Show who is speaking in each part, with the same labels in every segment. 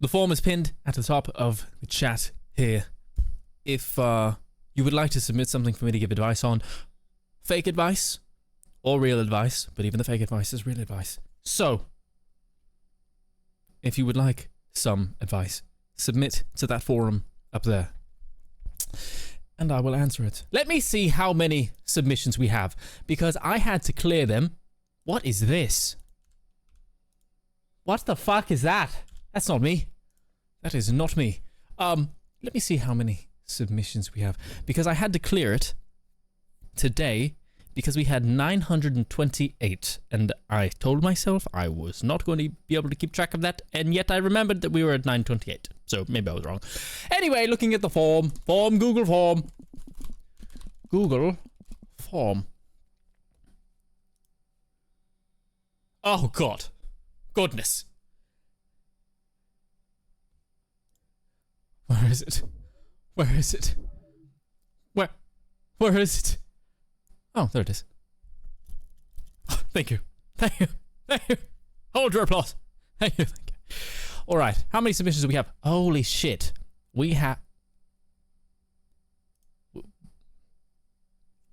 Speaker 1: The form is pinned at the top of the chat here. If you would like to submit something for me to give advice on, fake advice or real advice, but even the fake advice is real advice. So, if you would like some advice, submit to that forum up there, and I will answer it. Let me see how many submissions we have, because I had to clear them. What is this? What the fuck is that? That's not me. That is not me. Let me see how many submissions we have, because I had to clear it today because we had 928, and I told myself I was not going to be able to keep track of that, and yet I remembered that we were at 928, so maybe I was wrong. Anyway, looking at the form, Google form. Oh god, goodness. Where is it? Where is it? Where is it? Oh, there it is. Oh, thank you. Thank you. Thank you. Hold your applause. Thank you. Thank you. All right. How many submissions do we have? Holy shit. We have...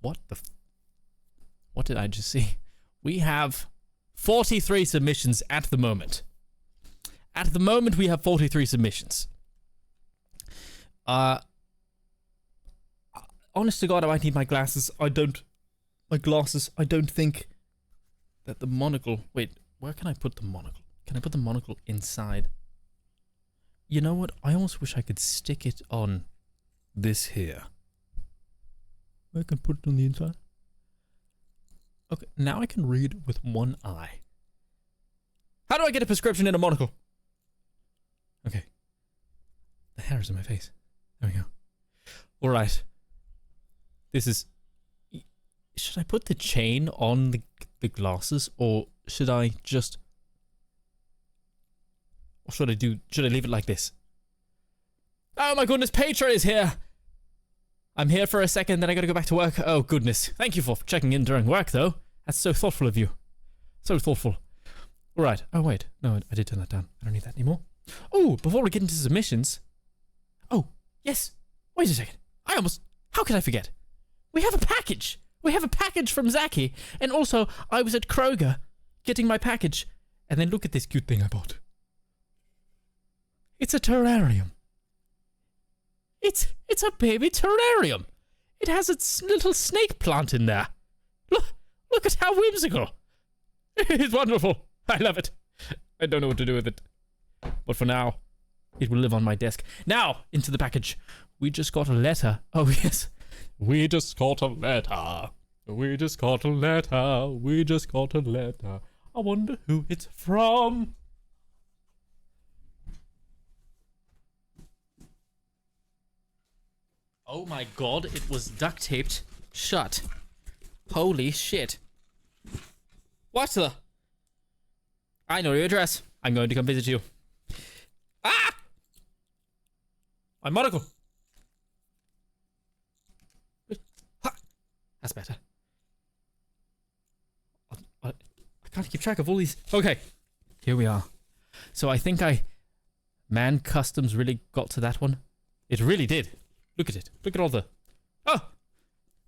Speaker 1: What the... What did I just see? We have 43 submissions at the moment. At the moment, we have 43 submissions. Honest to God, I might need my glasses. I don't think that the monocle... Wait, where can I put the monocle? Can I put the monocle inside? You know what? I almost wish I could stick it on this here. I can put it on the inside. Okay, now I can read with one eye. How do I get a prescription in a monocle? Okay. The hair is in my face. There we go. Alright. This is... Should I put the chain on the glasses, or should I just... What should I do? Should I leave it like this? Oh my goodness, Petra is here! I'm here for a second, then I gotta go back to work. Oh goodness. Thank you for checking in during work, though. That's so thoughtful of you. So thoughtful. Alright. Oh wait. No, I did turn that down. I don't need that anymore. Oh, before we get into submissions... Oh, yes. Wait a second. How could I forget? We have a package! We have a package from Zaki, and also I was at Kroger getting my package, and then look at this cute thing I bought. It's a terrarium. It's a baby terrarium. It has its little snake plant in there. Look at how whimsical. It's wonderful. I love it. I don't know what to do with it, but for now, it will live on my desk. Now, into the package. We just got a letter. Oh yes. We just got a letter. We just got a letter. We just got a letter. I wonder who it's from. Oh my god, it was duct taped shut. Holy shit. What the? I know your address. I'm going to come visit you. Ah! My monocle. That's better. I can't keep track of all these. Okay, here we are. So I think Man Customs really got to that one. It really did. Look at it. Look at all the... Oh!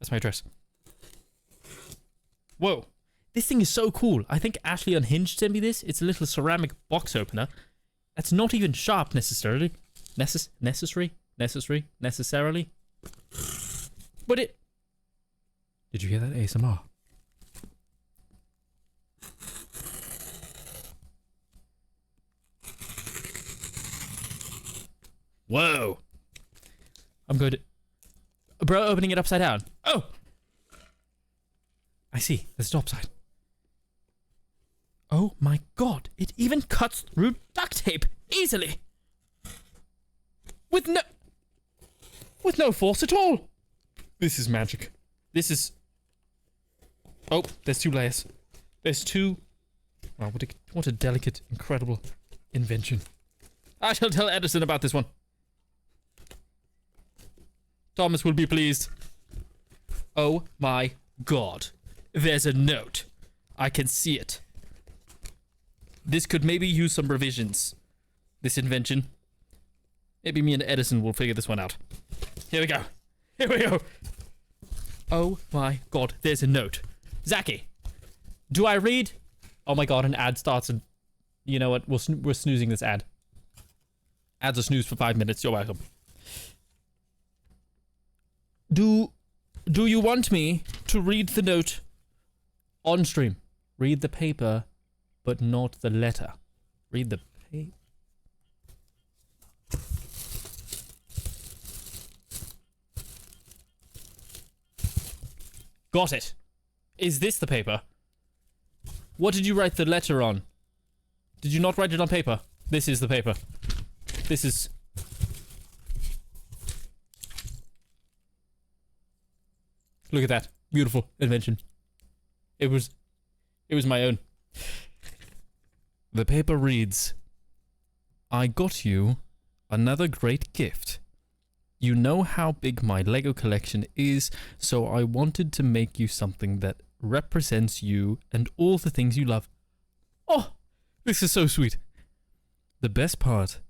Speaker 1: That's my address. Whoa. This thing is so cool. I think Ashley Unhinged sent me this. It's a little ceramic box opener. That's not even sharp necessarily. Necessarily. But it... Did you hear that ASMR? Whoa. I'm going to... Bro, opening it upside down. Oh! I see. There's the top side. Oh my god. It even cuts through duct tape easily. With no force at all. This is magic. This is... Oh, there's 2 layers. There's 2... Wow, what a delicate, incredible invention. I shall tell Edison about this one. Thomas will be pleased. Oh my god. There's a note. I can see it. This could maybe use some revisions. this invention. Maybe me and Edison will figure this one out. Here we go. Here we go. Oh my god, there's a note. Zachy, do I read? Oh my god, an ad starts and... You know what? We're snoozing this ad. Ads are snoozed for 5 minutes. You're welcome. Do you want me to read the note on stream? Read the paper, but not the letter. Read the paper. Got it. Is this the paper? What did you write the letter on? Did you not write it on paper? This is the paper. This is... Look at that. Beautiful invention. It was my own. The paper reads, I got you another great gift. You know how big my Lego collection is, so I wanted to make you something that represents you and all the things you love. Oh, this is so sweet. The best part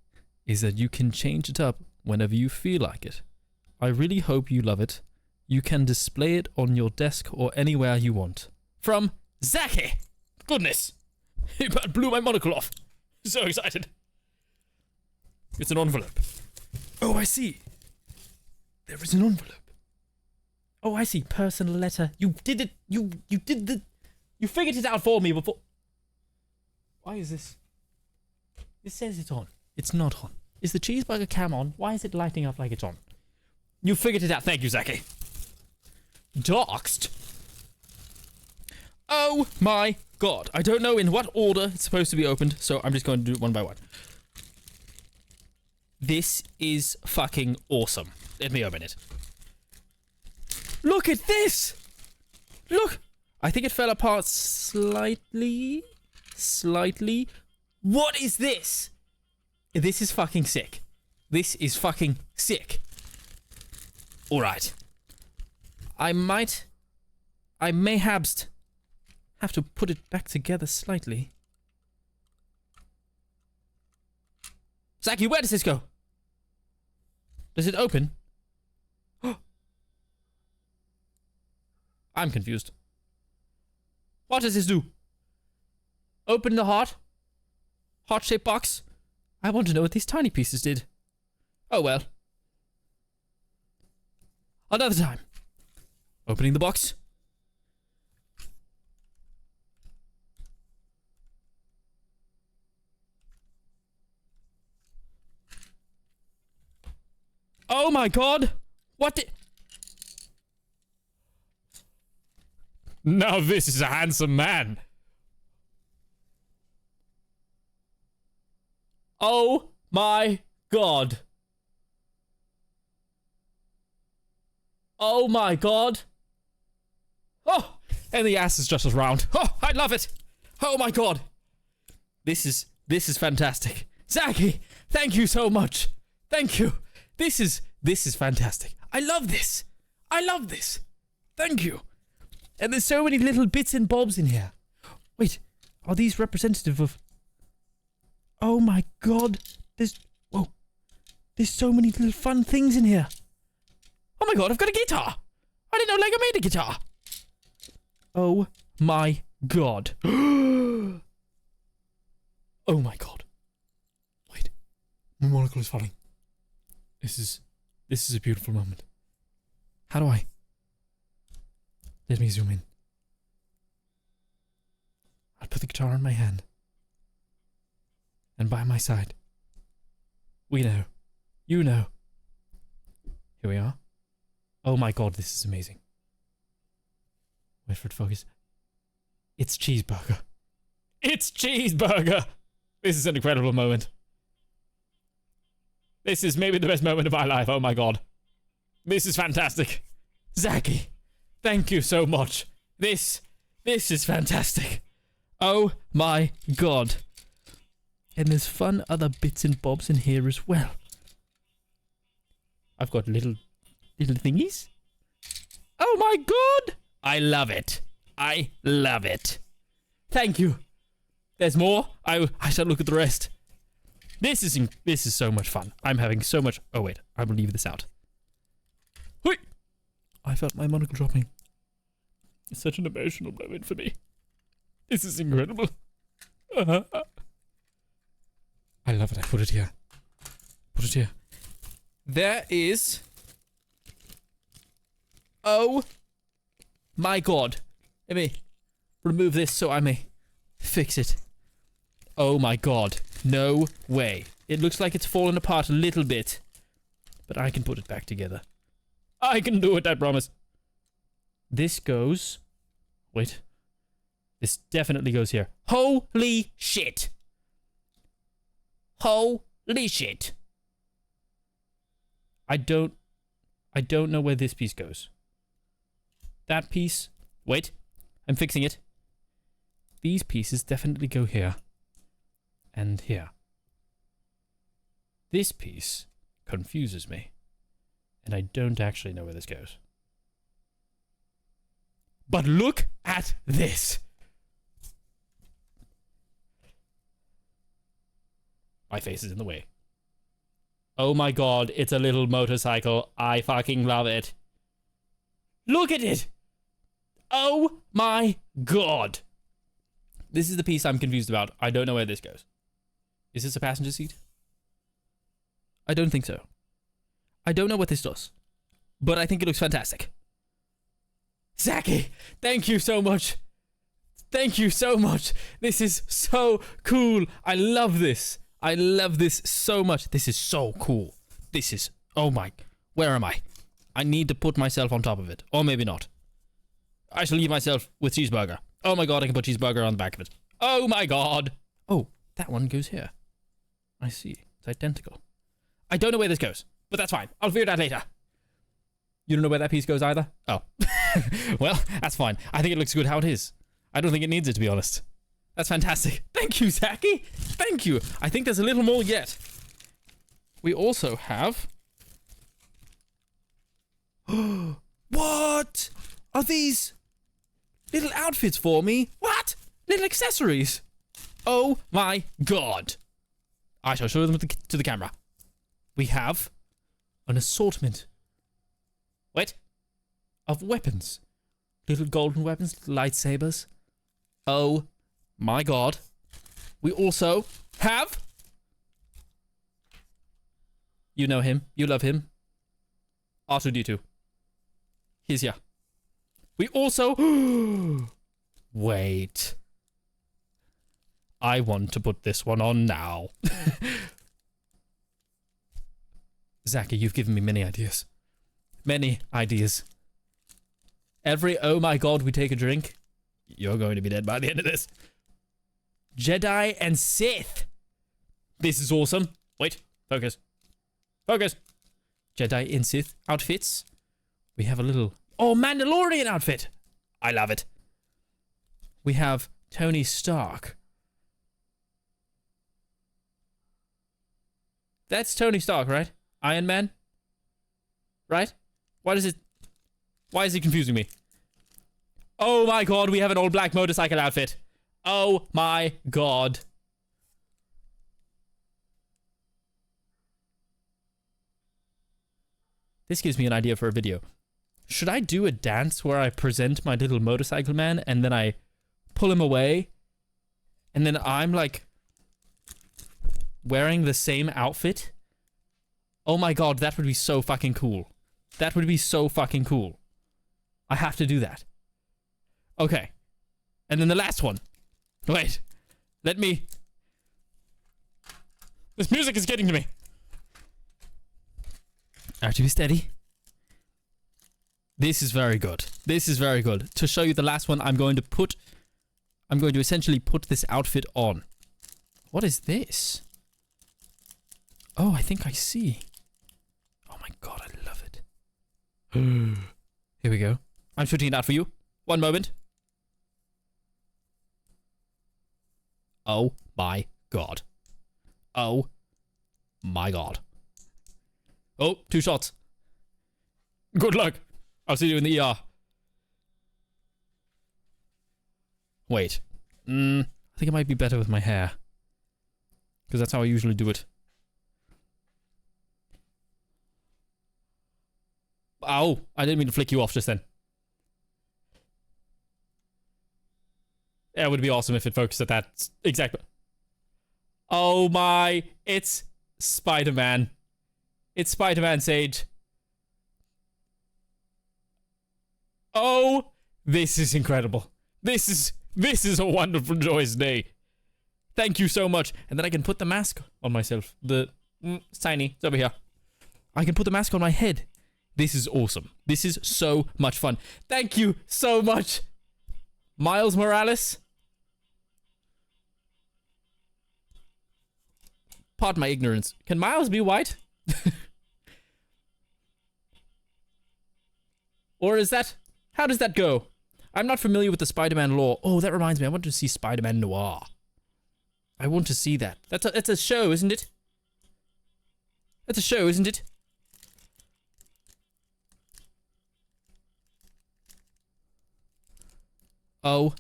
Speaker 1: is that you can change it up whenever you feel like it. I really hope you love it. You can display it on your desk or anywhere you want. From Zachy! Goodness! He about blew my monocle off. So excited. It's an envelope. Oh, I see. There is an envelope. Oh, I see. Personal letter. You did it. You figured it out for me before. Why is this? It says it's on. It's not on. Is the cheeseburger cam on? Why is it lighting up like it's on? You figured it out. Thank you, Zachy. Doxed. Oh my god. I don't know in what order it's supposed to be opened, so I'm just going to do it one by one. This is fucking awesome. Let me open it. Look at this! Look! I think it fell apart slightly. Slightly. What is this? This is fucking sick. This is fucking sick. Alright. I may have to put it back together slightly. Zachy, where does this go? Does it open? I'm confused. What does this do? Open the heart-shaped box? I want to know what these tiny pieces did. Oh well. Another time. Opening the box. Oh my god! What the... Now this is a handsome man. Oh my god. Oh my god. Oh, and the ass is just as round. Oh, I love it. Oh my god. This is fantastic. Zachy, thank you so much. Thank you. This is fantastic. I love this. I love this. Thank you. And there's so many little bits and bobs in here. Wait, are these representative of... Oh my god. Whoa. There's so many little fun things in here. Oh my god, I've got a guitar. I didn't know Lego made a guitar. Oh my god. Oh my god. Wait. My monocle is falling. This is a beautiful moment. How do I... Let me zoom in. I'll put the guitar in my hand. And by my side. We know. You know. Here we are. Oh my god, this is amazing. Wait for it to focus. It's cheeseburger. It's cheeseburger! This is an incredible moment. This is maybe the best moment of my life. Oh my god. This is fantastic. Zachy, thank you so much. This is fantastic. Oh my god. And there's fun other bits and bobs in here as well. I've got little thingies. Oh my god! I love it. I love it. Thank you. There's more. I shall look at the rest. This is so much fun. I'm having so much... Oh, wait. I will leave this out. Hui! I felt my monocle dropping. It's such an emotional moment for me. This is incredible. I love it. I put it here. Put it here. There is... Oh my god. Let me remove this so I may fix it. Oh my god. No way. It looks like it's fallen apart a little bit. But I can put it back together. I can do it, I promise. This goes... Wait. This definitely goes here. Holy shit. Holy shit. I don't know where this piece goes. That piece... Wait. I'm fixing it. These pieces definitely go here. And here. This piece confuses me. And I don't actually know where this goes. But look at this! My face is in the way. Oh my god, it's a little motorcycle. I fucking love it. Look at it! Oh my god! This is the piece I'm confused about. I don't know where this goes. Is this a passenger seat? I don't think so. I don't know what this does. But I think it looks fantastic. Zaki, thank you so much. Thank you so much. This is so cool. I love this. I love this so much. This is so cool. This is... Oh my... Where am I? I need to put myself on top of it. Or maybe not. I shall leave myself with cheeseburger. Oh my god, I can put cheeseburger on the back of it. Oh my god. Oh, that one goes here. I see. It's identical. I don't know where this goes, but that's fine. I'll figure it out later. You don't know where that piece goes either? Oh. Well, that's fine. I think it looks good how it is. I don't think it needs it, to be honest. That's fantastic. Thank you, Zaki. Thank you. I think there's a little more yet. We also have... What? Are these little outfits for me? What? Little accessories? Oh my god. I shall show them to the camera. We have an assortment. Wait. Of weapons. Little golden weapons, lightsabers. Oh my god. We also have... You know him. You love him. R2-D2. He's here. We also... Wait. I want to put this one on now. Zaki, you've given me many ideas. Many ideas. Every oh my god we take a drink, you're going to be dead by the end of this. Jedi and Sith. This is awesome. Wait, focus. Focus. Jedi and Sith outfits. We have a little... Oh, Mandalorian outfit. I love it. We have Tony Stark. That's Tony Stark, right? Iron Man? Right? Why is it confusing me? Oh my god, we have an all black motorcycle outfit. Oh my god. This gives me an idea for a video. Should I do a dance where I present my little motorcycle man and then I pull him away? And then I'm like wearing the same outfit? Oh my god, that would be so fucking cool. That would be so fucking cool. I have to do that. Okay. And then the last one. Wait. Let me... This music is getting to me. R2, steady. This is very good. This is very good. To show you the last one, I'm going to essentially put this outfit on. What is this? Oh, I think I see. Oh my god, I love it. Here we go. I'm shooting it out for you. One moment. Oh my god. Oh my god. Oh, 2 shots. Good luck. I'll see you in the ER. Wait. I think it might be better with my hair. because that's how I usually do it. Ow, I didn't mean to flick you off just then. It would be awesome if it focused at that exact... Oh my, it's Spider-Man. It's Spider-Man, Sage. Oh, this is incredible. This is a wonderful, joyous day. Thank you so much. And then I can put the mask on myself. It's tiny. It's over here. I can put the mask on my head. This is awesome. This is so much fun. Thank you so much, Miles Morales. Pardon my ignorance. Can Miles be white? Or is that... How does that go? I'm not familiar with the Spider-Man lore. Oh, that reminds me. I want to see Spider-Man Noir. I want to see that. That's a show, isn't it? That's a show, isn't it? Oh,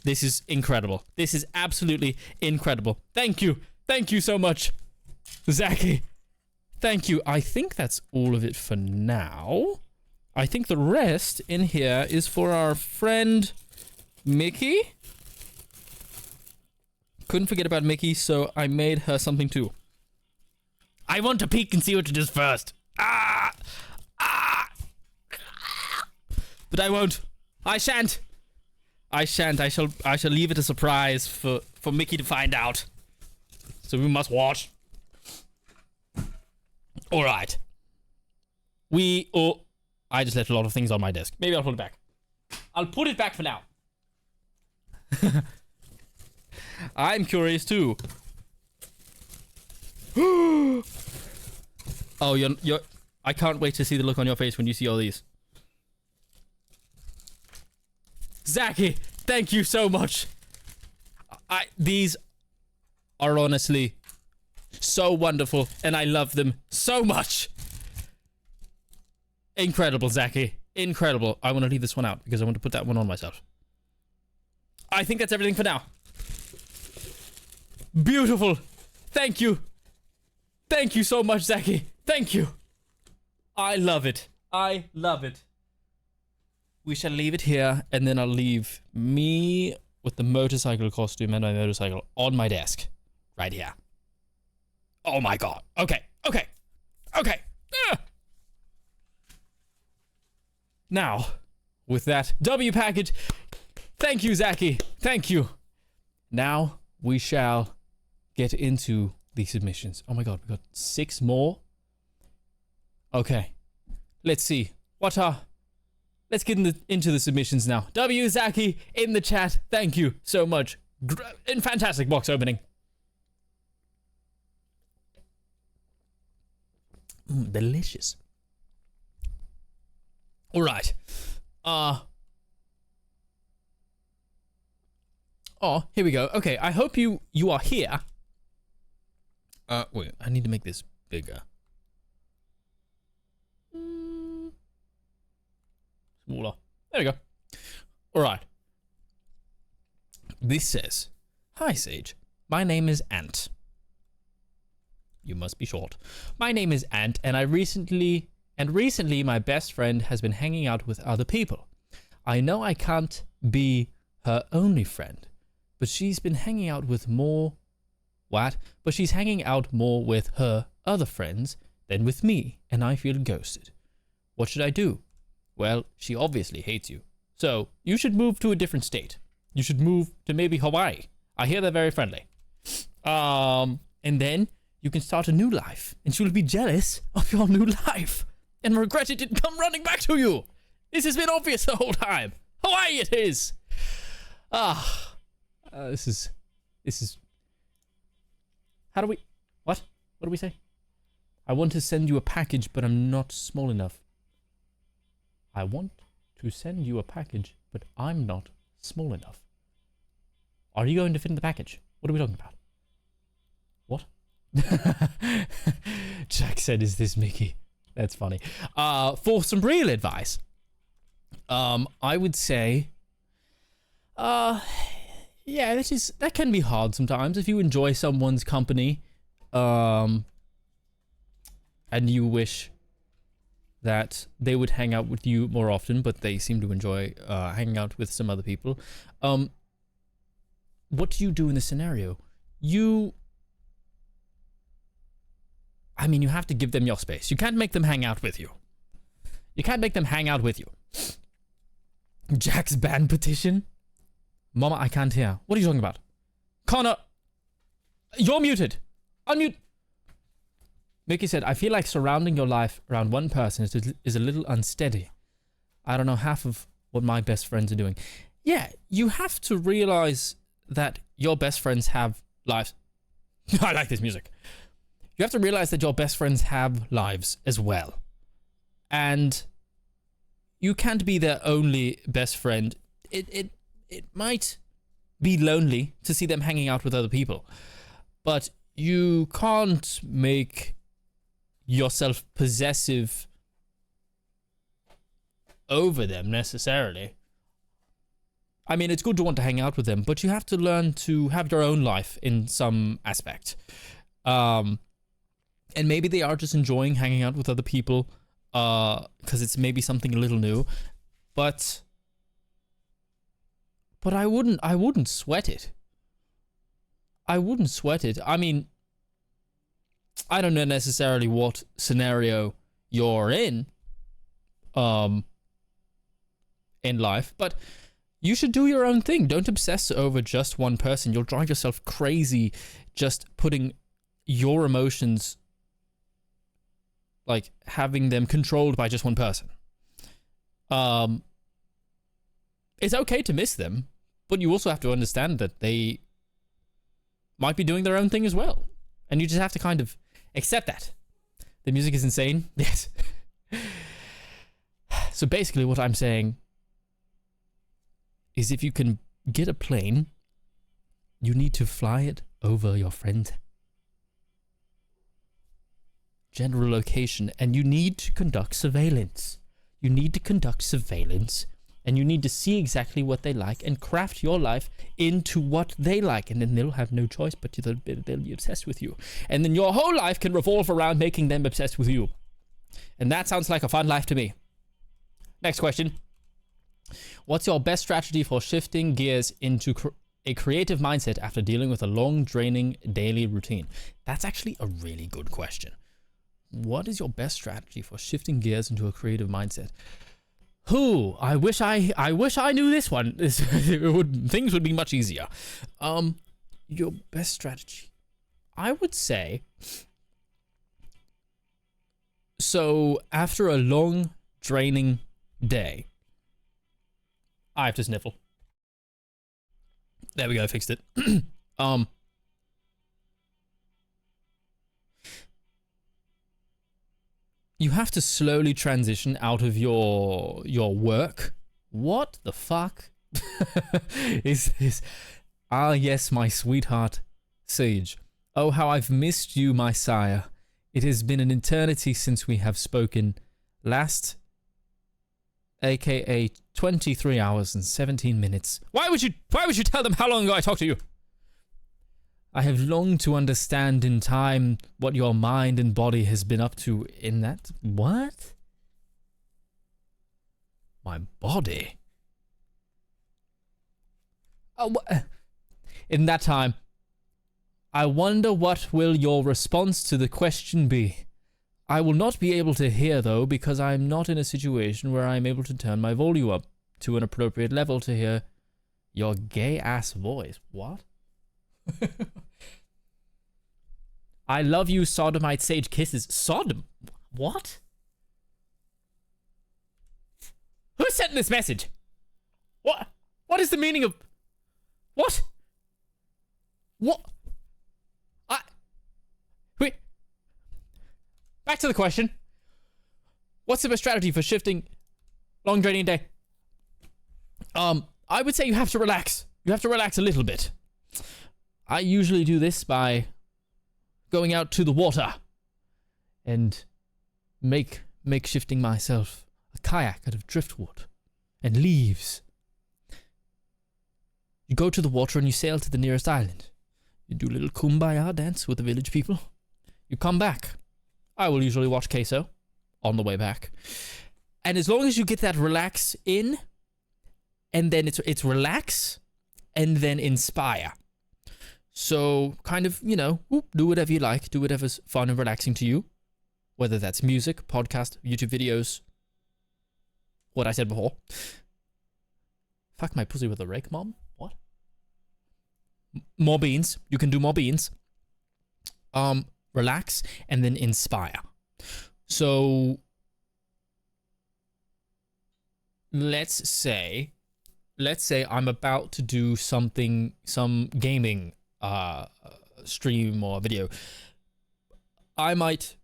Speaker 1: this is incredible. This is absolutely incredible. Thank you. Thank you so much, Zaki. Thank you. I think that's all of it for now. I think the rest in here is for our friend Mickey. Couldn't forget about Mickey, so I made her something too. I want to peek and see what it is first. But I won't. I shan't. I shan't. I shall leave it a surprise for Mickey to find out. So we must watch. All right. I just left a lot of things on my desk. Maybe I'll put it back. I'll put it back for now. I'm curious too. Oh, you're. I can't wait to see the look on your face when you see all these. Zaki, thank you so much. These are honestly so wonderful, and I love them so much. Incredible, Zaki. Incredible. I want to leave this one out because I want to put that one on myself. I think that's everything for now. Beautiful. Thank you. Thank you so much, Zaki. Thank you. I love it. I love it. We shall leave it here, and then I'll leave me with the motorcycle costume and my motorcycle on my desk. Right here. Oh my god. Okay. Okay. Okay. Now, with that W package, thank you, Zaki. Thank you. Now, we shall get into the submissions. Oh my god, we got 6 more. Okay. Let's see. Let's get into the submissions now. W, Zaki, in the chat. Thank you so much. And fantastic box opening. Delicious. All right. Oh, here we go. Okay, I hope you are here. Wait, I need to make this bigger. Smaller. There we go. All right. This says, "Hi, Sage. My name is Ant." You must be short. "My name is Ant, and recently my best friend has been hanging out with other people. I know I can't be her only friend, but she's been hanging out with more... What? But she's hanging out more with her other friends than with me, and I feel ghosted. What should I do? Well, she obviously hates you. So, you should move to a different state. You should move to maybe Hawaii. I hear they're very friendly. And then you can start a new life, and she'll be jealous of your new life and regret it didn't come running back to you. This has been obvious the whole time. Hawaii it is. This is... How do we... What? What do we say? I want to send you a package, but I'm not small enough. I want to send you a package, but I'm not small enough. Are you going to fit in the package? What are we talking about? What? Jack said, "Is this Mickey?" That's funny. For some real advice, I would say, Yeah, that can be hard sometimes if you enjoy someone's company, and you wish that they would hang out with you more often, but they seem to enjoy hanging out with some other people. What do you do in this scenario? I mean, you have to give them your space. You can't make them hang out with you. Jack's ban petition? Mama, I can't hear. What are you talking about? Connor, you're muted. Unmute. Mickey said, I feel like surrounding your life around one person is a little unsteady. I don't know half of what my best friends are doing. Yeah, you have to realize that your best friends have lives. I like this music. You have to realize that your best friends have lives as well. And you can't be their only best friend. It might be lonely to see them hanging out with other people, but you can't make yourself possessive over them necessarily. I mean, it's good to want to hang out with them, but you have to learn to have your own life in some aspect. And maybe they are just enjoying hanging out with other people because it's maybe something a little new, but I wouldn't sweat it. I wouldn't sweat it. I mean, I don't know necessarily what scenario you're in life, but you should do your own thing. Don't obsess over just one person. You'll drive yourself crazy just putting your emotions, like having them controlled by just one person. It's okay to miss them, but you also have to understand that they might be doing their own thing as well. And you just have to kind of accept that. The music is insane. Yes. So basically what I'm saying is if you can get a plane, you need to fly it over your friend's general location, and you need to conduct surveillance. You need to conduct surveillance, and you need to see exactly what they like and craft your life into what they like, and then they'll have no choice but they'll be obsessed with you. And then your whole life can revolve around making them obsessed with you. And that sounds like a fun life to me. Next question. What's your best strategy for shifting gears into a creative mindset after dealing with a long, draining daily routine? That's actually a really good question. What is your best strategy for shifting gears into a creative mindset? I wish I knew this one. Things would be much easier. Your best strategy, I would say. So after a long, draining day, I have to sniffle. There we go, fixed it. You have to slowly transition out of your work. What the fuck is this? Ah, yes, my sweetheart, Sage. Oh, how I've missed you, my sire. It has been an eternity since we have spoken last, aka 23 hours and 17 minutes. Why would you tell them how long ago I talked to you? I have longed to understand in time what your mind and body has been up to in that. What? My body? Oh, in that time, I wonder what will your response to the question be. I will not be able to hear, though, because I am not in a situation where I am able to turn my volume up to an appropriate level to hear your gay-ass voice. What? I love you, sodomite Sage kisses. Sodom? What? Who sent this message? What? What is the meaning of... What? What? Wait. Back to the question. What's the best strategy for shifting long draining day? I would say you have to relax. You have to relax a little bit. I usually do this by going out to the water and makeshifting myself a kayak out of driftwood and leaves. You go to the water and you sail to the nearest island. You do a little kumbaya dance with the village people. You come back. I will usually watch Queso on the way back. And as long as you get that relax in, and then it's relax, and then inspire. So kind of, you know, do whatever you like. Do whatever's fun and relaxing to you. Whether that's music, podcast, YouTube videos. What I said before. Fuck my pussy with a rake, mom? What? More beans. You can do more beans. Relax and then inspire. So let's say I'm about to do some gaming stream or video. I might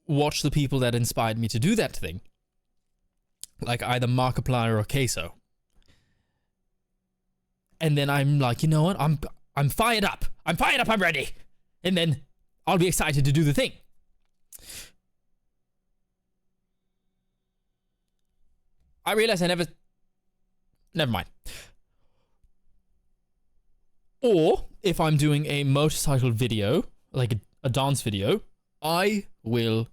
Speaker 1: watch the people that inspired me to do that thing, like either Markiplier or Queso. And then I'm like, you know what? I'm fired up. I'm ready. And then I'll be excited to do the thing. I realize never mind. Or if I'm doing a motorcycle video, like a dance video, I will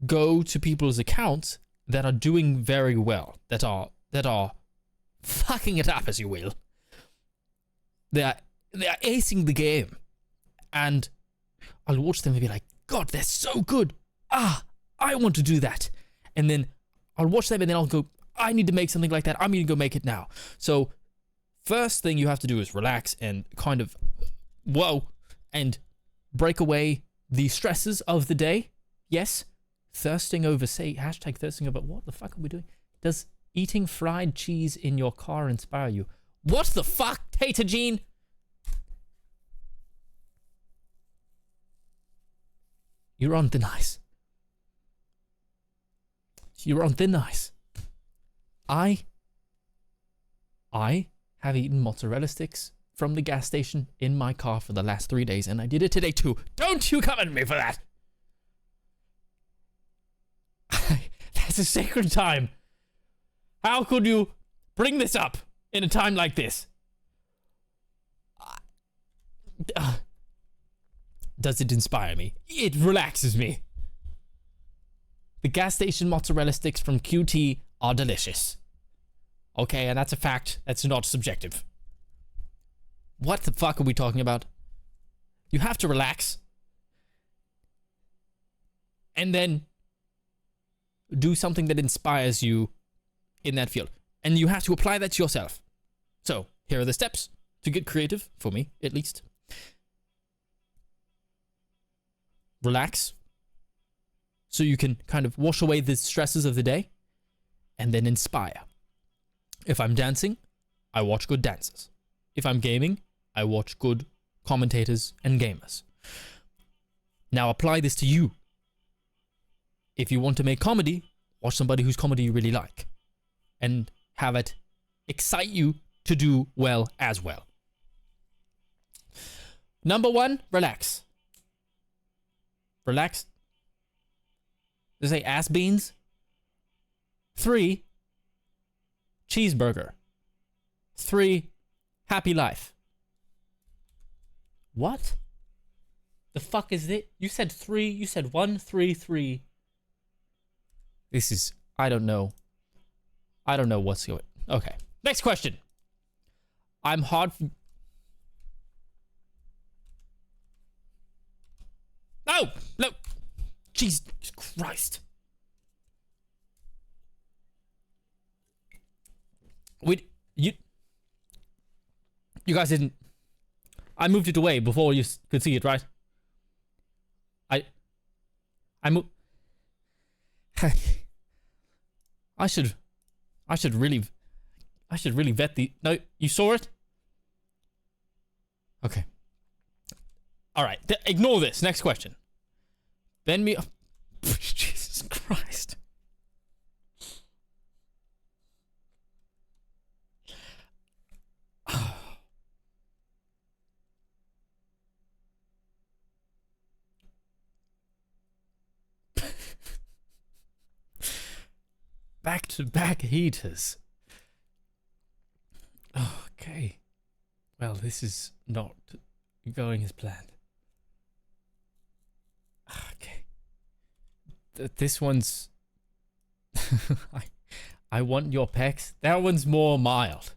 Speaker 1: go to people's accounts that are doing very well, that are fucking it up, as you will. They are acing the game, and I'll watch them and be like, God, they're so good. I want to do that. And then I'll watch them and then I'll go, I need to make something like that. I'm going to go make it now. So first thing you have to do is relax and kind of, and break away the stresses of the day. Yes, thirsting over, hashtag thirsting over, what the fuck are we doing? Does eating fried cheese in your car inspire you? What the fuck, Tater Jean? You're on thin ice. You're on thin ice. I have eaten mozzarella sticks from the gas station in my car for the last 3 days, and I did it today too. Don't you come at me for that. That's a sacred time. How could you bring this up in a time like this? Does it inspire me? It relaxes me. The gas station mozzarella sticks from QT are delicious. Okay, and that's a fact. That's not subjective. What the fuck are we talking about? You have to relax. And then do something that inspires you in that field. And you have to apply that to yourself. So, here are the steps to get creative, for me, at least. Relax. So you can kind of wash away the stresses of the day. And then inspire. If I'm dancing, I watch good dancers. If I'm gaming, I watch good commentators and gamers. Now apply this to you. If you want to make comedy, watch somebody whose comedy you really like. And have it excite you to do well as well. Number 1, relax. Relax. Does it say ass beans? 3, cheeseburger. 3, happy life. What? The fuck is it? You said 3, you said 1, 3, 3. This is, I don't know what's going. Okay. Next question. I'm hard. No. Jesus Christ. You guys didn't. I moved it away before you could see it, right? I moved. I should really vet the. No, you saw it? Okay. All right. Ignore this. Next question. Bend me. Jesus Christ. Back-to-back heaters. Okay. Well, this is not going as planned. Okay. This one's... I want your pecs. That one's more mild.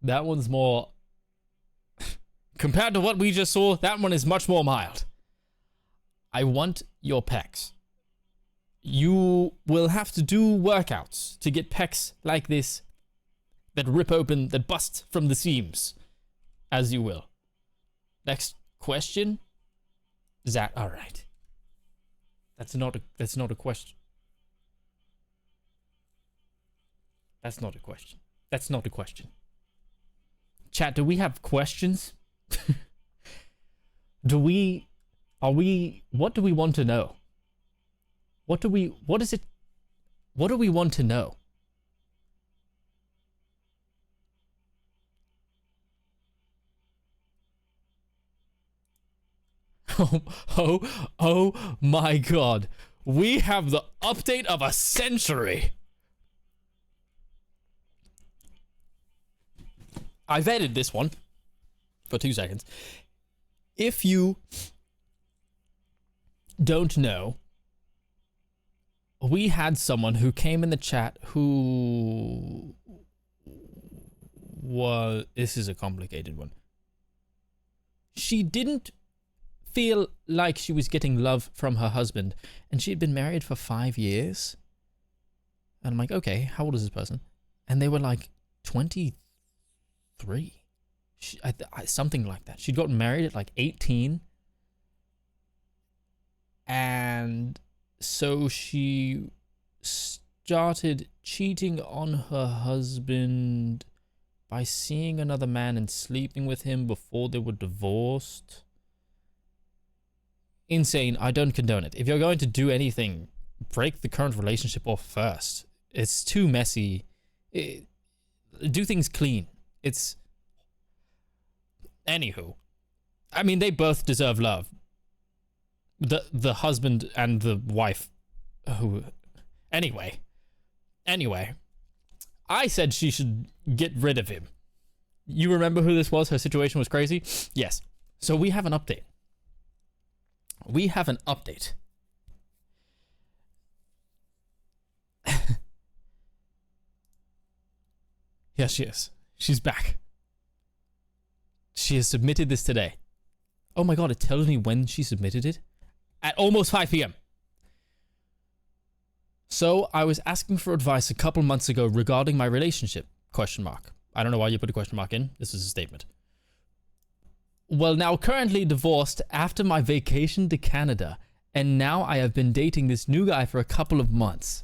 Speaker 1: That one's more... Compared to what we just saw, that one is much more mild. I want your pecs. You will have to do workouts to get pecs like this that rip open, that bust from the seams, as you will. Next question. Is that all right? That's not a question. That's not a question. That's not a question. Chat, do we have questions? What do we want to know? What do we want to know? Oh my God. We have the update of a century. I vetted this one for 2 seconds. If you don't know, we had someone who came in the chat who was... This is a complicated one. She didn't feel like she was getting love from her husband, and she had been married for 5 years. And I'm like, okay, how old is this person? And they were like 23. Something like that. She'd gotten married at like 18. And so she started cheating on her husband by seeing another man and sleeping with him before they were divorced. Insane. I don't condone it. If you're going to do anything, break the current relationship off first. It's too messy. Do things clean. It's... Anywho. I mean, they both deserve love. The husband and the wife who... Anyway. I said she should get rid of him. You remember who this was? Her situation was crazy? Yes. So we have an update. Yes, she is. She's back. She has submitted this today. Oh my God, it tells me when she submitted it. At almost 5 p.m. So I was asking for advice a couple months ago regarding my relationship, ? I don't know why you put a question mark in. This is a statement. Well, now currently divorced after my vacation to Canada, and now I have been dating this new guy for a couple of months.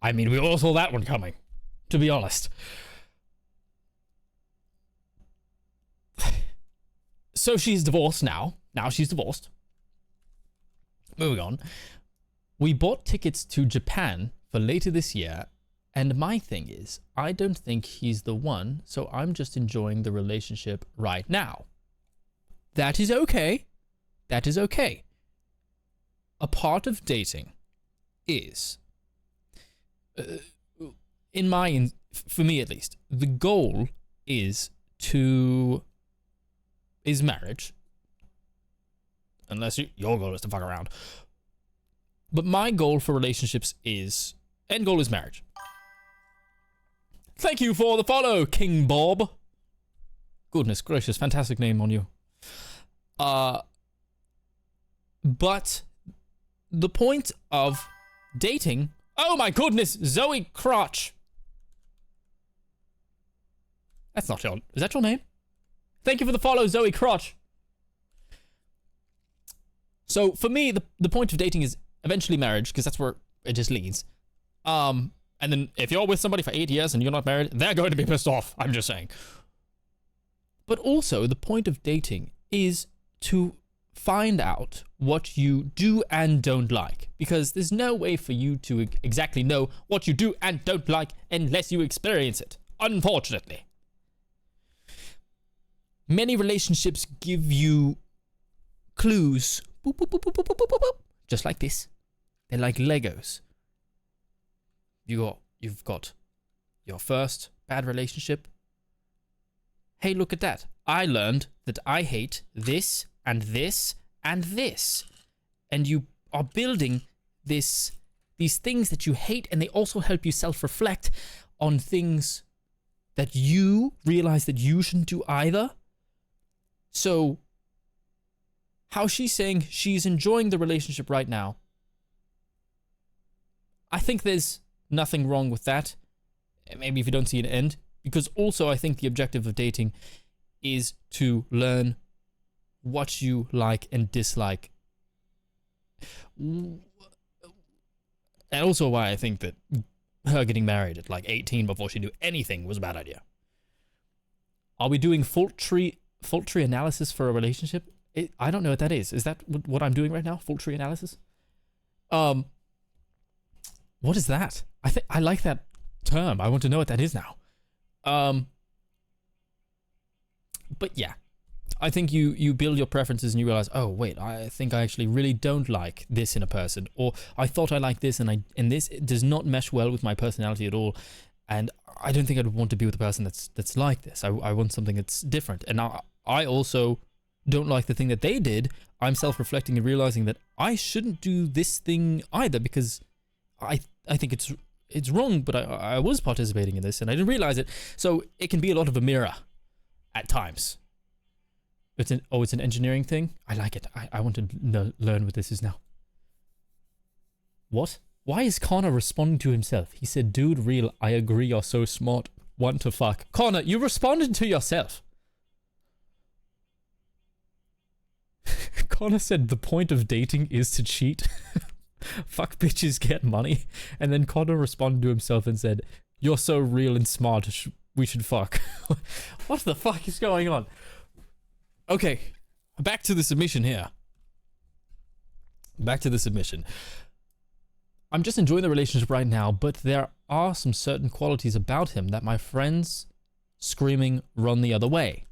Speaker 1: I mean, we all saw that one coming, to be honest. So she's divorced now. Now she's divorced. Moving on. We bought tickets to Japan for later this year, and my thing is, I don't think he's the one, so I'm just enjoying the relationship right now. That is okay. That is okay. A part of dating is, for me at least, the goal is marriage. Unless your goal is to fuck around. But my goal for relationships is, end goal is marriage. Thank you for the follow, King Bob. Goodness gracious, fantastic name on you. But the point of dating... Oh my goodness, Zoe Crotch. That's not your... Is that your name? Thank you for the follow, Zoe Crotch. So for me, the point of dating is eventually marriage, because that's where it just leads. And then if you're with somebody for 8 years and you're not married, they're going to be pissed off. I'm just saying. But also, the point of dating is to find out what you do and don't like. Because there's no way for you to exactly know what you do and don't like unless you experience it. Unfortunately. Many relationships give you clues. Boop, boop, boop, boop, boop, boop, boop, boop. Just like this. They're like Legos. You've got your first bad relationship. Hey, look at that. I learned that I hate this and this and this. And you are building these things that you hate, and they also help you self-reflect on things that you realize that you shouldn't do either. So, how she's saying she's enjoying the relationship right now, I think there's nothing wrong with that. Maybe if you don't see an end. Because also I think the objective of dating is to learn what you like and dislike. And also why I think that her getting married at like 18 before she knew anything was a bad idea. Are we doing fault tree analysis for a relationship? I don't know what that is. Is that what I'm doing right now? Fault tree analysis? What is that? I like that term. I want to know what that is now. But yeah, I think you build your preferences and you realize, oh wait, I think I actually really don't like this in a person, or I thought I liked this and this does not mesh well with my personality at all, and I don't think I'd want to be with a person that's like this. I want something that's different, and now I also don't like the thing that they did. I'm self-reflecting and realizing that I shouldn't do this thing either, because I think it's wrong, but I was participating in this and I didn't realize it. So it can be a lot of a mirror at times. It's an engineering thing. I like it. I want to learn what this is now. What? Why is Connor responding to himself? He said, dude, real, I agree, you're so smart. Want to fuck. Connor, you responded to yourself. Connor said the point of dating is to cheat. Fuck bitches, get money. And then Connor responded to himself and said, you're so real and smart, we should fuck. What the fuck is going on? Okay, back to the submission here. Back to the submission. I'm just enjoying the relationship right now, but there are some certain qualities about him that my friends screaming run the other way.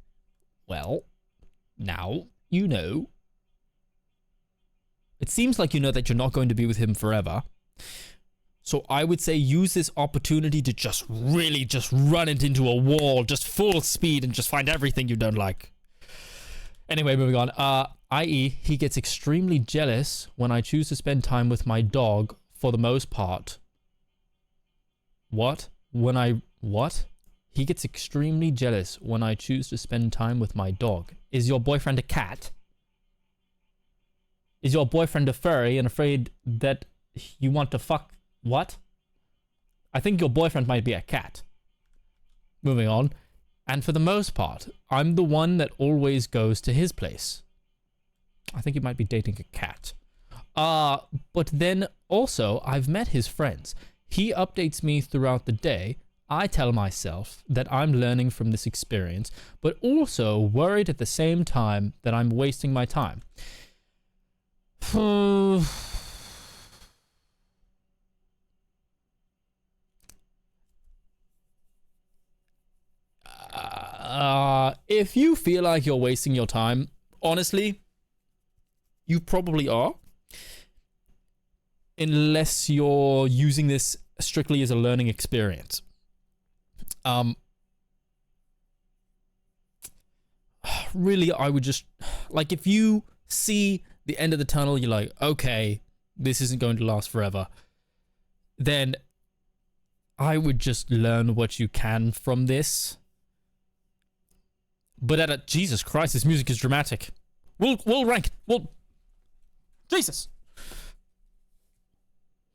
Speaker 1: Well, now you know. It seems like you know that you're not going to be with him forever. So I would say use this opportunity to just really just run it into a wall, just full speed, and just find everything you don't like. Anyway, moving on. I.e., he gets extremely jealous when I choose to spend time with my dog for the most part. What? What? He gets extremely jealous when I choose to spend time with my dog. Is your boyfriend a cat? Is your boyfriend a furry and afraid that you want to fuck? What? I think your boyfriend might be a cat. Moving on. And for the most part, I'm the one that always goes to his place. I think he might be dating a cat. But then also, I've met his friends. He updates me throughout the day. I tell myself that I'm learning from this experience, but also worried at the same time that I'm wasting my time. If you feel like you're wasting your time, honestly, you probably are. Unless you're using this strictly as a learning experience. Really, I would just, like, if you see the end of the tunnel, you're like, okay, this isn't going to last forever, then I would just learn what you can from this. But Jesus Christ, this music is dramatic. We'll rank it. Jesus.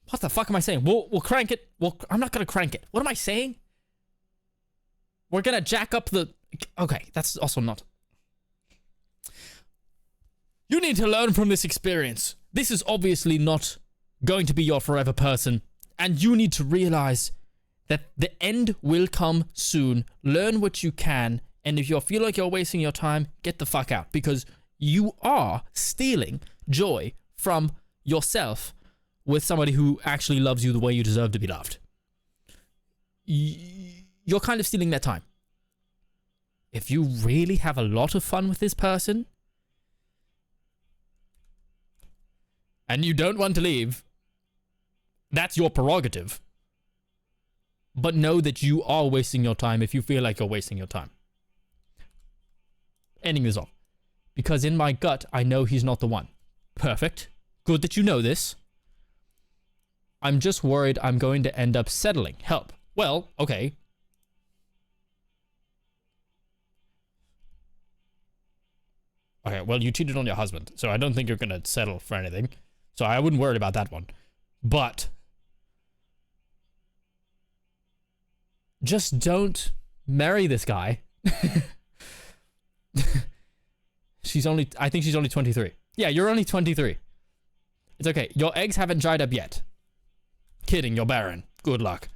Speaker 1: What the fuck am I saying? We'll crank it. I'm not gonna crank it. What am I saying? We're gonna jack up the... Okay, that's also not... You need to learn from this experience. This is obviously not going to be your forever person. And you need to realize that the end will come soon. Learn what you can. And if you feel like you're wasting your time, get the fuck out. Because you are stealing joy from yourself with somebody who actually loves you the way you deserve to be loved. You're kind of stealing their time. If you really have a lot of fun with this person, and you don't want to leave, that's your prerogative. but know that you are wasting your time if you feel like you're wasting your time. Ending this off. Because in my gut, I know he's not the one. Perfect. Good that you know this. I'm just worried I'm going to end up settling. Help. Well, okay. Okay, well, you cheated on your husband, so I don't think you're going to settle for anything. So I wouldn't worry about that one. But just don't marry this guy. I think she's only 23. Yeah, you're only 23. It's okay. Your eggs haven't dried up yet. Kidding, you're barren. Good luck.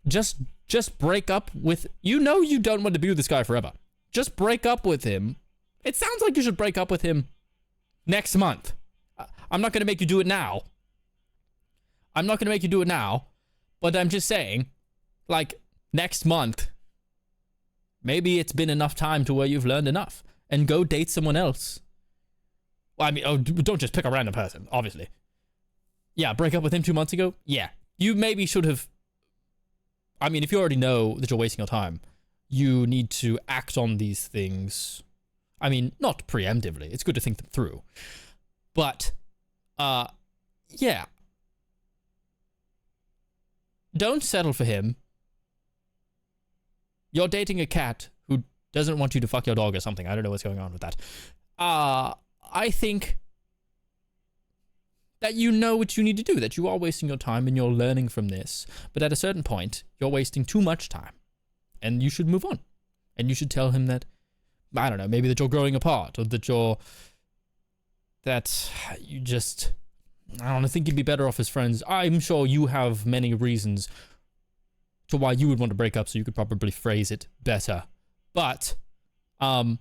Speaker 1: Just break up with, you don't want to be with this guy forever. Just break up with him. It sounds like you should break up with him next month. I'm not going to make you do it now. But I'm just saying, like, next month, maybe it's been enough time to where you've learned enough and go date someone else. Well, I mean, don't just pick a random person, obviously. Yeah, break up with him 2 months ago? Yeah. You maybe should have, I mean, if you already know that you're wasting your time, you need to act on these things. I mean, not preemptively. It's good to think them through. But, yeah. Don't settle for him. You're dating a cat who doesn't want you to fuck your dog or something. I don't know what's going on with that. I think that you know what you need to do, that you are wasting your time and you're learning from this. But at a certain point, you're wasting too much time. And you should move on. And you should tell him that, I don't know, maybe that you're growing apart, or that you just, I don't know, think you'd be better off as friends. I'm sure you have many reasons to why you would want to break up, so you could probably phrase it better. But, I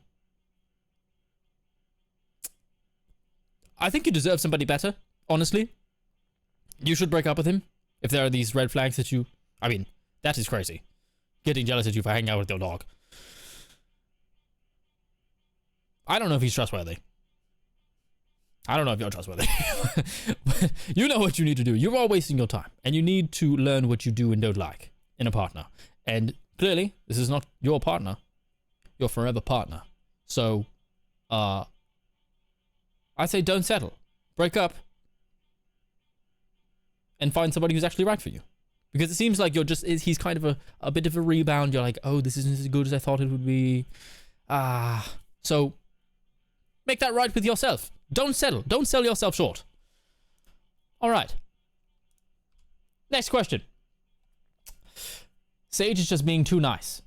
Speaker 1: think you deserve somebody better, honestly. You should break up with him if there are these red flags that you, I mean, that is crazy. Getting jealous at you for hanging out with your dog. I don't know if he's trustworthy. I don't know if you're trustworthy. But you know what you need to do. You're all wasting your time. And you need to learn what you do and don't like in a partner. And clearly, this is not your partner. Your forever partner. So, I say don't settle. Break up. And find somebody who's actually right for you. Because it seems like he's kind of a bit of a rebound. You're like, oh, this isn't as good as I thought it would be. So make that right with yourself. Don't settle. Don't sell yourself short. All right. Next question. Sage is just being too nice.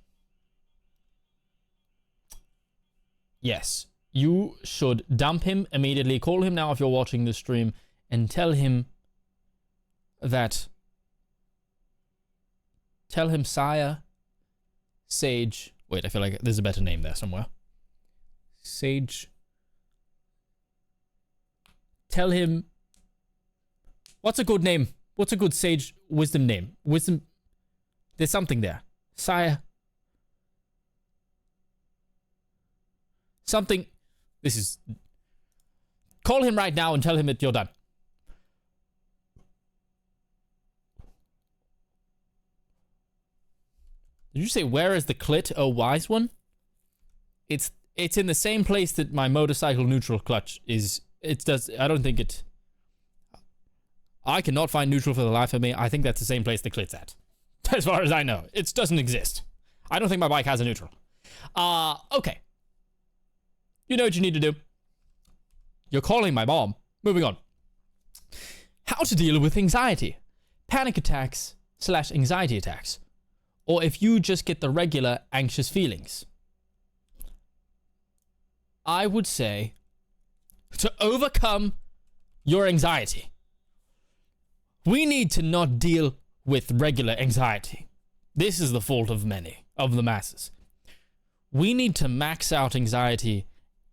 Speaker 1: Yes. You should dump him immediately. Call him now if you're watching the stream and tell him that... Tell him, Sire, Sage... Wait, I feel like there's a better name there somewhere. Sage... Tell him... What's a good name? What's a good sage wisdom name? Wisdom... There's something there. Sire... Something... This is... Call him right now and tell him that you're done. Did you say, where is the clit, oh wise one? It's in the same place that my motorcycle neutral clutch is. I don't think it... I cannot find neutral for the life of me. I think that's the same place the clit's at. As far as I know. It doesn't exist. I don't think my bike has a neutral. Okay. You know what you need to do. You're calling my mom. Moving on. How to deal with anxiety. Panic attacks / anxiety attacks. Or if you just get the regular anxious feelings. I would say to overcome your anxiety, we need to not deal with regular anxiety. This is the fault of many, of the masses. We need to max out anxiety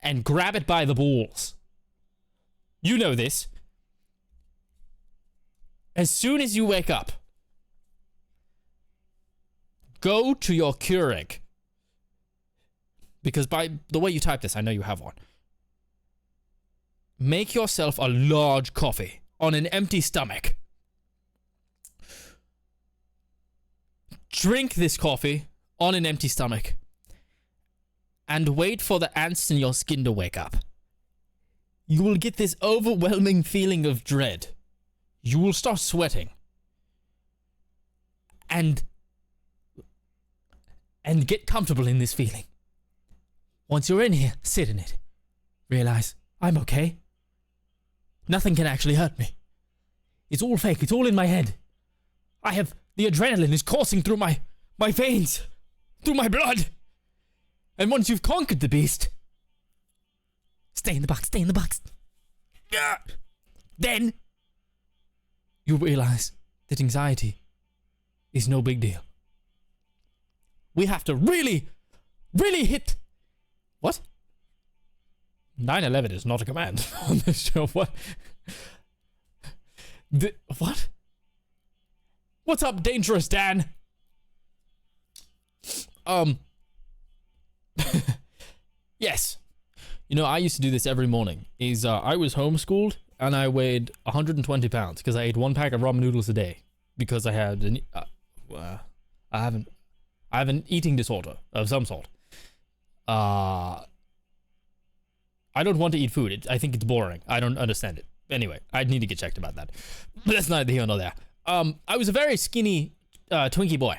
Speaker 1: and grab it by the balls. You know this. As soon as you wake up, go to your Keurig. Because by the way you type this, I know you have one. Make yourself a large coffee on an empty stomach. drink this coffee on an empty stomach and wait for the ants in your skin to wake up. You will get this overwhelming feeling of dread. You will start sweating. And get comfortable in this feeling. Once you're in here, sit in it. Realize, I'm okay. Nothing can actually hurt me. It's all fake. It's all in my head. The adrenaline is coursing through my veins, through my blood. And once you've conquered the beast, stay in the box. Then you realize that anxiety is no big deal. We have to really, really hit... What? 9/11 is not a command on this show. What? What? What's up, Dangerous Dan? Yes. You know, I used to do this every morning. I was homeschooled and I weighed 120 pounds because I ate 1 pack of ramen noodles a day because I had I have an eating disorder of some sort. I don't want to eat food. I think it's boring. I don't understand it. Anyway, I'd need to get checked about that. But that's neither here nor there. I was a very skinny Twinkie boy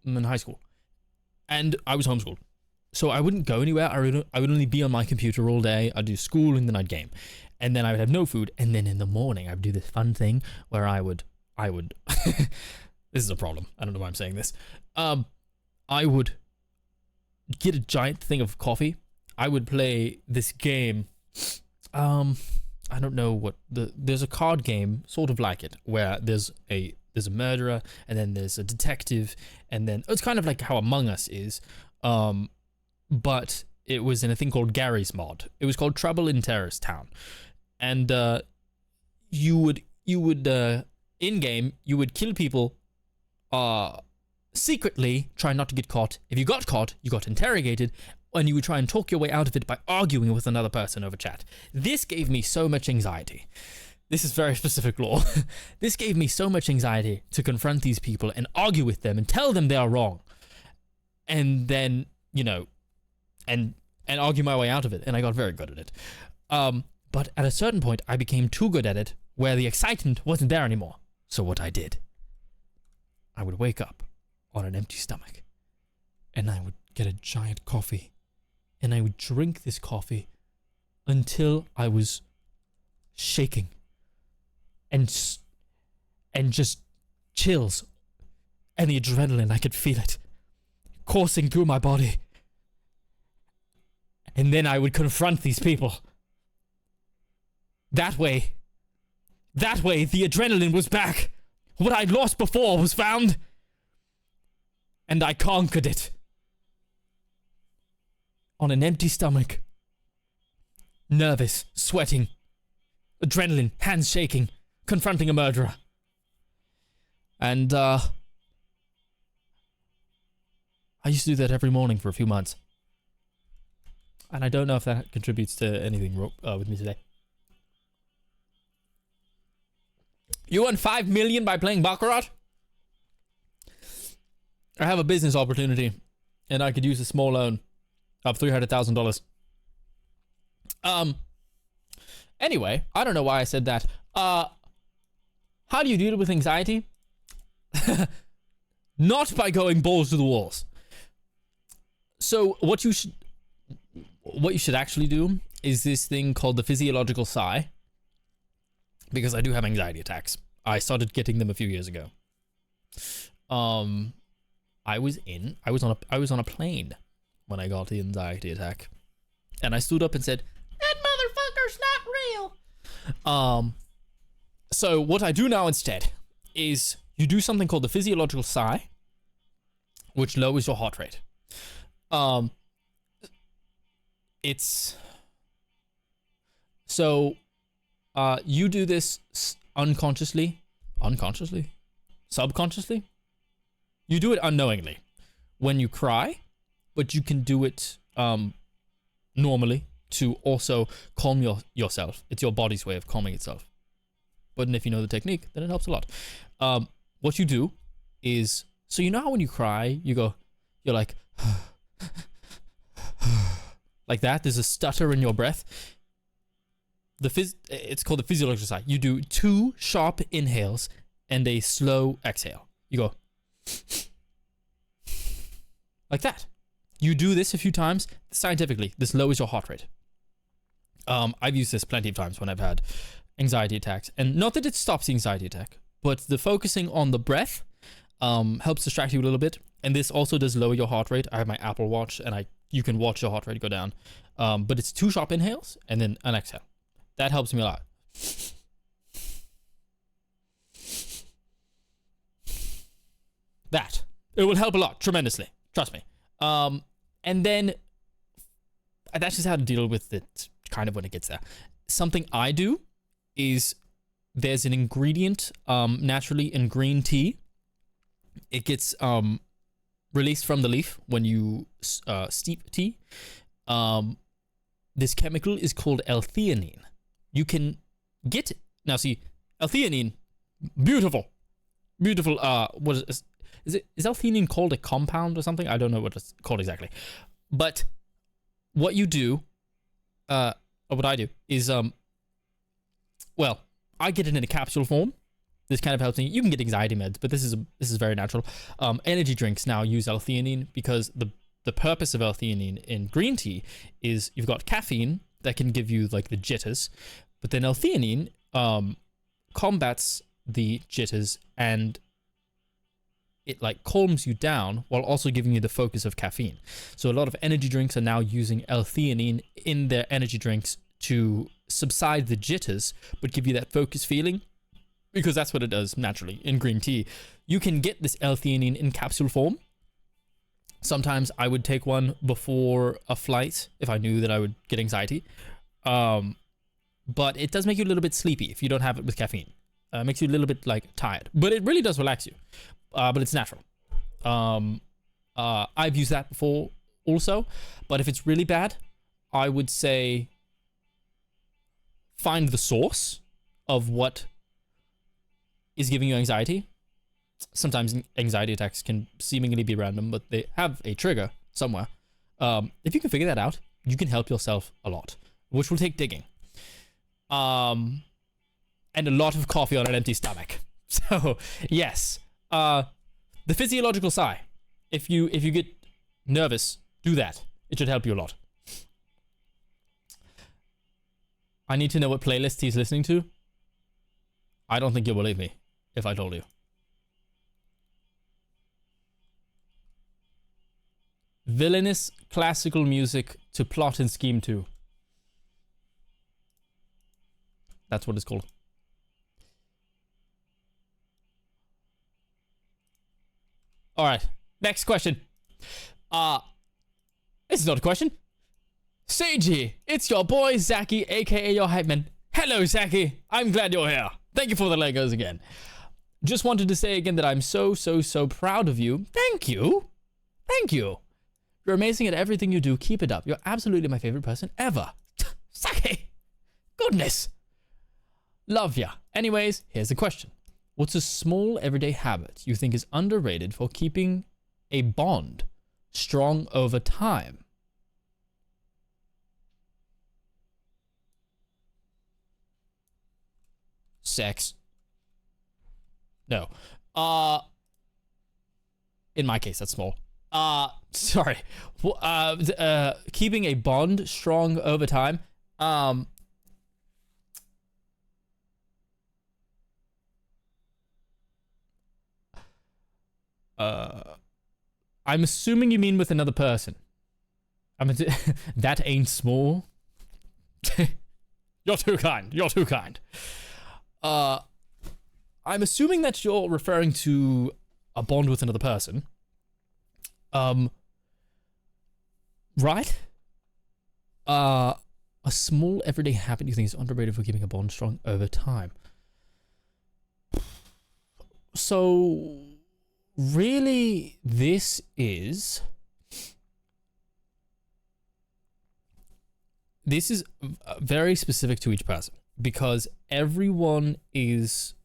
Speaker 1: in high school. And I was homeschooled. So I wouldn't go anywhere. I would only be on my computer all day. I'd do school and then I'd game. And then I would have no food. And then in the morning, I would do this fun thing where I would this is a problem. I don't know why I'm saying this. I would get a giant thing of coffee. I would play this game. I don't know what there's a card game sort of like it where there's a murderer and then there's a detective and then it's kind of like how Among Us is. But it was in a thing called Gary's Mod. It was called Trouble in Terrorist Town. And you would in game you would kill people secretly, try not to get caught. If you got caught, you got interrogated, and you would try and talk your way out of it by arguing with another person over chat. This gave me so much anxiety. This is very specific lore. This gave me so much anxiety to confront these people and argue with them and tell them they are wrong. And then, you know, and argue my way out of it. And I got very good at it. But at a certain point, I became too good at it where the excitement wasn't there anymore. So what I did, I would wake up on an empty stomach and I would get a giant coffee and I would drink this coffee until I was shaking and just chills and the adrenaline, I could feel it coursing through my body. And then I would confront these people. That way, the adrenaline was back. What I'd lost before was found. And I conquered it. On an empty stomach. Nervous, sweating. Adrenaline, hands shaking. Confronting a murderer. And, I used to do that every morning for a few months. And I don't know if that contributes to anything with me today. You won 5 million by playing Baccarat? I have a business opportunity, and I could use a small loan of $300,000. Anyway, I don't know why I said that. How do you deal with anxiety? Not by going balls to the walls. So what you should actually do is this thing called the physiological sigh. Because I do have anxiety attacks. I started getting them a few years ago. I was on a plane when I got the anxiety attack. And I stood up and said, "That motherfucker's not real." So what I do now instead is you do something called the physiological sigh, which lowers your heart rate. You do this unconsciously, subconsciously. You do it unknowingly when you cry, but you can do it normally to also calm yourself. It's your body's way of calming itself. But if you know the technique, then it helps a lot. what you do is, so you know how when you cry, you're like, like that. There's a stutter in your breath. It's called the physiological sigh. You do 2 sharp inhales and a slow exhale. You go like that. You do this a few times. Scientifically, this lowers your heart rate. I've used this plenty of times when I've had anxiety attacks, and not that it stops the anxiety attack, but the focusing on the breath helps distract you a little bit. And this also does lower your heart rate. I have my Apple Watch, and you can watch your heart rate go down. But it's 2 sharp inhales and then an exhale. That helps me a lot. It will help a lot, tremendously. Trust me. And then that's just how to deal with it kind of when it gets there. Something I do is there's an ingredient naturally in green tea. It gets released from the leaf when you steep tea. This chemical is called L-theanine. You can get it. Now see, L-theanine, beautiful. What is L-theanine called a compound or something? I don't know what it's called exactly. But what you do, or what I do is, well, I get it in a capsule form. This kind of helps me. You can get anxiety meds, but this is very natural. Energy drinks now use L-theanine because the purpose of L-theanine in green tea is you've got caffeine that can give you like the jitters, but then L-theanine combats the jitters and it like calms you down while also giving you the focus of caffeine. So a lot of energy drinks are now using L-theanine in their energy drinks to subside the jitters, but give you that focus feeling, because that's what it does naturally in green tea. You can get this L-theanine in capsule form. Sometimes I would take one before a flight if I knew that I would get anxiety. But it does make you a little bit sleepy if you don't have it with caffeine. It makes you a little bit like tired, but it really does relax you. But it's natural. I've used that before also, but if it's really bad, I would say find the source of what is giving you anxiety. Sometimes anxiety attacks can seemingly be random, but they have a trigger somewhere. If you can figure that out, you can help yourself a lot, which will take digging. And a lot of coffee on an empty stomach. So, yes. The physiological sigh. If you get nervous, do that. It should help you a lot. I need to know what playlist he's listening to. I don't think you'll believe me if I told you. Villainous classical music to plot and scheme to. That's what it's called. All right, next question. This is not a question. Seiji, it's your boy Zaki, aka your hype man. Hello, Zaki. I'm glad you're here. Thank you for the Legos again. Just wanted to say again that I'm so proud of you. Thank you. Thank you. You're amazing at everything you do. Keep it up. You're absolutely my favorite person ever. Zaki. Goodness. Love ya. Anyways, here's the question. What's a small everyday habit you think is underrated for keeping a bond strong over time? Sex. No. In my case, that's small. Sorry. Keeping a bond strong over time. I'm assuming you mean with another person. That ain't small. You're too kind. You're too kind. I'm assuming that you're referring to a bond with another person. Right? A small everyday habit you think is underrated for keeping a bond strong over time. So, really, this is very specific to each person, because everyone is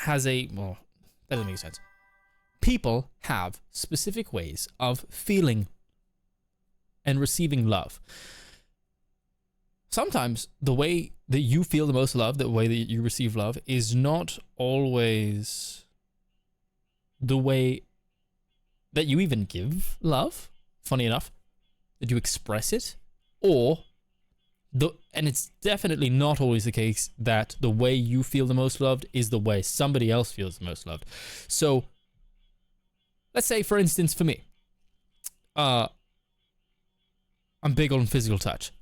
Speaker 1: has well, that doesn't make sense. People have specific ways of feeling and receiving love. Sometimes the way that you feel the most love, the way that you receive love, is not always the way that you even give love, funny enough, that you express it, and it's definitely not always the case that the way you feel the most loved is the way somebody else feels the most loved. So, let's say, for instance, for me, I'm big on physical touch.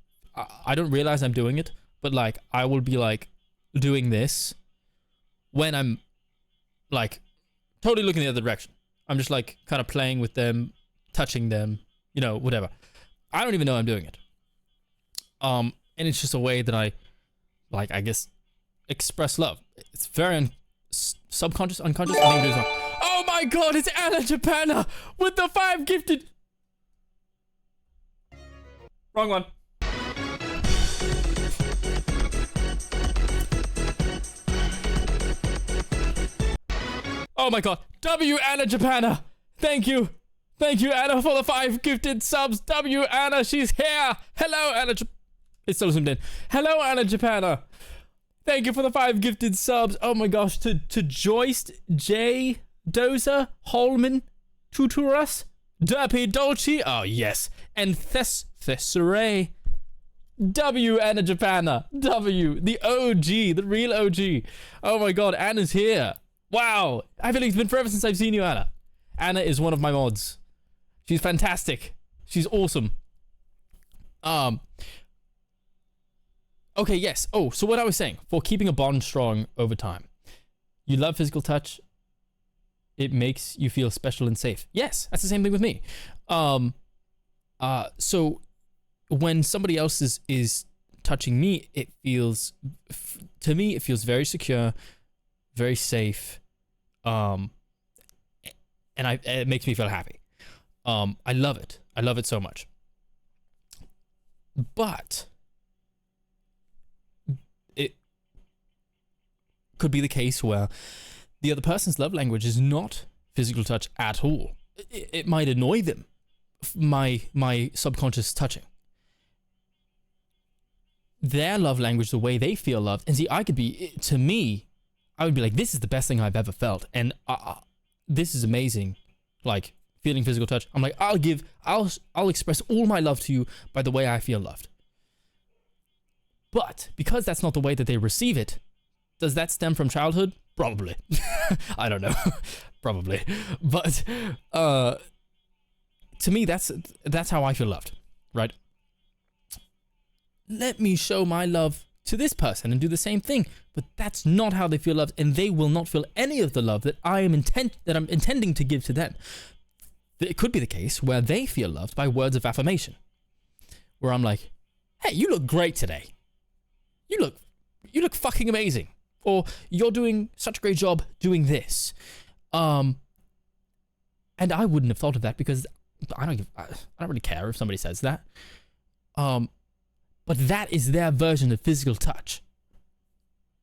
Speaker 1: I don't realize I'm doing it, but like I will be like doing this when I'm like totally looking the other direction. I'm just like kind of playing with them, touching them, whatever. I don't even know I'm doing it. And it's just a way that I guess, express love. It's very subconscious, unconscious. I think it is. Oh my god, it's Anna Japana with the 5 gifted. Wrong one. Oh my god. W Anna Japana. Thank you. Thank you, Anna, for the 5 gifted subs. W Anna, she's here. Hello, Anna. It's still zoomed in. Hello, Anna Japana. Thank you for the 5 gifted subs. Oh my gosh. To Joyce, J, Dozer, Holman, Tuturas, Derpy Dolce. Oh yes. And Thesseray. W Anna Japana. W. The OG. The real OG. Oh my god. Anna's here. Wow. I feel like it's been forever since I've seen you, Anna. Anna is one of my mods. She's fantastic. She's awesome. Okay, yes. Oh, so what I was saying, for keeping a bond strong over time. You love physical touch. It makes you feel special and safe. Yes, that's the same thing with me. So when somebody else is touching me, it feels, to me, it feels very secure, very safe. And it makes me feel happy. I love it. I love it so much. But it could be the case where the other person's love language is not physical touch at all. It might annoy them, my subconscious touching. Their love language, the way they feel loved. And see, I would be like, this is the best thing I've ever felt. And this is amazing. Like, feeling physical touch. I'm like, I'll express all my love to you by the way I feel loved. But because that's not the way that they receive it, does that stem from childhood? Probably. I don't know. Probably. But to me, that's how I feel loved, right? Let me show my love to this person and do the same thing, but that's not how they feel loved, and they will not feel any of the love that I'm intending to give to them. It could be the case where they feel loved by words of affirmation, where I'm like, "Hey, you look great today. You look fucking amazing," or "You're doing such a great job doing this." And I wouldn't have thought of that because I don't really care if somebody says that. But that is their version of physical touch.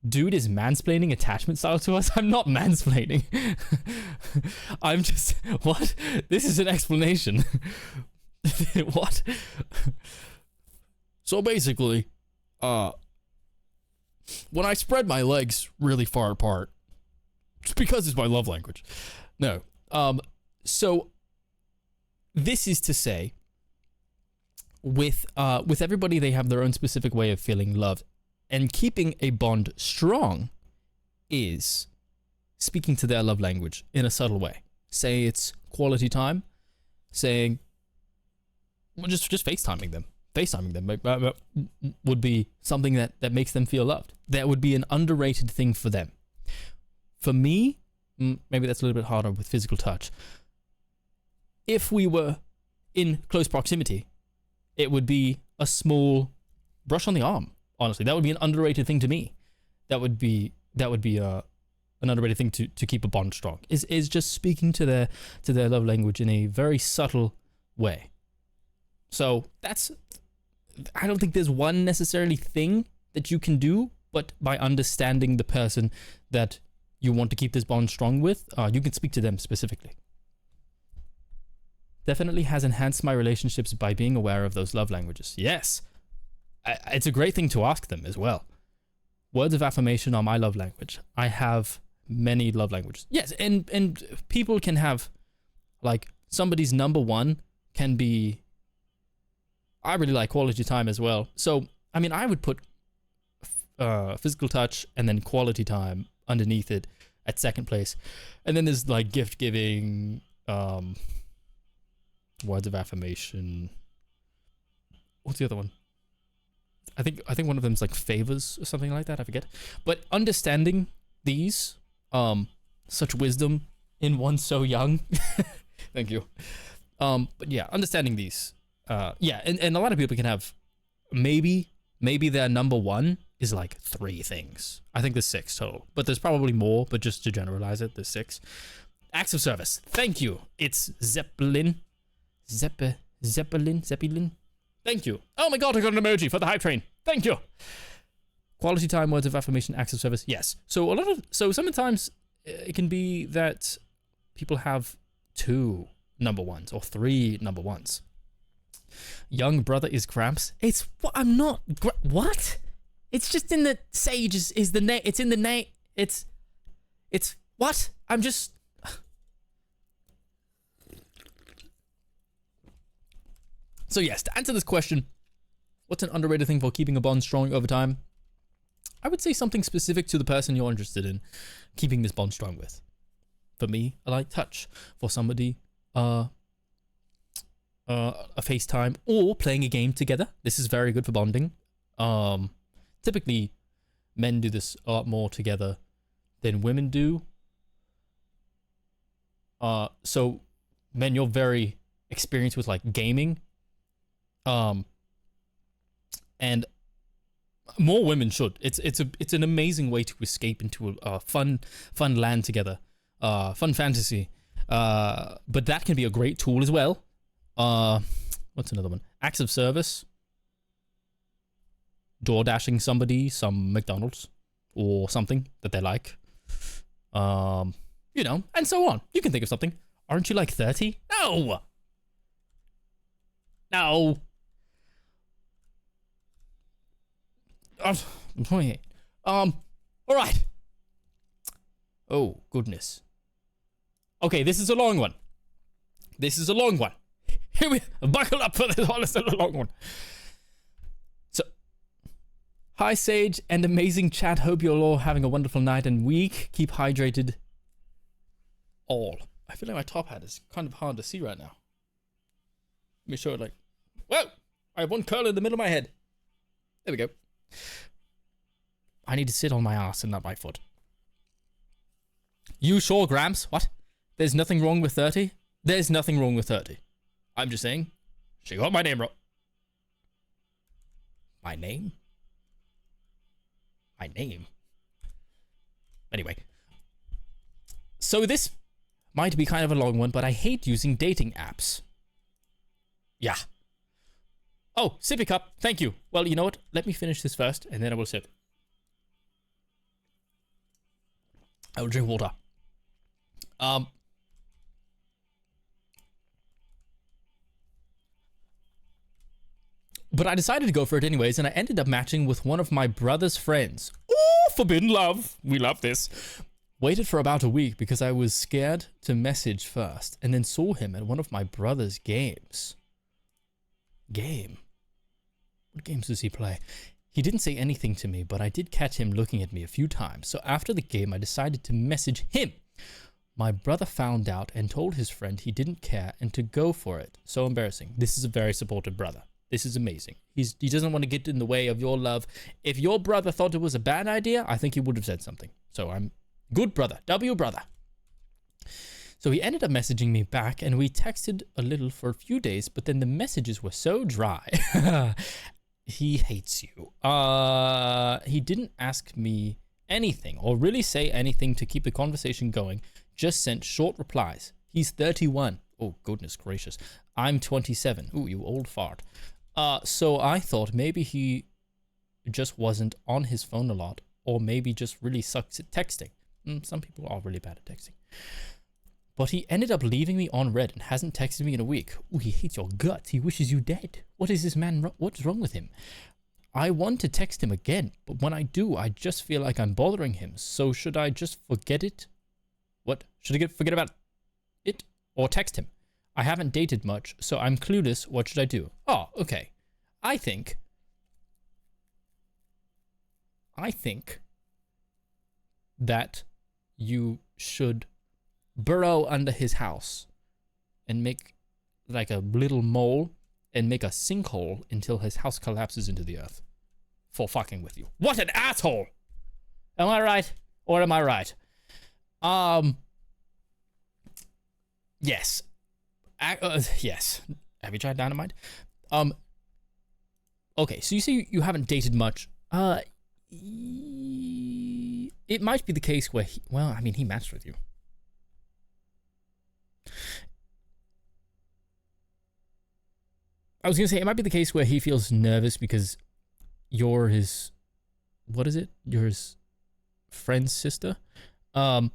Speaker 1: Dude is mansplaining attachment style to us? I'm not mansplaining. I'm just... What? This is an explanation. What? So basically, when I spread my legs really far apart, it's because it's my love language. No. So, this is to say, with everybody, they have their own specific way of feeling loved, and keeping a bond strong is speaking to their love language in a subtle way. Say it's quality time, saying, well, just FaceTiming them. FaceTiming them would be something that makes them feel loved. That would be an underrated thing for them. For me, maybe that's a little bit harder with physical touch. If we were in close proximity, it would be a small brush on the arm. Honestly, that would be an underrated thing to me. That would be an underrated thing to keep a bond strong. Is just speaking to their love language in a very subtle way. So I don't think there's one necessarily thing that you can do, but by understanding the person that you want to keep this bond strong with, you can speak to them specifically. Definitely has enhanced my relationships by being aware of those love languages. Yes. It's a great thing to ask them as well. Words of affirmation are my love language. I have many love languages. Yes, and people can have, like, somebody's number one can be, I really like quality time as well. So, I mean, I would put physical touch and then quality time underneath it at second place. And then there's, like, gift giving, words of affirmation. What's the other one? I think one of them's like favors or something like that. I forget. But understanding these, such wisdom in one so young. Thank you. But yeah, understanding these. Yeah, and a lot of people can have maybe their number one is like 3 things. I think there's 6 total, but there's probably more. But just to generalize it, there's 6. Acts of service. Thank you. It's Zeppelin. Thank you. Oh my god, I got an emoji for the hype train. Thank you. Quality time, words of affirmation, acts of service. Yes. So sometimes it can be that people have 2 number ones or 3 number ones. Young brother is Gramps. It's what I'm not. What? It's just in the Sage is the name. It's in the name. It's what? I'm just. So yes, to answer this question, what's an underrated thing for keeping a bond strong over time? I would say something specific to the person you're interested in keeping this bond strong with. For me, I like touch. For somebody, a FaceTime or playing a game together. This is very good for bonding. Typically, men do this a lot more together than women do. So, men, you're very experienced with like gaming. And more women should. It's an amazing way to escape into a fun land together, fun fantasy. But that can be a great tool as well. What's another one? Acts of service. Door dashing somebody some McDonald's or something that they like. You know, and so on. You can think of something. Aren't you like 30? No. No. I'm 28. All right. Oh, goodness. Okay, this is a long one. Here we buckle up for this. Oh, this is a long one. So, hi, Sage, and amazing chat. Hope you're all having a wonderful night and week. Keep hydrated. All. I feel like my top hat is kind of hard to see right now. Let me show it like. Whoa! I have one curl in the middle of my head. There we go. I need to sit on my ass and not my foot. You sure, Gramps? What? There's nothing wrong with 30? There's nothing wrong with 30. I'm just saying. She got my name wrong. My name? My name? Anyway. So this might be kind of a long one, but I hate using dating apps. Yeah. Oh, sippy cup. Thank you. Well, you know what? Let me finish this first, and then I will sip. I will drink water. But I decided to go for it anyways, and I ended up matching with one of my brother's friends. Ooh, forbidden love. We love this. Waited for about a week because I was scared to message first, and then saw him at one of my brother's games. What games does he play? He didn't say anything to me, but I did catch him looking at me a few times. So after the game, I decided to message him. My brother found out and told his friend he didn't care and to go for it. So embarrassing. This is a very supportive brother. This is amazing. He doesn't want to get in the way of your love. If your brother thought it was a bad idea, I think he would have said something. So I'm good brother. W brother. So he ended up messaging me back and we texted a little for a few days, but then the messages were so dry. He hates you. He didn't ask me anything or really say anything to keep the conversation going. Just sent short replies. He's 31. Oh, goodness gracious. I'm 27. Ooh, you old fart. So I thought maybe he just wasn't on his phone a lot, or maybe just really sucks at texting. Some people are really bad at texting. But he ended up leaving me on red and hasn't texted me in a week. Ooh, he hates your guts. He wishes you dead. What is this man? What's wrong with him? I want to text him again, but when I do, I just feel like I'm bothering him. So should I just forget it? What? Should I forget about it? Or text him? I haven't dated much, so I'm clueless. What should I do? Oh, okay. I think that you should burrow under his house and make like a little mole and make a sinkhole until his house collapses into the earth for fucking with you. What an asshole! Am I right? Or am I right? Yes. Yes. Have you tried dynamite? Okay, so you say you haven't dated much. It might be the case where he matched with you. I was gonna say, it might be the case where he feels nervous because you're his, what is it? You're his friend's sister. And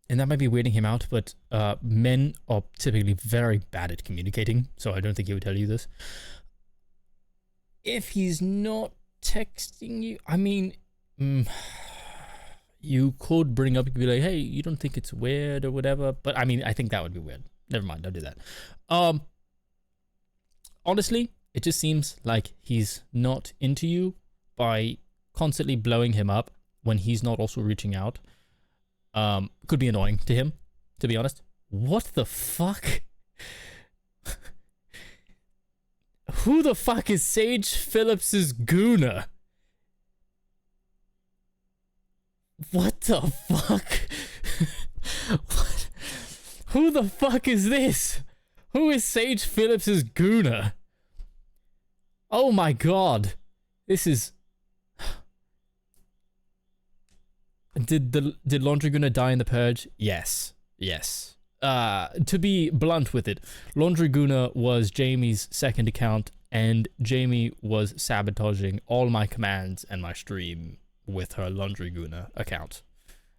Speaker 1: that might be weirding him out, but men are typically very bad at communicating, so I don't think he would tell you this. If he's not texting you, I mean, you could bring up, you could be like, hey, you don't think it's weird or whatever, but I mean, I think that would be weird. Never mind, don't do that. Honestly, it just seems like he's not into you by constantly blowing him up when he's not also reaching out. Could be annoying to him, to be honest. What the fuck? Who the fuck is Sage Phillips's Gooner? What the fuck? What? Who the fuck is this? Who is Sage Phillips's Gooner? Oh my god. This is... Did Laundry Gooner die in the purge? Yes. Yes. To be blunt with it, Laundry Gooner was Jamie's second account, and Jamie was sabotaging all my commands and my stream with her Laundry Gooner account.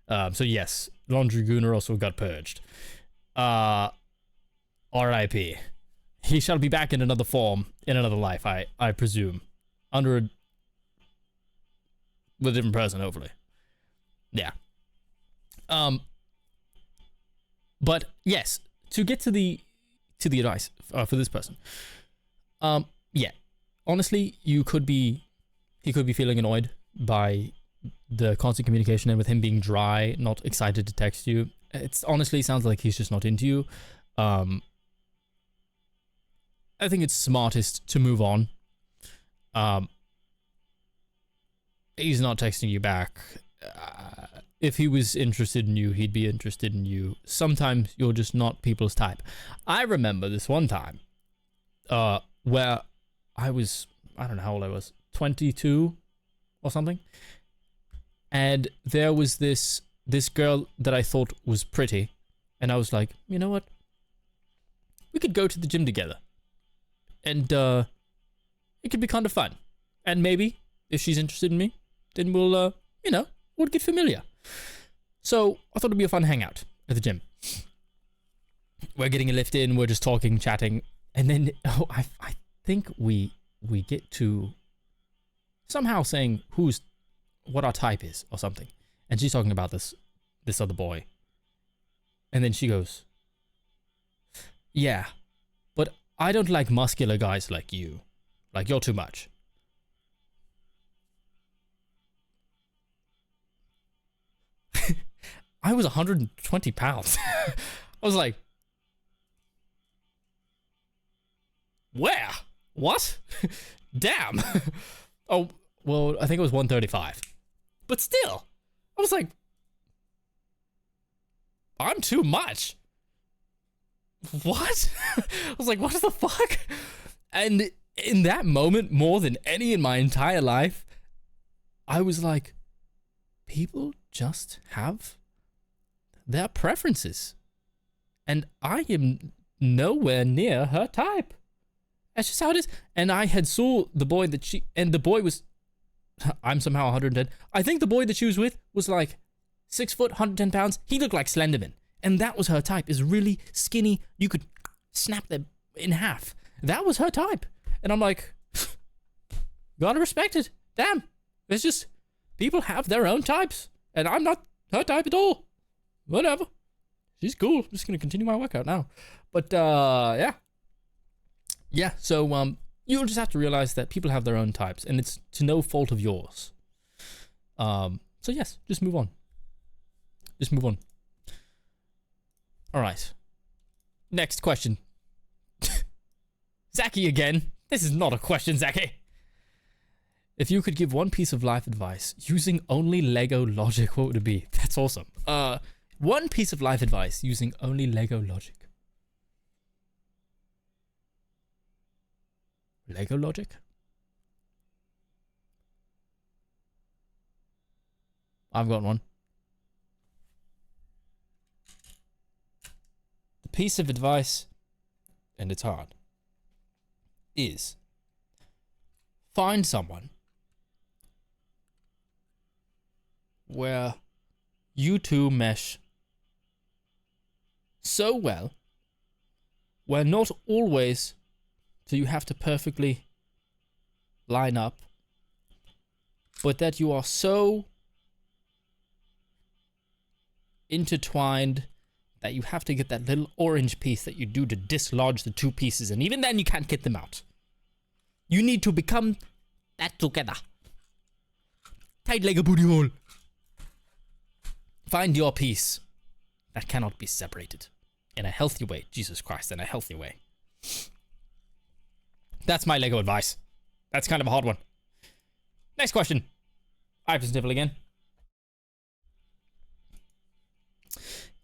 Speaker 1: So yes, Laundry Gooner also got purged. R.I.P. He shall be back in another form, in another life, I presume. With a different person, hopefully. Yeah. But yes, to get to the advice for this person. Yeah. Honestly, he could be feeling annoyed by the constant communication and with him being dry, not excited to text you. It's honestly sounds like he's just not into you. I think it's smartest to move on. He's not texting you back. If he was interested in you, he'd be interested in you. Sometimes you're just not people's type. I remember this one time, where I don't know how old I was, 22 or something. And there was this girl that I thought was pretty. And I was like, you know what? We could go to the gym together. And it could be kind of fun. And maybe, if she's interested in me, then we'll get familiar. So I thought it'd be a fun hangout at the gym. We're getting a lift in, we're just talking, chatting, and then I think we get to somehow saying what our type is or something. And she's talking about this other boy. And then she goes, yeah, but I don't like muscular guys like you. Like, you're too much. I was 120 pounds. I was like, where? What? Damn. Oh, well, I think it was 135. But still, I was like, I'm too much. What? I was like, what the fuck? And in that moment, more than any in my entire life, I was like, people just have their preferences. And I am nowhere near her type. That's just how it is. And I had saw the boy and the boy was, I'm somehow 110. I think the boy that she was with was like 6 foot, 110 pounds. He looked like Slenderman. And that was her type, is really skinny. You could snap them in half. That was her type. And I'm like, gotta respect it. Damn. It's just, people have their own types. And I'm not her type at all. Whatever. She's cool. I'm just gonna continue my workout now. But, yeah. Yeah, so, you'll just have to realize that people have their own types. And it's to no fault of yours. So yes, just move on. Just move on. All right. Next question. Zaki again. This is not a question, Zaki. If you could give one piece of life advice using only Lego logic, what would it be? That's awesome. One piece of life advice using only Lego logic. Lego logic? I've got one. The piece of advice, and it's hard, is find someone where you two mesh so well where not always do you have to perfectly line up, but that you are so intertwined that you have to get that little orange piece that you do to dislodge the two pieces, and even then you can't get them out. You need to become that together. Tight like a booty hole. Find your piece that cannot be separated in a healthy way. Jesus Christ, in a healthy way. That's my Lego advice. That's kind of a hard one. Next question. I have to sniffle again.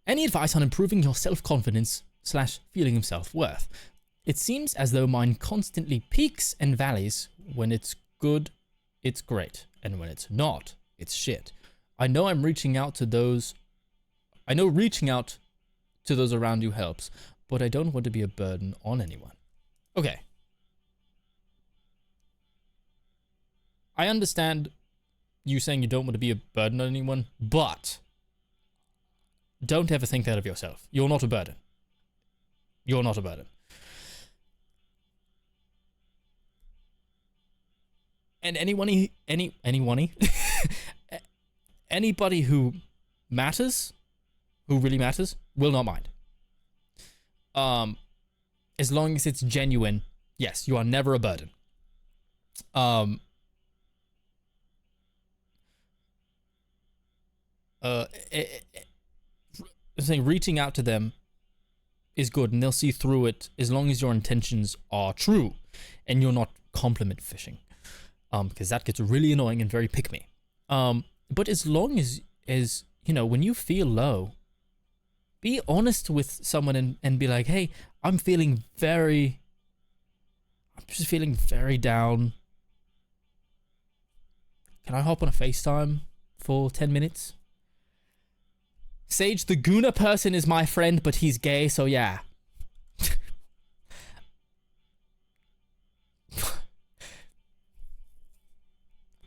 Speaker 1: Any advice on improving your self-confidence / feeling of self-worth? It seems as though mine constantly peaks and valleys. When it's good, it's great. And when it's not, it's shit. I know reaching out to those around you helps, but I don't want to be a burden on anyone. Okay. I understand you saying you don't want to be a burden on anyone, but don't ever think that of yourself. You're not a burden. You're not a burden. And anybody who matters, who really matters, will not mind. As long as it's genuine, yes, you are never a burden. Saying reaching out to them is good, and they'll see through it as long as your intentions are true and you're not compliment fishing, because that gets really annoying and very pick me. But as long as you know, when you feel low, be honest with someone and be like, hey, I'm just feeling very down. Can I hop on a FaceTime for 10 minutes? Sage, the Guna person is my friend, but he's gay, so yeah.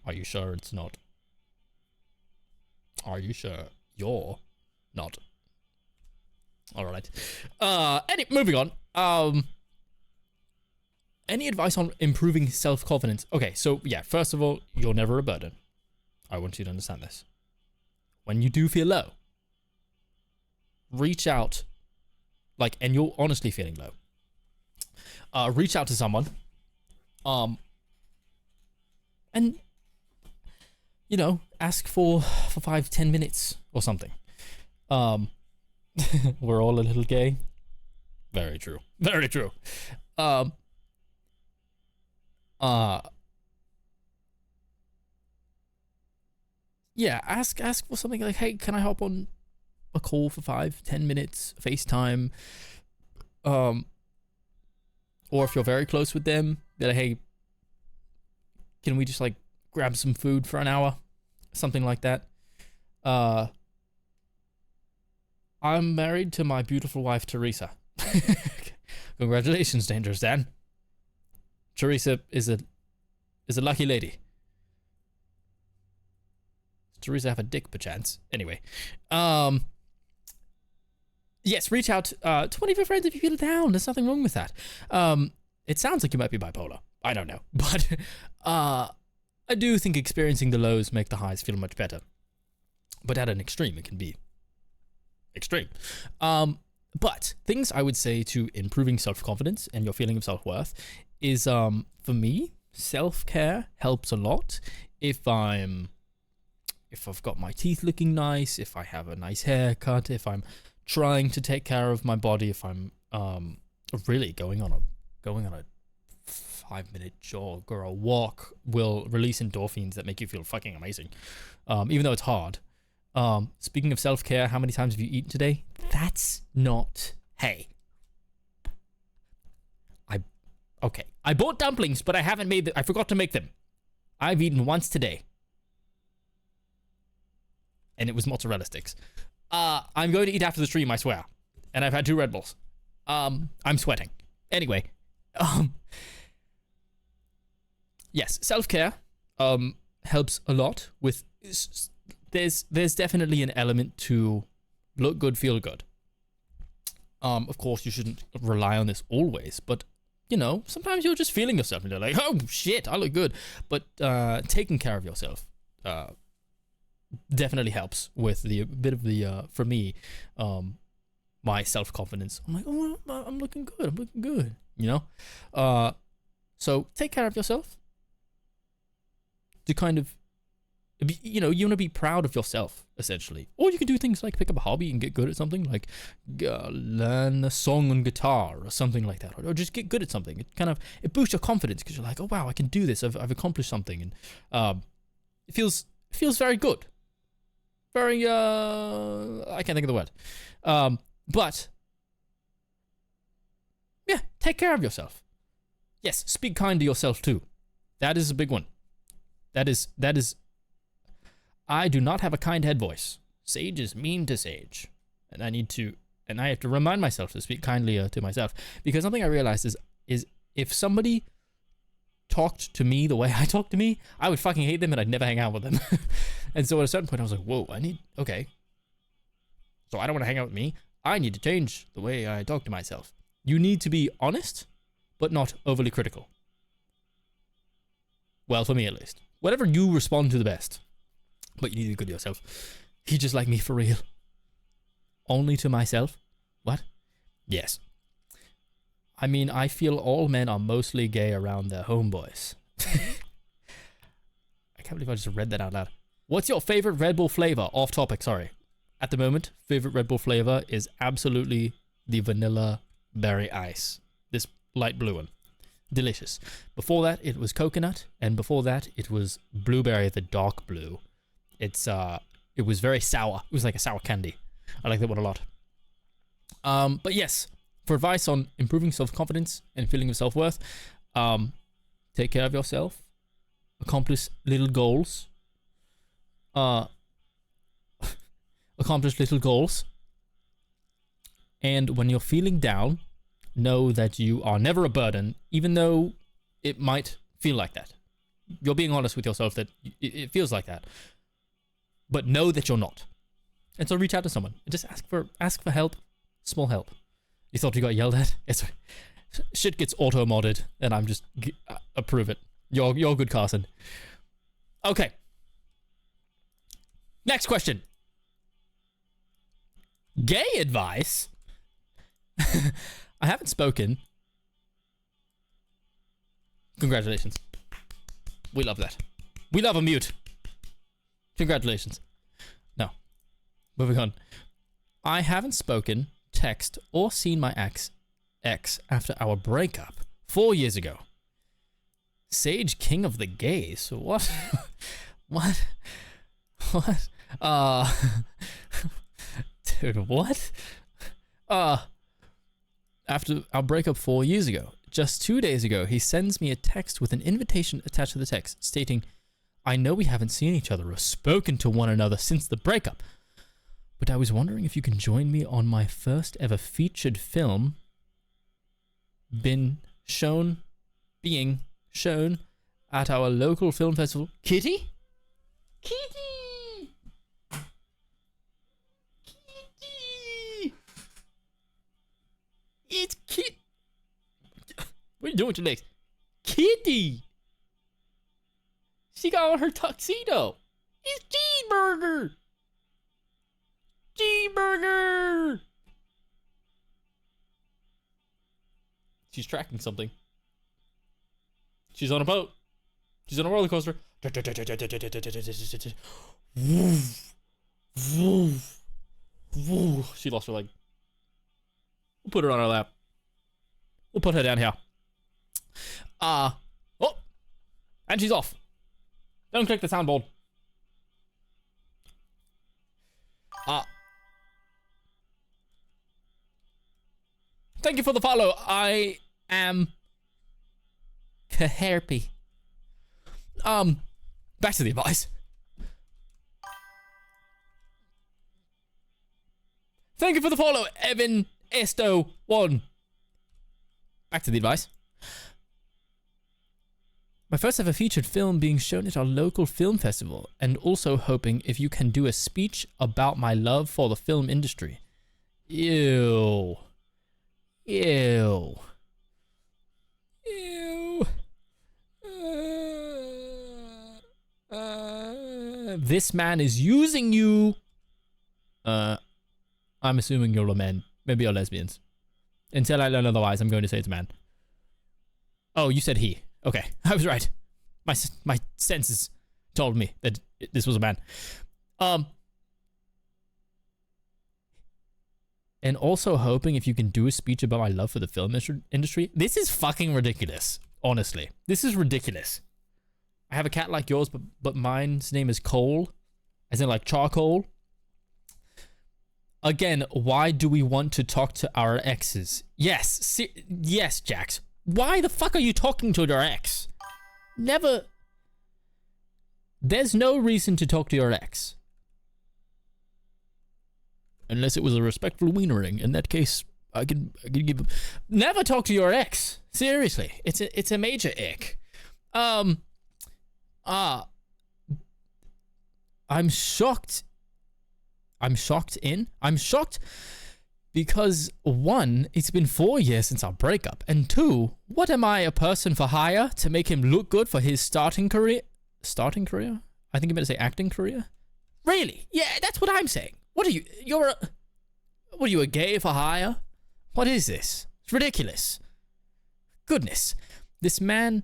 Speaker 1: Are you sure it's not? Are you sure you're not? Alright. Moving on. Any advice on improving self-confidence? Okay, so yeah, first of all, you're never a burden. I want you to understand this. When you do feel low, reach out, and you're honestly feeling low. Reach out to someone, and you know, ask for 5-10 minutes or something. We're all a little gay. Very true. Very true. Yeah, ask for something like, hey, can I hop on a call for 5-10 minutes, FaceTime, or if you're very close with them, be like, hey, can we just grab some food for an hour, something like that. I'm married to my beautiful wife Teresa. Congratulations, Dangerous Dan. Teresa is a lucky lady. Teresa have a dick, perchance? Anyway. Yes, reach out to one of your friends if you feel down. There's nothing wrong with that. It sounds like you might be bipolar. I don't know. But I do think experiencing the lows make the highs feel much better. But at an extreme, it can be extreme. But things I would say to improving self-confidence and your feeling of self-worth is, for me, self-care helps a lot. If I've got my teeth looking nice, if I have a nice haircut, if I'm trying to take care of my body, if I'm really going on a 5-minute jog or a walk will release endorphins that make you feel fucking amazing, even though it's hard. Speaking of self-care, how many times have you eaten today? That's not... Hey. I bought dumplings, but I haven't made them. I forgot to make them. I've eaten once today. And it was mozzarella sticks. I'm going to eat after the stream, I swear. And I've had 2 Red Bulls. I'm sweating. Anyway. Yes, self-care helps a lot with... There's definitely an element to look good, feel good. Of course, you shouldn't rely on this always, but, you know, sometimes you're just feeling yourself and you're like, oh, shit, I look good. But taking care of yourself definitely helps with for me, my self-confidence. I'm like, oh, I'm looking good, you know? So take care of yourself to kind of, you know, you want to be proud of yourself, essentially. Or you can do things like pick up a hobby and get good at something, like learn a song on guitar or something like that, or just get good at something. It boosts your confidence because you're like, oh wow, I can do this. I've accomplished something, and it feels very good. Very I can't think of the word, but yeah, take care of yourself. Yes, speak kind to yourself too. That is a big one. That is. I do not have a kind head voice. Sage is mean to Sage. And I have to remind myself to speak kindly to myself. Because something I realized is if somebody talked to me the way I talk to me, I would fucking hate them and I'd never hang out with them. And so at a certain point I was like, whoa, okay. So I don't want to hang out with me. I need to change the way I talk to myself. You need to be honest, but not overly critical. Well, for me at least. Whatever you respond to the best. But you need to be good to yourself. You just like me for real. Only to myself? What? Yes. I mean, I feel all men are mostly gay around their homeboys. I can't believe I just read that out loud. What's your favorite Red Bull flavor? Off topic, sorry. At the moment, favorite Red Bull flavor is absolutely the vanilla berry ice. This light blue one. Delicious. Before that, it was coconut. And before that, it was blueberry, the dark blue. It was very sour. It was like a sour candy. I like that one a lot. But yes, for advice on improving self-confidence and feeling of self-worth, take care of yourself, accomplish little goals, and when you're feeling down, know that you are never a burden, even though it might feel like that. You're being honest with yourself that it feels like that. But know that you're not. And so reach out to someone. And just ask for help. Small help. You thought you got yelled at? Yes. Shit gets auto-modded, and I'm just... approve it. You're good, Carson. Okay. Next question. Gay advice? I haven't spoken. Congratulations. We love that. We love a mute. Congratulations. No. Moving on. I haven't spoken, text, or seen my ex after our breakup 4 years ago. Sage King of the Gays. What? What? What? Dude, what? After our breakup 4 years ago, just 2 days ago, he sends me a text with an invitation attached to the text stating, I know we haven't seen each other or spoken to one another since the breakup, but I was wondering if you can join me on my first ever featured film being shown at our local film festival. Kitty? Kitty! What are you doing with your legs? Kitty! She got on her tuxedo. It's Cheeseburger! Cheeseburger! She's tracking something. She's on a boat. She's on a roller coaster. She lost her leg. We'll put her on our lap. We'll put her down here. Oh! And she's off. Don't click the soundboard. Thank you for the follow. I am Kaherpy. Back to the advice. Thank you for the follow, Evan Esto 1. Back to the advice. My first ever featured film being shown at our local film festival, and also hoping if you can do a speech about my love for the film industry. Ew. Ew. Ew. This man is using you. I'm assuming you're a man. Maybe you're lesbians. Until I learn otherwise, I'm going to say it's a man. Oh, you said he. Okay, I was right. My senses told me that this was a man. And also hoping if you can do a speech about my love for the film industry. This is fucking ridiculous. Honestly, this is ridiculous. I have a cat like yours, but mine's name is Cole, as in like charcoal. Again, why do we want to talk to our exes? Yes, yes, Jax. Why the fuck are you talking to your ex? Never. There's no reason to talk to your ex. Unless it was a respectful wienering. In that case, I can give. Never talk to your ex. Seriously, it's a major ick. I'm shocked. I'm shocked because 1, it's been 4 years since our breakup, and 2, what am I, a person for hire to make him look good for his starting career? Starting career? I think you meant to say acting career. Really? Yeah, that's what I'm saying. What are you? What are you, a gay for hire? What is this? It's ridiculous. Goodness, this man,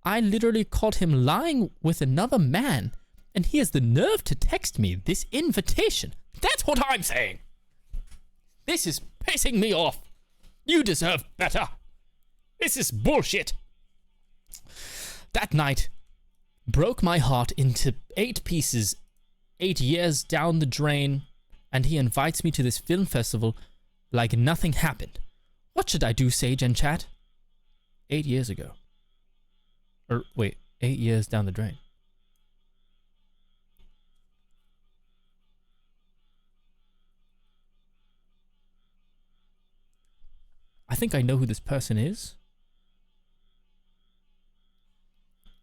Speaker 1: I literally caught him lying with another man, and he has the nerve to text me this invitation. That's what I'm saying. This is pissing me off. You deserve better. This is bullshit. That night broke my heart into 8 pieces, 8 years down the drain, and he invites me to this film festival like nothing happened. What should I do, Sage and chat? 8 years ago. Or wait, 8 years down the drain. I think I know who this person is.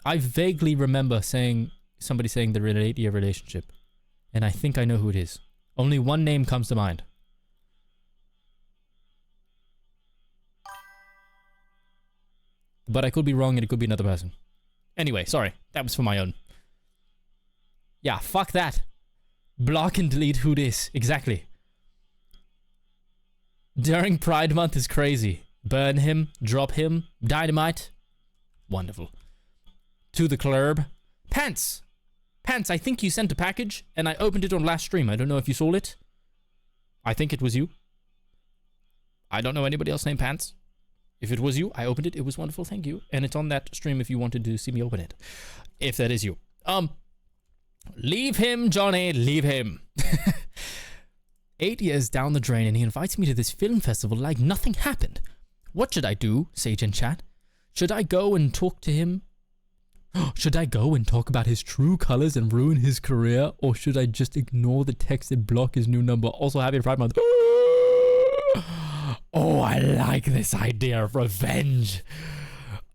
Speaker 1: I vaguely remember somebody saying they're in an 8-year relationship. And I think I know who it is. Only one name comes to mind. But I could be wrong and it could be another person. Anyway, sorry. That was for my own. Yeah, fuck that. Block and delete who this. Exactly. During Pride Month is crazy. Burn him, drop him, dynamite. Wonderful. To the club. Pants! Pants, I think you sent a package, and I opened it on last stream. I don't know if you saw it. I think it was you. I don't know anybody else named Pants. If it was you, I opened it. It was wonderful, thank you. And it's on that stream if you wanted to see me open it. If that is you. Leave him, Johnny, leave him. 8 years down the drain, and he invites me to this film festival like nothing happened. What should I do, Sage and chat? Should I go and talk to him? Should I go and talk about his true colors and ruin his career? Or should I just ignore the text and block his new number? Also, happy Pride Month. Oh, I like this idea of revenge.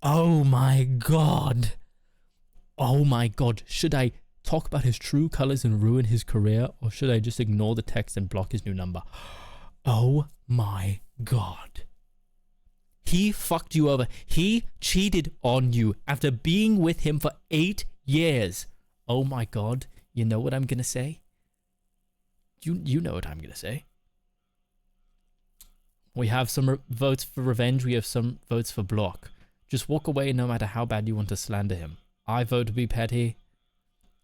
Speaker 1: Oh my god. Oh my god. Should I talk about his true colors and ruin his career? Or should I just ignore the text and block his new number? Oh my god. He fucked you over. He cheated on you after being with him for 8 years. Oh my God. You know what I'm going to say? You know what I'm going to say. We have some votes for revenge. We have some votes for block. Just walk away no matter how bad you want to slander him. I vote to be petty.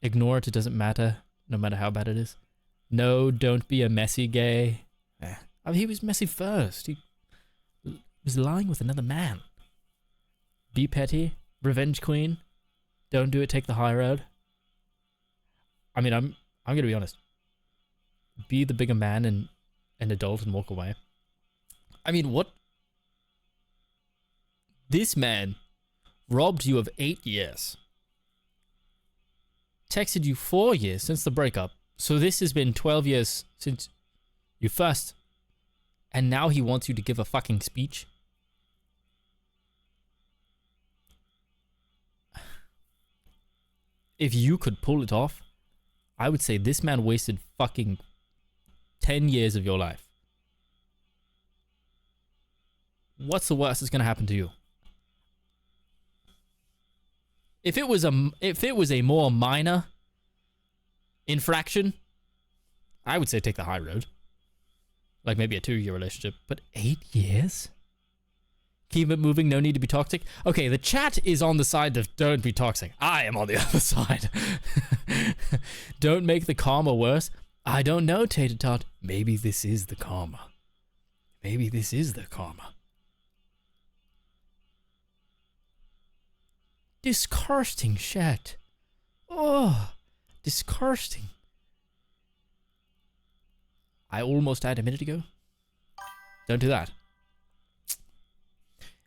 Speaker 1: Ignore it. It doesn't matter. No matter how bad it is. No, don't be a messy gay. I mean, he was messy first. He was lying with another man. Be petty. Revenge queen. Don't do it. Take the high road. I mean, I'm going to be honest. Be the bigger man and an adult and walk away. I mean, what? This man robbed you of 8 years. Texted you 4 years since the breakup. So this has been 12 years since you first. And now he wants you to give a fucking speech. If you could pull it off, I would say this man wasted fucking 10 years of your life. What's the worst that's going to happen to you? If it was a more minor infraction, I would say take the high road. Like maybe a 2-year relationship, but 8 years? Keep it moving, no need to be toxic. Okay, the chat is on the side of don't be toxic. I am on the other side. Don't make the karma worse. I don't know, Tater Tot. Maybe this is the karma. Maybe this is the karma. Disgusting shit. Oh, disgusting. I almost died a minute ago. Don't do that.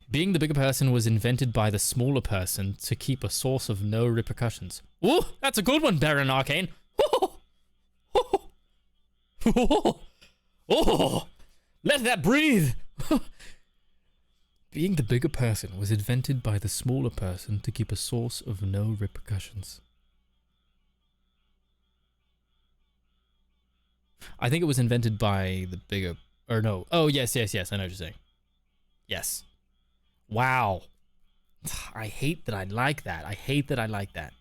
Speaker 1: Being the bigger person was invented by the smaller person to keep a source of no repercussions. Ooh, that's a good one, Baron Arcane. Oh, oh, oh, oh, let that breathe. Being the bigger person was invented by the smaller person to keep a source of no repercussions. I think it was invented by the bigger... Or no. Oh, yes. I know what you're saying. Yes. Wow. I hate that I like that.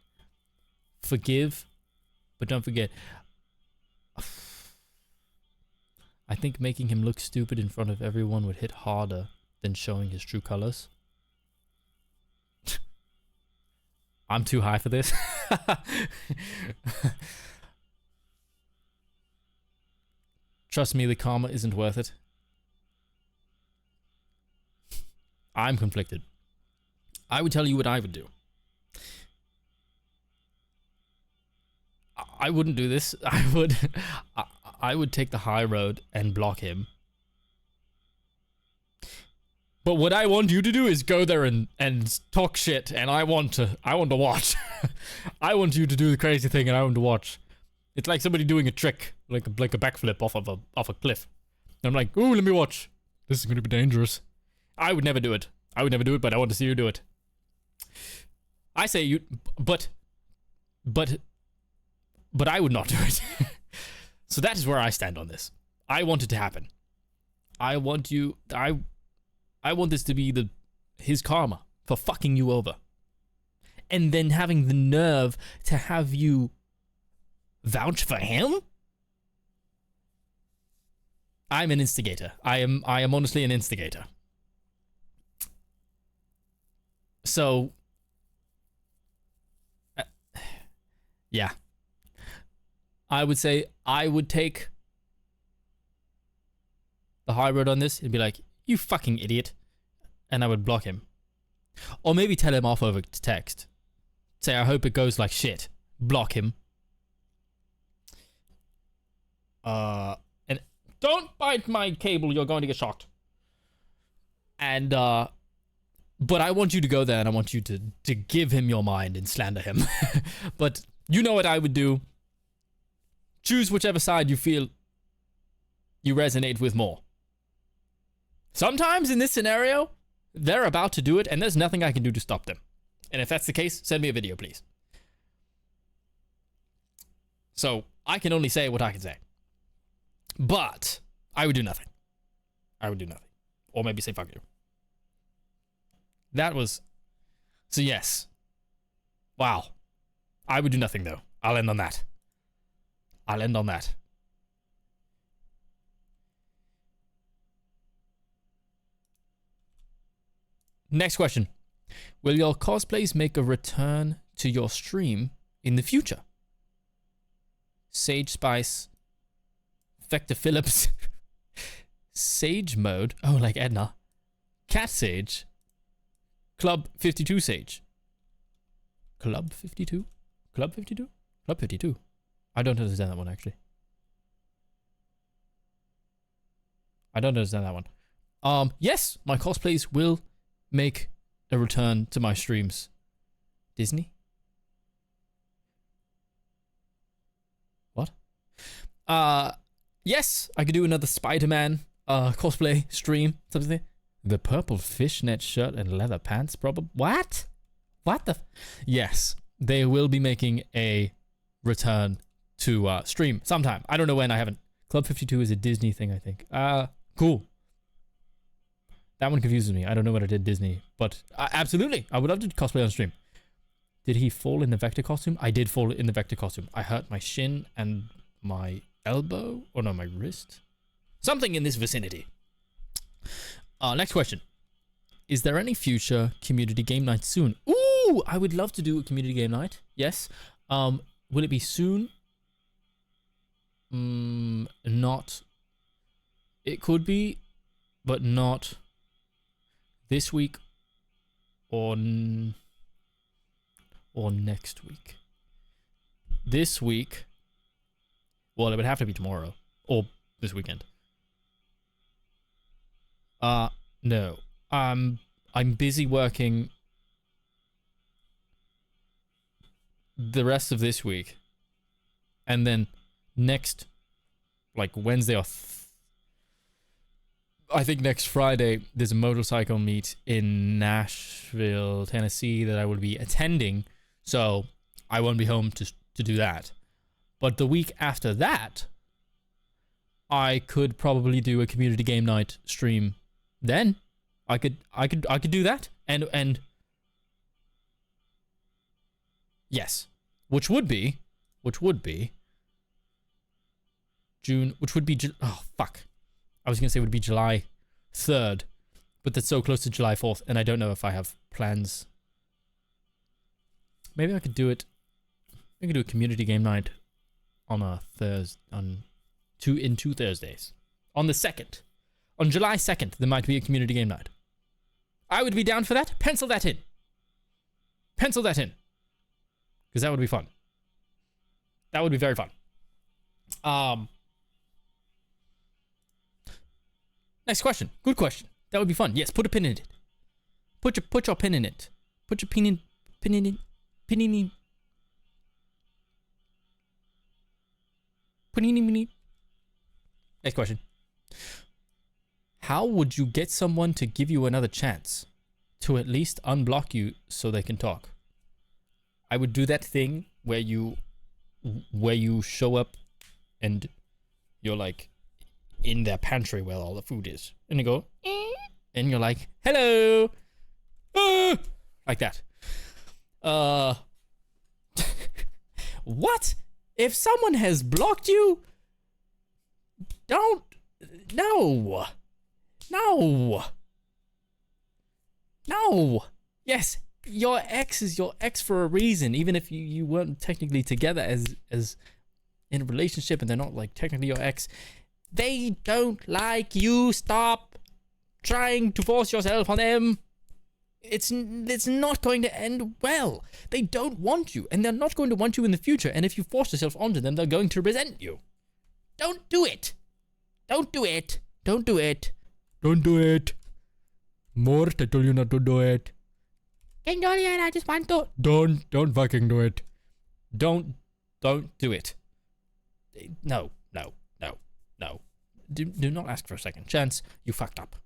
Speaker 1: Forgive, but don't forget. I think making him look stupid in front of everyone would hit harder than showing his true colors. I'm too high for this. Trust me, the karma isn't worth it. I'm conflicted. I would tell you what I would do. I wouldn't do this. I would take the high road and block him. But what I want you to do is go there and talk shit, and I want to watch. I want you to do the crazy thing, and I want to watch. It's like somebody doing a trick, like a backflip off a cliff. And I'm like, ooh, let me watch. This is gonna be dangerous. I would never do it. But I want to see you do it. I say you, but I would not do it. So that is where I stand on this. I want it to happen. I want this to be his karma for fucking you over. And then having the nerve to have you vouch for him? I'm an instigator. I am honestly an instigator. So, yeah. I would say I would take the high road on this and be like, you fucking idiot. And I would block him. Or maybe tell him off over text. Say, I hope it goes like shit. Block him. And don't bite my cable, you're going to get shocked. And, but I want you to go there and I want you to give him your mind and slander him. But you know what I would do. Choose whichever side you feel you resonate with more. Sometimes in this scenario, they're about to do it and there's nothing I can do to stop them. And if that's the case, send me a video, please. So I can only say what I can say. But I would do nothing. Or maybe say fuck you. That was... So yes. Wow. I would do nothing though. I'll end on that. Next question. Will your cosplays make a return to your stream in the future? Sage Spice, Vector Phillips, Sage Mode, oh, like Edna, Cat Sage, Club 52 Sage. Club 52? Club 52? Club 52. I don't understand that one, actually. I don't understand that one. Yes, my cosplays will make a return to my streams. Disney? What? Yes, I could do another Spider-Man cosplay stream. Something. The purple fishnet shirt and leather pants, probably. What? What the? Yes, they will be making a return to stream sometime. I don't know when. I haven't. Club 52 is a Disney thing, I think. Cool. That one confuses me. I don't know what I did Disney, but absolutely, I would love to cosplay on stream. Did he fall in the Vector costume? I did fall in the Vector costume. I hurt my shin and my elbow, or no, my wrist. Something in this vicinity. Next question. Is there any future community game night soon? Ooh, I would love to do a community game night. Yes. Will it be soon? Not. It could be, but not this week or next week. This week, well, it would have to be tomorrow or this weekend. No. I'm busy working the rest of this week, and then next, like Wednesday or I think next Friday, there's a motorcycle meet in Nashville, Tennessee that I will be attending, so I won't be home to do that. But the week after that, I could probably do a community game night stream. Then I could do that, and yes, which would be June, which would be oh fuck. I was going to say it would be July 3rd, but that's so close to July 4th, and I don't know if I have plans. Maybe I could do it. We could do a community game night on a Thursday, in 2 Thursdays. On the 2nd. On July 2nd, there might be a community game night. I would be down for that. Pencil that in. Pencil that in. Because that would be fun. That would be very fun. Next question. Good question. That would be fun. Yes, put a pin in it. Put your pin in it. Put your pin in it. Next question. How would you get someone to give you another chance? To at least unblock you so they can talk. I would do that thing where you show up and you're like in their pantry where all the food is. And you go, and you're like, hello. Like that. What? If someone has blocked you, don't. No. Yes, your ex is your ex for a reason, even if you weren't technically together as in a relationship and they're not like technically your ex. They don't like you. Stop trying to force yourself on them. It's not going to end well. They don't want you, and they're not going to want you in the future. And if you force yourself onto them, they're going to resent you. Don't do it. Don't do it. Don't do it. Don't do it. Mort, I told you not to do it. Can't do it. I just want to. Don't fucking do it. Don't do it. No. Do not ask for a second chance. You fucked up.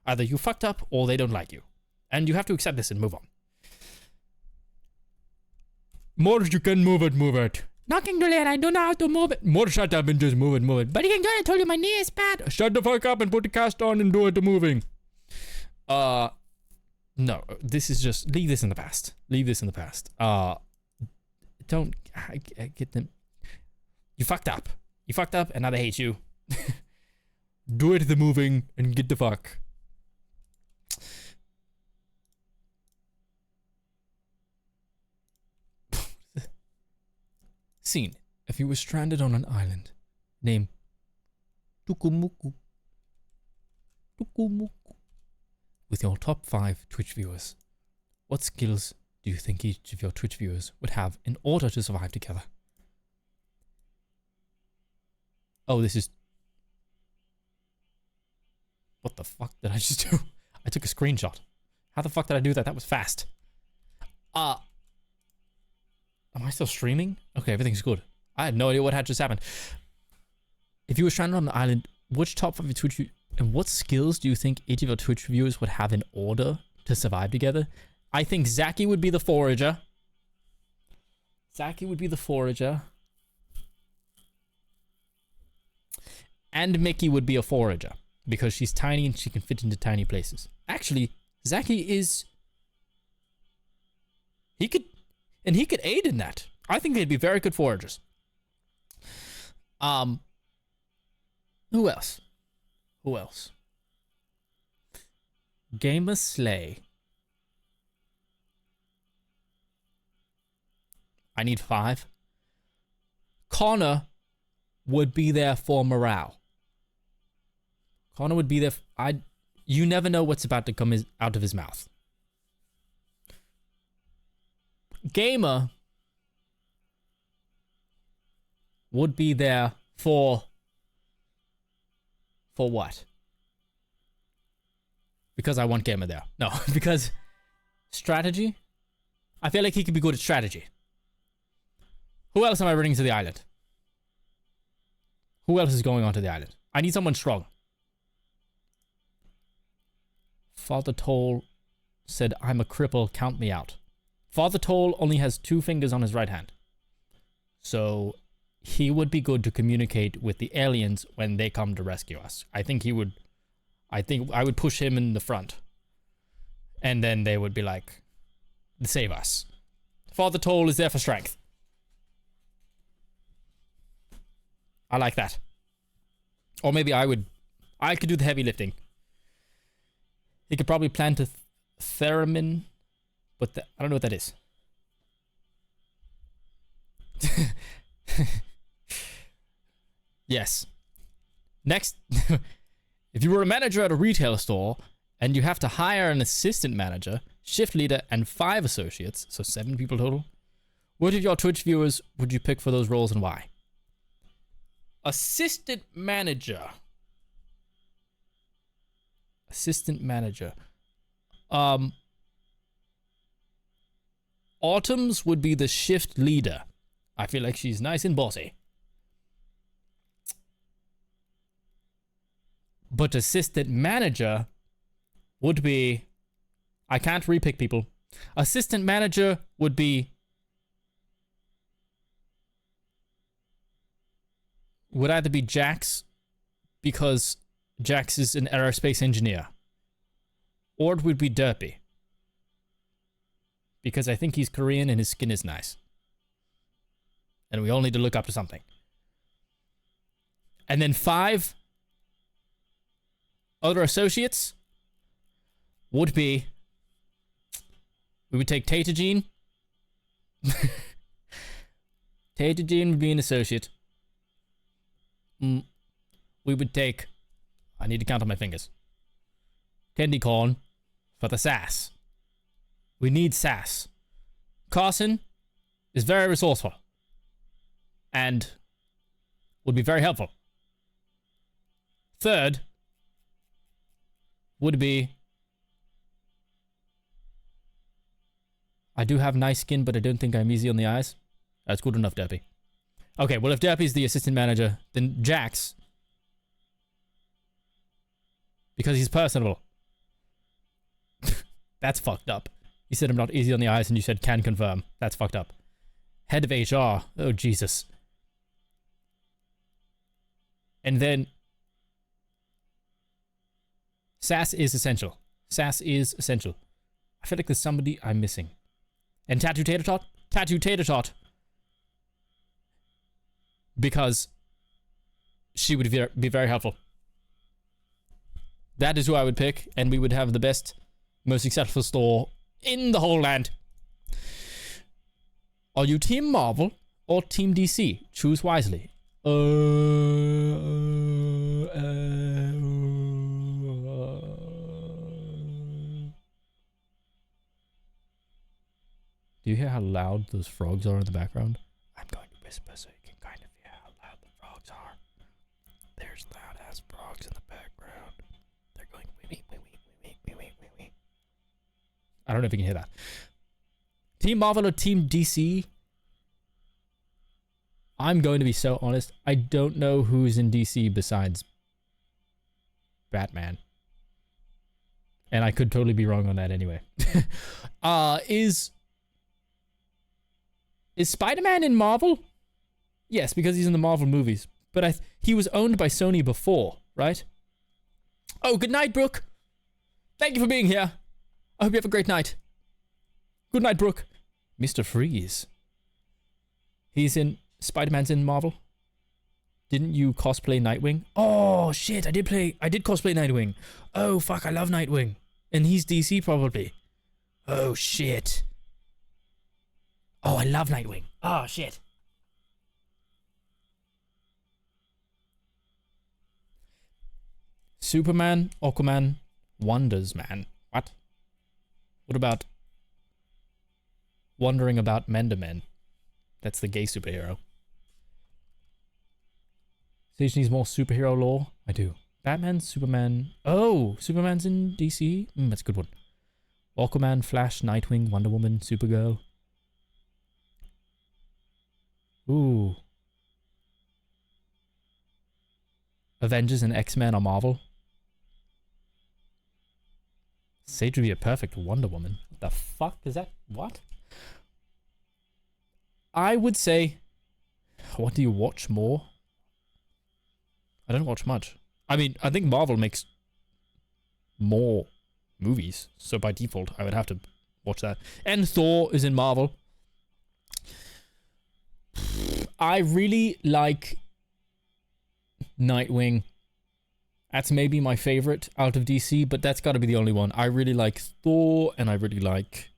Speaker 1: Either you fucked up or they don't like you. And you have to accept this and move on. Mort, you can move it. Not can do it. I don't know how to move it. Mort, shut up and just move it. But you can do it. I told you my knee is bad. Shut the fuck up and put the cast on and do it the moving. No, this is just leave this in the past. Leave this in the past. Don't get them. You fucked up. You fucked up, and now they hate you. Do it the moving and get the fuck. Scene. If you were stranded on an island, name Tukumuku. Tukumuku. With your top 5 Twitch viewers, what skills do you think each of your Twitch viewers would have in order to survive together? Oh, this is... What the fuck did I just do? I took a screenshot. How the fuck did I do that? That was fast. Am I still streaming? Okay, everything's good. I had no idea what had just happened. If you were stranded on the island, which top 5 Twitch and what skills do you think each of your Twitch viewers would have in order to survive together? I think Zaki would be the forager. Zaki would be the forager. And Mickey would be a forager. Because she's tiny and she can fit into tiny places. Actually, Zaki is... He could aid in that. I think they'd be very good foragers. Who else? Who else? Gamer Slay. I need 5. Connor would be there for morale. Connor would be there. You never know what's about to come out of his mouth. Gamer would be there for what? Because I want Gamer there. No, because strategy. I feel like he could be good at strategy. Who else am I bringing to the island? Who else is going onto the island? I need someone strong. Father Toll said, I'm a cripple, count me out. Father Toll only has 2 fingers on his right hand. So he would be good to communicate with the aliens when they come to rescue us. I think I would push him in the front. And then they would be like, save us. Father Toll is there for strength. I like that. Or maybe I could do the heavy lifting. He could probably plant a theremin, but I don't know what that is. Yes. Next, if you were a manager at a retail store and you have to hire an assistant manager, shift leader, and 5 associates, so 7 people total, what of your Twitch viewers would you pick for those roles and why? Assistant manager. Assistant manager. Autumn's would be the shift leader. I feel like she's nice and bossy. But assistant manager would be... I can't repick people. Assistant manager would be... Would either be Jax, because Jax is an aerospace engineer. Or it would be Derpy, because I think he's Korean and his skin is nice. And we all need to look up to something. And then 5 other associates would be... We would take Tata Jean. Tata Jean would be an associate. We would take... I need to count on my fingers. Candy Corn for the sass. We need sass. Carson is very resourceful. And would be very helpful. 3rd would be... I do have nice skin, but I don't think I'm easy on the eyes. That's good enough, Derpy. Okay, well, if Derpy's the assistant manager, then Jax, because he's personable. That's fucked up. You said I'm not easy on the eyes and you said can confirm. That's fucked up. Head of HR. Oh, Jesus. And then... Sass is essential. Sass is essential. I feel like there's somebody I'm missing. And Tattoo Tater Tot? Tattoo Tater Tot. Because she would be very helpful. That is who I would pick, and we would have the best, most successful store in the whole land. Are you Team Marvel or Team DC? Choose wisely. Do you hear how loud those frogs are in the background? I'm going to whisper so you can kind of hear how loud the frogs are. There's loud ass frogs in the background. They're going wee wee wee wee wee wee wee wee. I don't know if you can hear that. Team Marvel or Team DC? I'm going to be so honest. I don't know who's in DC besides Batman. And I could totally be wrong on that anyway. Is Spider-Man in Marvel? Yes, because he's in the Marvel movies. But he was owned by Sony before, right? Oh, good night, Brooke. Thank you for being here. I hope you have a great night. Good night, Brooke. Mr. Freeze. He's in... Spider-Man's in Marvel. Didn't you cosplay Nightwing? Oh, shit. I did cosplay Nightwing. Oh, fuck. I love Nightwing. And he's DC, probably. Oh, shit. Oh, I love Nightwing. Oh, shit. Superman, Aquaman, Wonders Man. What? What about Wondering About Menderman? That's the gay superhero. Sage needs more superhero lore. I do. Batman, Superman. Oh, Superman's in DC? That's a good one. Aquaman, Flash, Nightwing, Wonder Woman, Supergirl. Ooh. Avengers and X-Men are Marvel. Sage would be a perfect Wonder Woman. What the fuck is that? What? I would say... What do you watch more? I don't watch much. I mean, I think Marvel makes more movies, so by default, I would have to watch that. And Thor is in Marvel. I really like Nightwing. That's maybe my favorite out of DC, but that's got to be the only one. I really like Thor, and I really like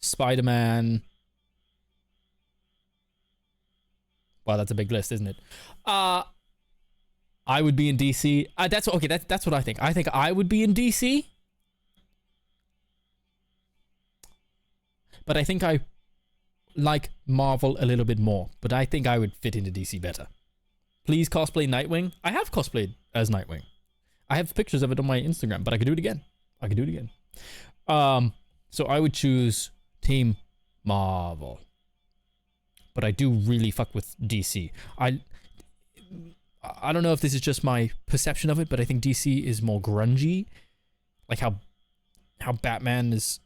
Speaker 1: Spider-Man. Wow, that's a big list, isn't it? I would be in DC. That's okay. That's what I think. I think I would be in DC, but I think I like Marvel a little bit more. But I think I would fit into DC better. Please cosplay Nightwing. I have cosplayed as Nightwing. I have pictures of it on my Instagram, but I could do it again. So I would choose Team Marvel. But I do really fuck with DC. I don't know if this is just my perception of it, but I think DC is more grungy. Like how Batman is...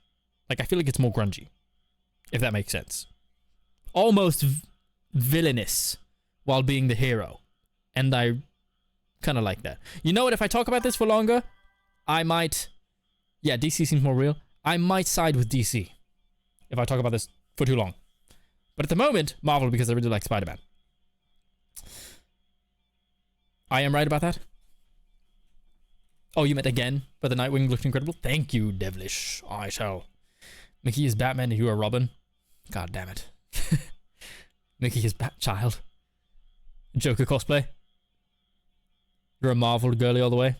Speaker 1: Like, I feel like it's more grungy. If that makes sense. Almost villainous while being the hero. And I kind of like that. You know what? If I talk about this for longer, I might... Yeah, DC seems more real. I might side with DC if I talk about this for too long. But at the moment, Marvel, because I really like Spider-Man. I am right about that? Oh, you meant again, but the Nightwing looked incredible? Thank you, Devilish. I shall. Mickey is Batman and you are Robin. God damn it. Mickey is Batchild. Joker cosplay. You're a Marvel girly all the way.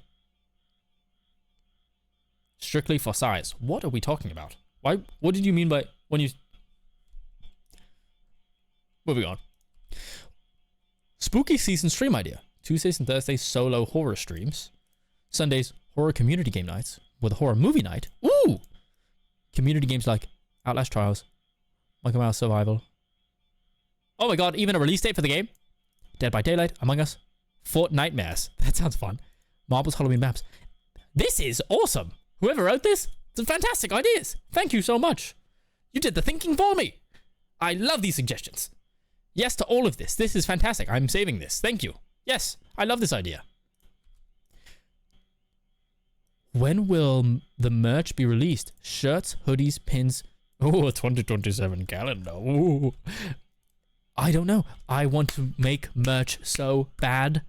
Speaker 1: Strictly for size. What are we talking about? Why? What did you mean by when you... Moving on. Spooky season stream idea. Tuesdays and Thursdays solo horror streams. Sundays horror community game nights with a horror movie night. Ooh! Community games like Outlast Trials, Michael Mouse Survival. Oh my god, even a release date for the game? Dead by Daylight, Among Us, Fort Nightmares. That sounds fun. Marbles Halloween Maps. This is awesome! Whoever wrote this, it's fantastic ideas. Thank you so much. You did the thinking for me. I love these suggestions. Yes to all of this. This is fantastic. I'm saving this. Thank you. Yes, I love this idea. When will the merch be released? Shirts, hoodies, pins. Oh, a 2027 calendar. Ooh. I don't know. I want to make merch so bad,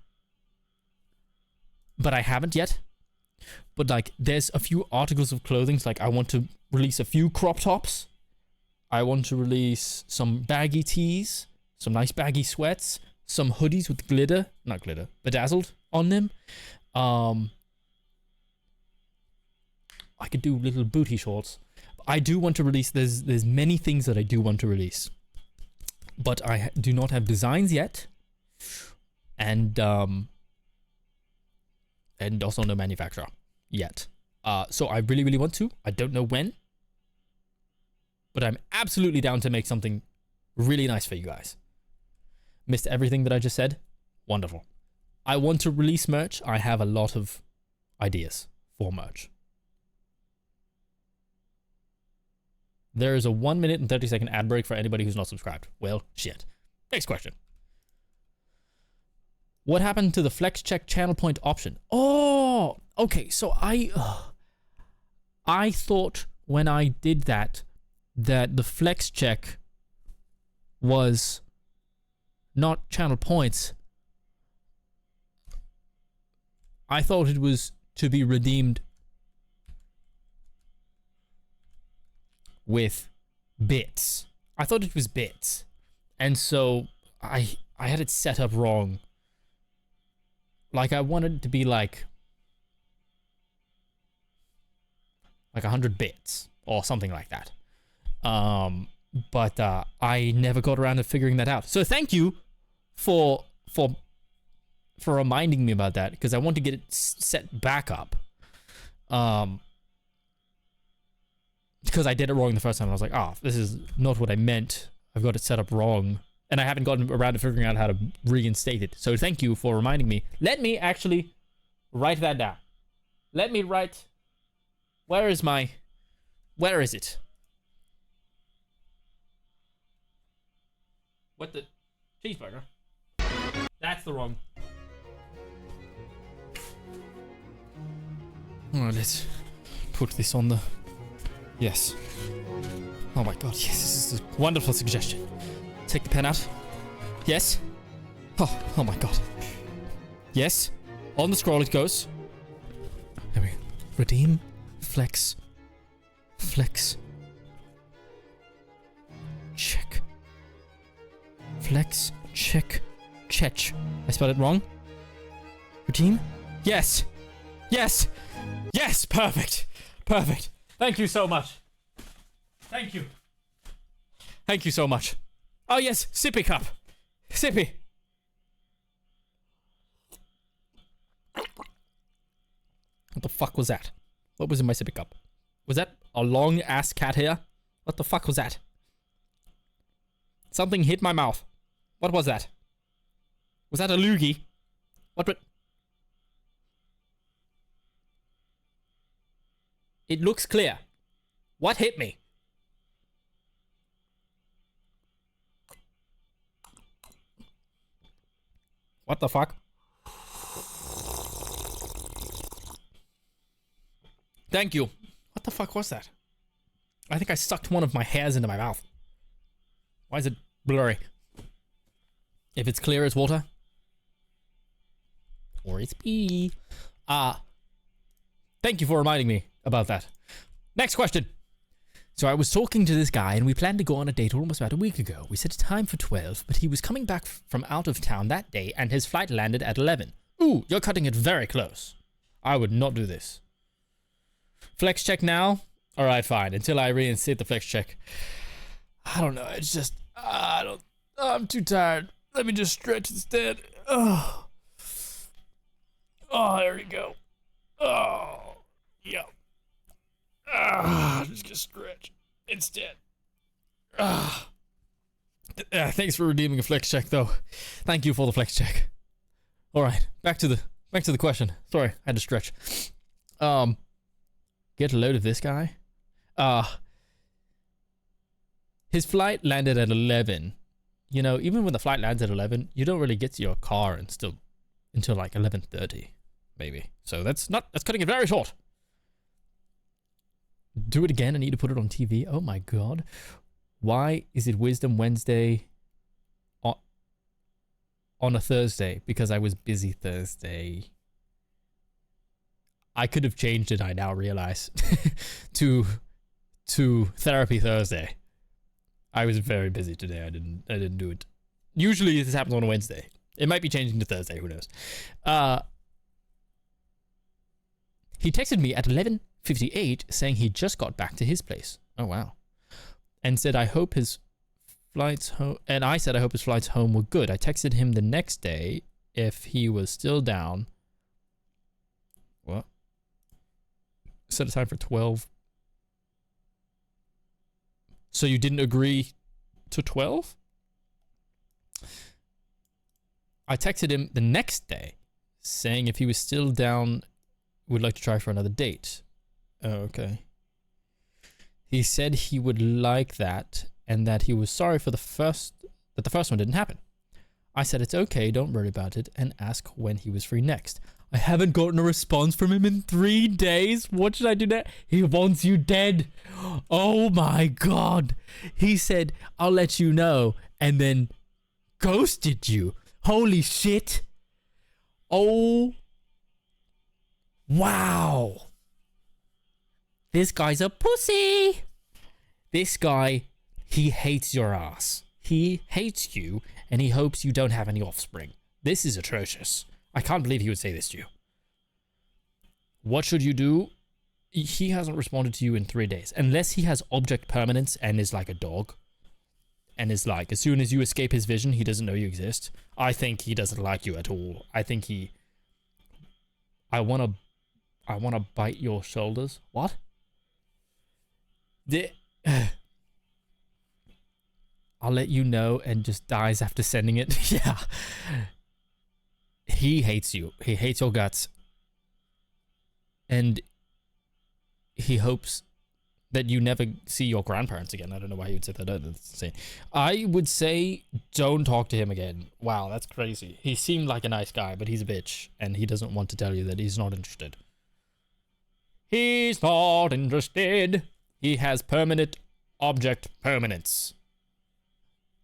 Speaker 1: but I haven't yet. But like, there's a few articles of clothing. Like, I want to release a few crop tops. I want to release some baggy tees, some nice baggy sweats, some hoodies with glitter, not glitter, bedazzled on them. I could do little booty shorts. I do want to release, there's many things that I do want to release, but I do not have designs yet, and also no manufacturer yet. So I really, really want to. I don't know when, but I'm absolutely down to make something really nice for you guys. Missed everything that I just said? Wonderful. I want to release merch. I have a lot of ideas for merch. There is a 1 minute and 30-second ad break for anybody who's not subscribed. Well, shit. Next question. What happened to the flex check channel point option? Oh, okay. So I thought when I did that the flex check was not channel points. I thought it was to be redeemed with bits. I thought it was bits. And so I had it set up wrong. Like, I wanted it to be like 100 bits or something like that. But I never got around to figuring that out. So thank you for reminding me about that, because I want to get it set back up. Because I did it wrong the first time. I was like, this is not what I meant. I've got it set up wrong. And I haven't gotten around to figuring out how to reinstate it. So thank you for reminding me. Let me actually write that down. Let me write... Where is it? What the... Cheeseburger? That's the wrong... Alright, let's put this on the... Yes. Oh my god, yes, this is a wonderful suggestion. Take the pen out. Yes. Oh my god. Yes. On the scroll it goes. There we go. Redeem. Flex. Check. Flex. Check. Chech. I spelled it wrong. Redeem. Yes. Perfect. Thank you so much. Thank you so much. Oh yes, sippy cup. Sippy. What the fuck was that? What was in my sippy cup? Was that a long ass cat hair? What the fuck was that? Something hit my mouth. What was that? Was that a loogie? What? It looks clear. What hit me? What the fuck? Thank you. What the fuck was that? I think I sucked one of my hairs into my mouth. Why is it blurry? If it's clear as water. Or it's pee. Thank you for reminding me about that. Next question. So I was talking to this guy and we planned to go on a date almost about a week ago. We set a time for 12, but he was coming back from out of town that day and his flight landed at 11. Ooh, you're cutting it very close. I would not do this. Flex check now? Alright, fine. Until I reinstate the flex check. I don't know. It's just... I'm too tired. Let me just stretch instead. Oh, there we go. Oh, yeah. Just gonna stretch instead. Thanks for redeeming a flex check, though. Thank you for the flex check. All right, back to the question. Sorry, I had to stretch. Get a load of this guy. His flight landed at 11. You know, even when the flight lands at 11, you don't really get to your car until like 11:30, maybe. So that's cutting it very short. Do it again. I need to put it on TV. Oh my god. Why is it Wisdom Wednesday on a Thursday? Because I was busy Thursday. I could have changed it, I now realize, to Therapy Thursday. I was very busy today. I didn't do it. Usually this happens on a Wednesday. It might be changing to Thursday, who knows. He texted me at 11:58 saying he just got back to his place. Oh wow. And said I hope his flights home, and I said I hope his flights home were good. I texted him the next day if he was still down. What? Set aside for 12. So you didn't agree to 12? I texted him the next day saying if he was still down, would like to try for another date. Oh, okay. He said he would like that and that he was sorry for the first one didn't happen. I said it's okay, don't worry about it, and ask when he was free next. I haven't gotten a response from him in 3 days. What should I do now? He wants you dead. Oh my god. He said, I'll let you know, and then ghosted you. Holy shit. Oh. Wow. This guy's a pussy. This guy, he hates your ass. He hates you, and he hopes you don't have any offspring. This is atrocious. I can't believe he would say this to you. What should you do? He hasn't responded to you in 3 days. Unless he has object permanence and is like a dog. And is like, as soon as you escape his vision, he doesn't know you exist. I think he doesn't like you at all. I think he... I wanna bite your shoulders. What? I'll let you know and just dies after sending it. Yeah. He hates you. He hates your guts. And he hopes that you never see your grandparents again. I don't know why you'd say that. That's insane. I would say don't talk to him again. Wow, that's crazy. He seemed like a nice guy, but he's a bitch. And he doesn't want to tell you that he's not interested. He's not interested. He has permanent object permanence.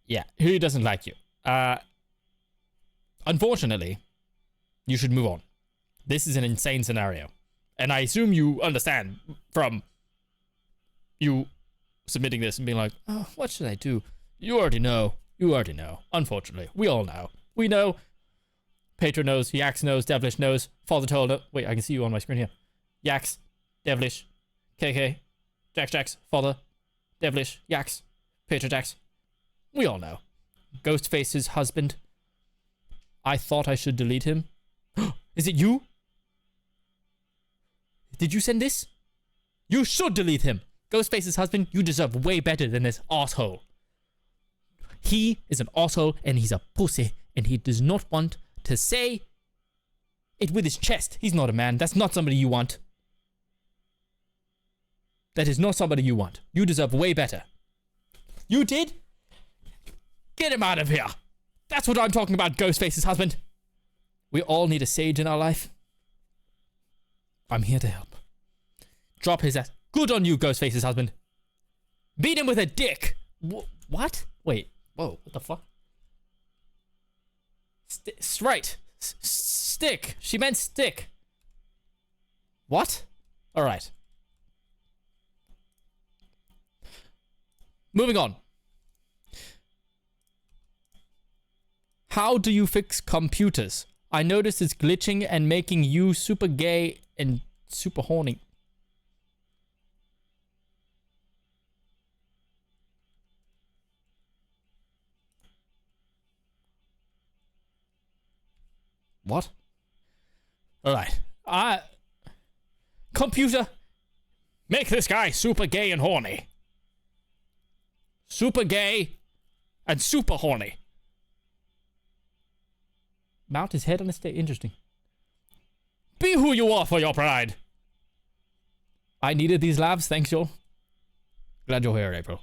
Speaker 1: Yeah, he doesn't like you. Unfortunately, you should move on. This is an insane scenario. And I assume you understand from you submitting this and being like, oh, what should I do? You already know. You already know. Unfortunately, we all know. We know. Patron knows. Yax knows. Devilish knows. Father told her. Wait, I can see you on my screen here. Yax. Devilish. KK. Jax. Father. Devilish. Yax. Patron Jax. We all know. Ghostface's husband. I thought I should delete him. Is it you? Did you send this? You should delete him. Ghostface's husband, you deserve way better than this asshole. He is an asshole and he's a pussy and he does not want to say it with his chest. He's not a man. That's not somebody you want. That is not somebody you want. You deserve way better. You did? Get him out of here. That's what I'm talking about, Ghostface's husband. We all need a sage in our life. I'm here to help. Drop his ass. Good on you, Ghostface's husband. Beat him with a dick. What? Wait. Whoa. What the fuck? Right. Stick. She meant stick. What? All right. Moving on. How do you fix computers? I noticed it's glitching and making you super gay and super horny. What? Alright. Computer, make this guy super gay and horny. Super gay and super horny. Mount his head on a stake. Interesting. Be who you are for your pride. I needed these laughs. Thanks, Joel. Glad you're here, April.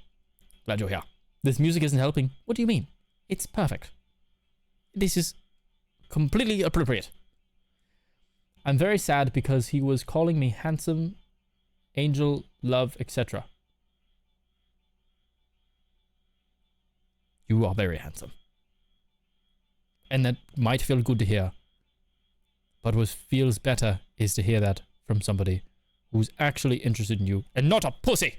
Speaker 1: Glad you're here. This music isn't helping. What do you mean? It's perfect. This is completely appropriate. I'm very sad because he was calling me handsome, angel, love, etc. You are very handsome. And that might feel good to hear. But what feels better is to hear that from somebody who's actually interested in you and not a pussy.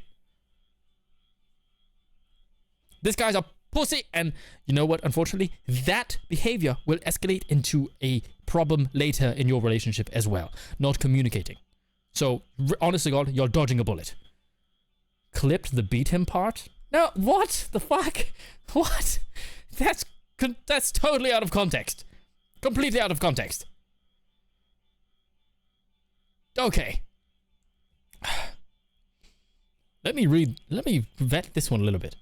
Speaker 1: This guy's a pussy, and you know what? Unfortunately, that behavior will escalate into a problem later in your relationship as well. Not communicating. So, honest to God, you're dodging a bullet. Clipped the beat him part? No, what the fuck? What? That's totally out of context. Completely out of context. Okay. Let me vet this one a little bit.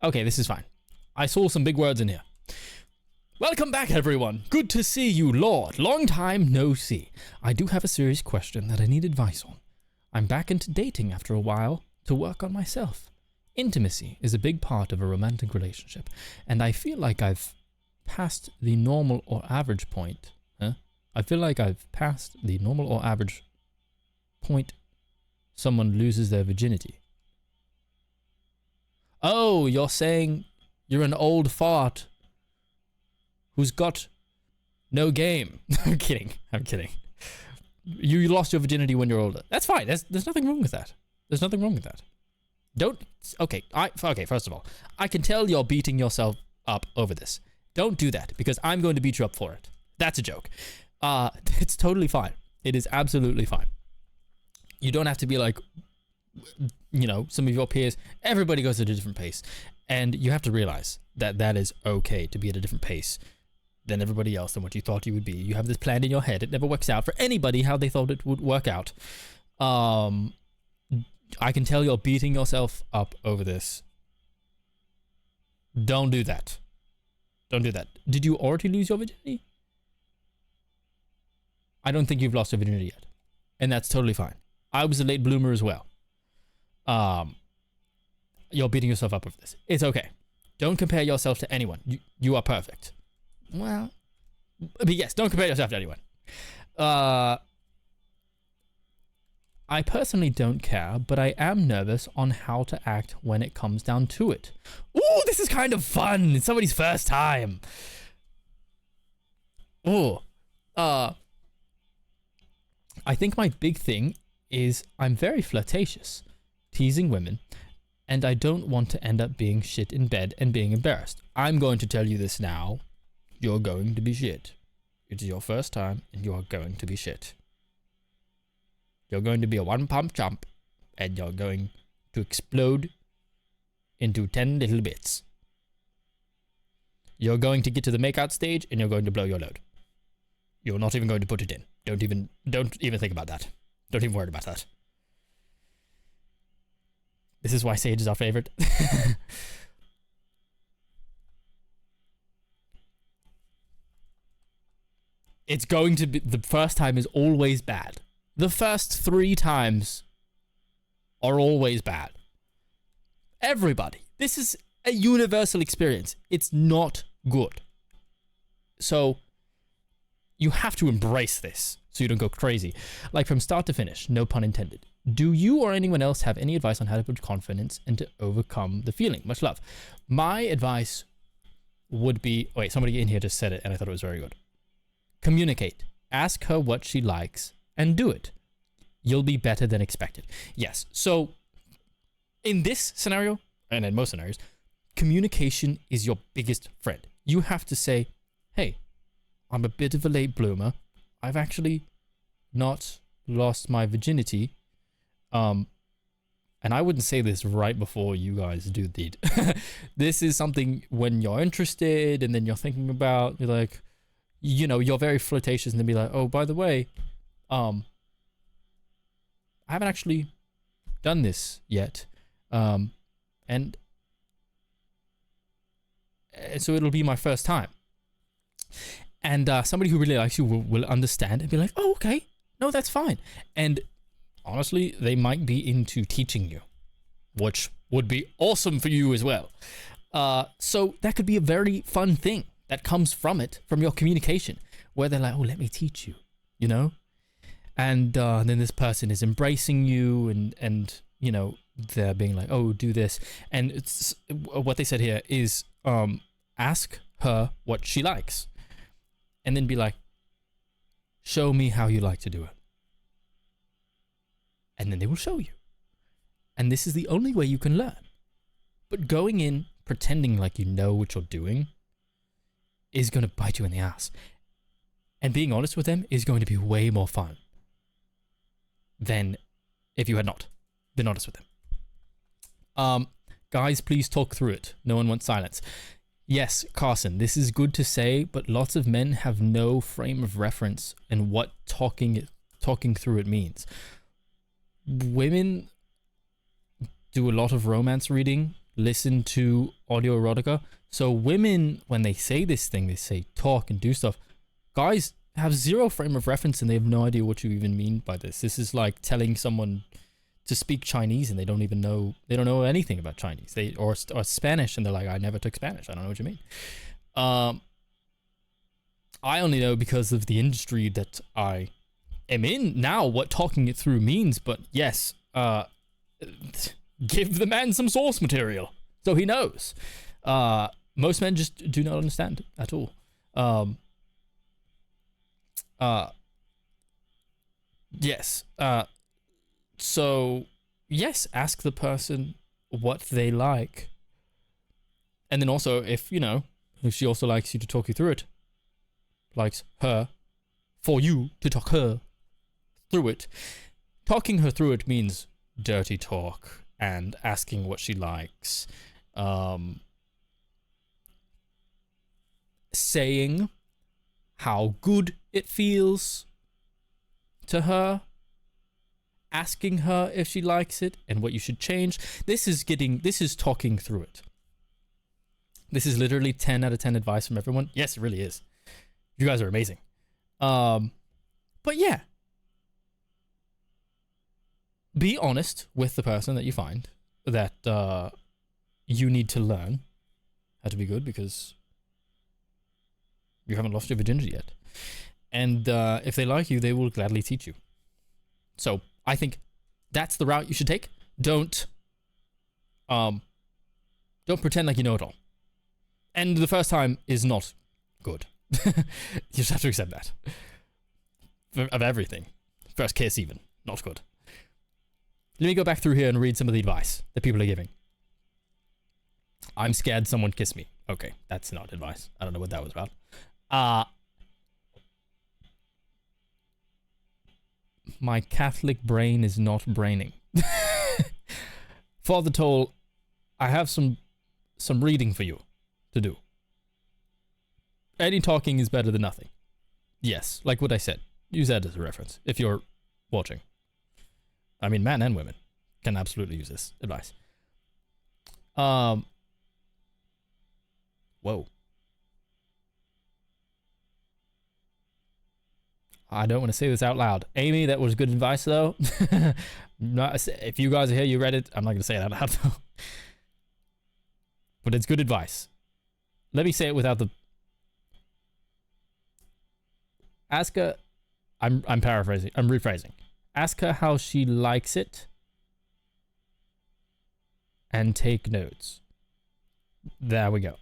Speaker 1: Okay, this is fine. I saw some big words in here. Welcome back, everyone. Good to see you, Lord. Long time no see. I do have a serious question that I need advice on. I'm back into dating after a while to work on myself. Intimacy is a big part of a romantic relationship, and I feel like I've passed the normal or average point. I feel like I've passed the normal or average point someone loses their virginity. Oh, you're saying you're an old fart who's got no game. I'm kidding. You lost your virginity when you're older. That's fine. There's nothing wrong with that. There's nothing wrong with that. Okay, first of all, I can tell you're beating yourself up over this. Don't do that, because I'm going to beat you up for it. That's a joke. It's totally fine. It is absolutely fine. You don't have to be like, you know, some of your peers. Everybody goes at a different pace, and you have to realize that that is okay to be at a different pace than everybody else, than what you thought you would be. You have this plan in your head. It never works out for anybody how they thought it would work out. I can tell you're beating yourself up over this. Don't do that. Don't do that. Did you already lose your virginity? I don't think you've lost your virginity yet. And that's totally fine. I was a late bloomer as well. You're beating yourself up over this. It's okay. Don't compare yourself to anyone. You are perfect. Well, but yes, don't compare yourself to anyone. I personally don't care, but I am nervous on how to act when it comes down to it. Ooh, this is kind of fun. It's somebody's first time. Ooh. I think my big thing is I'm very flirtatious, teasing women, and I don't want to end up being shit in bed and being embarrassed. I'm going to tell you this now. You're going to be shit. It is your first time, and you're going to be shit. You're going to be a one-pump chump, and you're going to explode into 10 little bits. You're going to get to the makeout stage, and you're going to blow your load. You're not even going to put it in. Don't even think about that. Don't even worry about that. This is why Sage is our favorite. It's going to be, the first time is always bad. The first 3 times are always bad. Everybody. This is a universal experience. It's not good. So you have to embrace this so you don't go crazy. Like from start to finish, no pun intended. Do you or anyone else have any advice on how to build confidence and to overcome the feeling? Much love. My advice would be, wait, somebody in here just said it and I thought it was very good. Communicate. Ask her what she likes and do it. You'll be better than expected. Yes. So in this scenario, and in most scenarios, communication is your biggest friend. You have to say, hey, I'm a bit of a late bloomer. I've actually not lost my virginity. And I wouldn't say this right before you guys do the deed. This is something when you're interested and then you're thinking about, you're like, you know, you're very flirtatious and then be like, oh, by the way, I haven't actually done this yet. And so it'll be my first time. And somebody who really likes you will understand and be like, oh, okay, No, that's fine. And honestly, they might be into teaching you, which would be awesome for you as well. So that could be a very fun thing that comes from it, from your communication, where they're like, oh, let me teach you, you know? And then this person is embracing you and you know, they're being like, oh, do this. And it's what they said here is ask her what she likes. And then be like, show me how you like to do it. And then they will show you. And this is the only way you can learn. But going in pretending like you know what you're doing is going to bite you in the ass. And being honest with them is going to be way more fun than if you had not been honest with them. Guys, please talk through it. No one wants silence. Yes, Carson, this is good to say, but lots of men have no frame of reference in what talking through it means. Women do a lot of romance reading, listen to audio erotica. So women, when they say this thing, they say talk and do stuff. Guys have zero frame of reference and they have no idea what you even mean by this. This is like telling someone to speak Chinese and they don't know anything about Chinese. Or Spanish and they're like, I never took Spanish. I don't know what you mean. I only know because of the industry that I am in now what talking it through means. But yes, give the man some source material so he knows. Most men just do not understand at all. Yes. So yes, ask the person what they like. And then also if she also likes you to talk you through it, likes her for you to talk her through it. Talking her through it means dirty talk and asking what she likes. Saying how good it feels to her, asking her if she likes it and what you should change. This is talking through it. This is literally 10 out of 10 advice from everyone. Yes, it really is. You guys are amazing. But yeah, be honest with the person that you find that you need to learn how to be good, because you haven't lost your virginity yet. And if they like you, they will gladly teach you. So I think that's the route you should take. Don't pretend like you know it all. And the first time is not good. You just have to accept that. Of everything. First kiss even. Not good. Let me go back through here and read some of the advice that people are giving. I'm scared someone kissed me. Okay, that's not advice. I don't know what that was about. My Catholic brain is not braining. Father Toll, I have some reading for you to do. Any talking is better than nothing. Yes, like what I said. Use that as a reference if you're watching. I mean, men and women can absolutely use this advice. Whoa. I don't want to say this out loud. Amy, that was good advice, though. If you guys are here, you read it. I'm not going to say it out loud, though. But it's good advice. Let me say it without the... Ask her... I'm paraphrasing. I'm rephrasing. Ask her how she likes it. And take notes. There we go.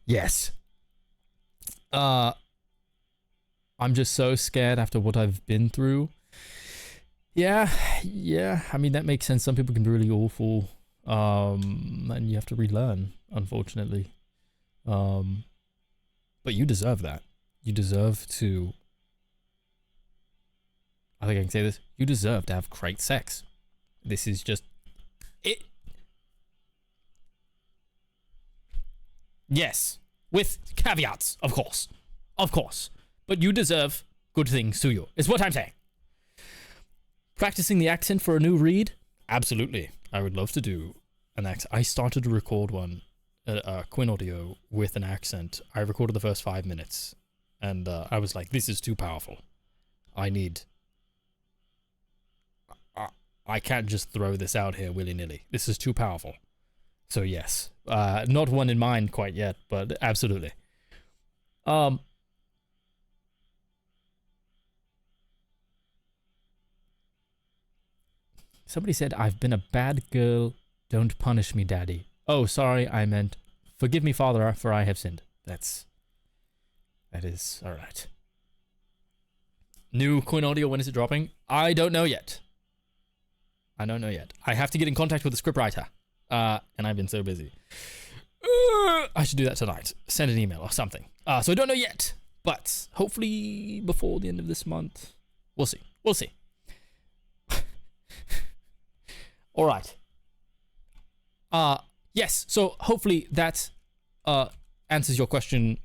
Speaker 1: Yes. I'm just so scared after what I've been through. Yeah. I mean, that makes sense. Some people can be really awful. And you have to relearn, unfortunately. But you deserve that. You deserve to... I think I can say this. You deserve to have great sex. This is just... it. Yes. With caveats, of course. Of course. But you deserve good things to you, is what I'm saying. Practicing the accent for a new read? Absolutely. I would love to do an accent. I started to record one, Quinn Audio, with an accent. I recorded the first 5 minutes, and I was like, this is too powerful. I need. I can't just throw this out here willy-nilly. This is too powerful. So yes, not one in mind quite yet, but absolutely. Somebody said, I've been a bad girl. Don't punish me, daddy. Oh, sorry, I meant, forgive me, father, for I have sinned. That is all right. New coin audio, when is it dropping? I don't know yet. I don't know yet. I have to get in contact with the scriptwriter. And I've been so busy. I should do that tonight. Send an email or something. So I don't know yet. But hopefully before the end of this month. We'll see. We'll see. All right. Yes. So hopefully that answers your question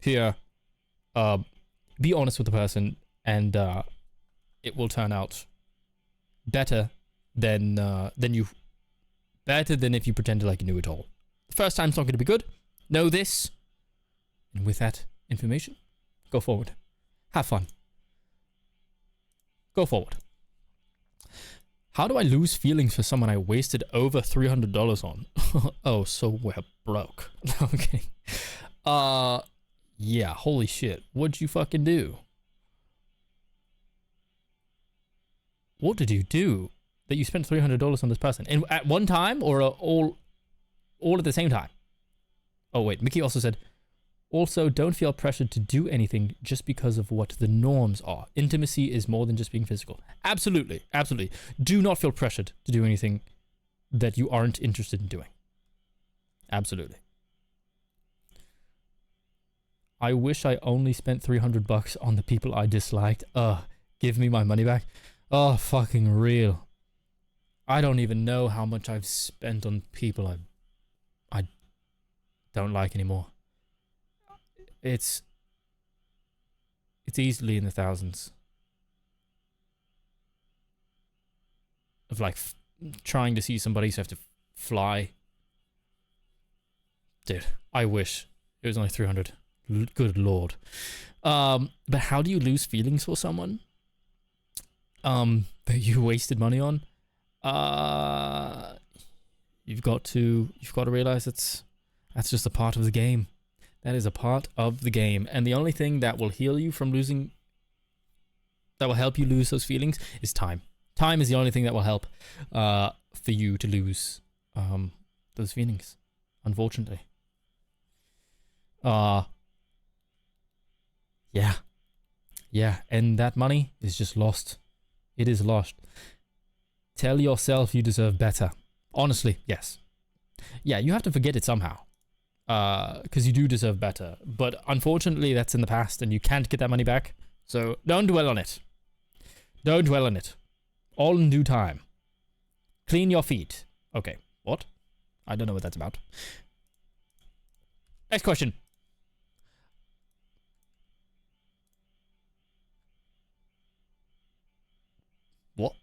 Speaker 1: here. Be honest with the person, and it will turn out better than if you pretended like you knew it all. The first time's not going to be good. Know this, and with that information, go forward. Have fun. Go forward. How do I lose feelings for someone I wasted over $300 on? Oh, so we're broke. Okay. Yeah, holy shit. What'd you fucking do? What did you do that you spent $300 on this person? And at one time, or all at the same time? Oh, wait. Mickey also said, also, don't feel pressured to do anything just because of what the norms are. Intimacy is more than just being physical. Absolutely. Absolutely. Do not feel pressured to do anything that you aren't interested in doing. Absolutely. I wish I only spent $300 on the people I disliked. Give me my money back. Oh, fucking real. I don't even know how much I've spent on people I don't like anymore. It's easily in the thousands. Of like trying to see somebody, so have to fly. Dude, I wish it was only 300. Good lord. But how do you lose feelings for someone that you wasted money on? You've got to realize that's just a part of the game. That is a part of the game, and the only thing that will heal you from losing, that will help you lose those feelings, is time. Time is the only thing that will help for you to lose those feelings, unfortunately. Yeah, and that money is just lost. It is lost. Tell yourself you deserve better. Honestly, yes. Yeah, you have to forget it somehow. Because you do deserve better. But unfortunately, that's in the past, and you can't get that money back. So don't dwell on it. Don't dwell on it. All in due time. Clean your feet. Okay, what? I don't know what that's about. Next question. What?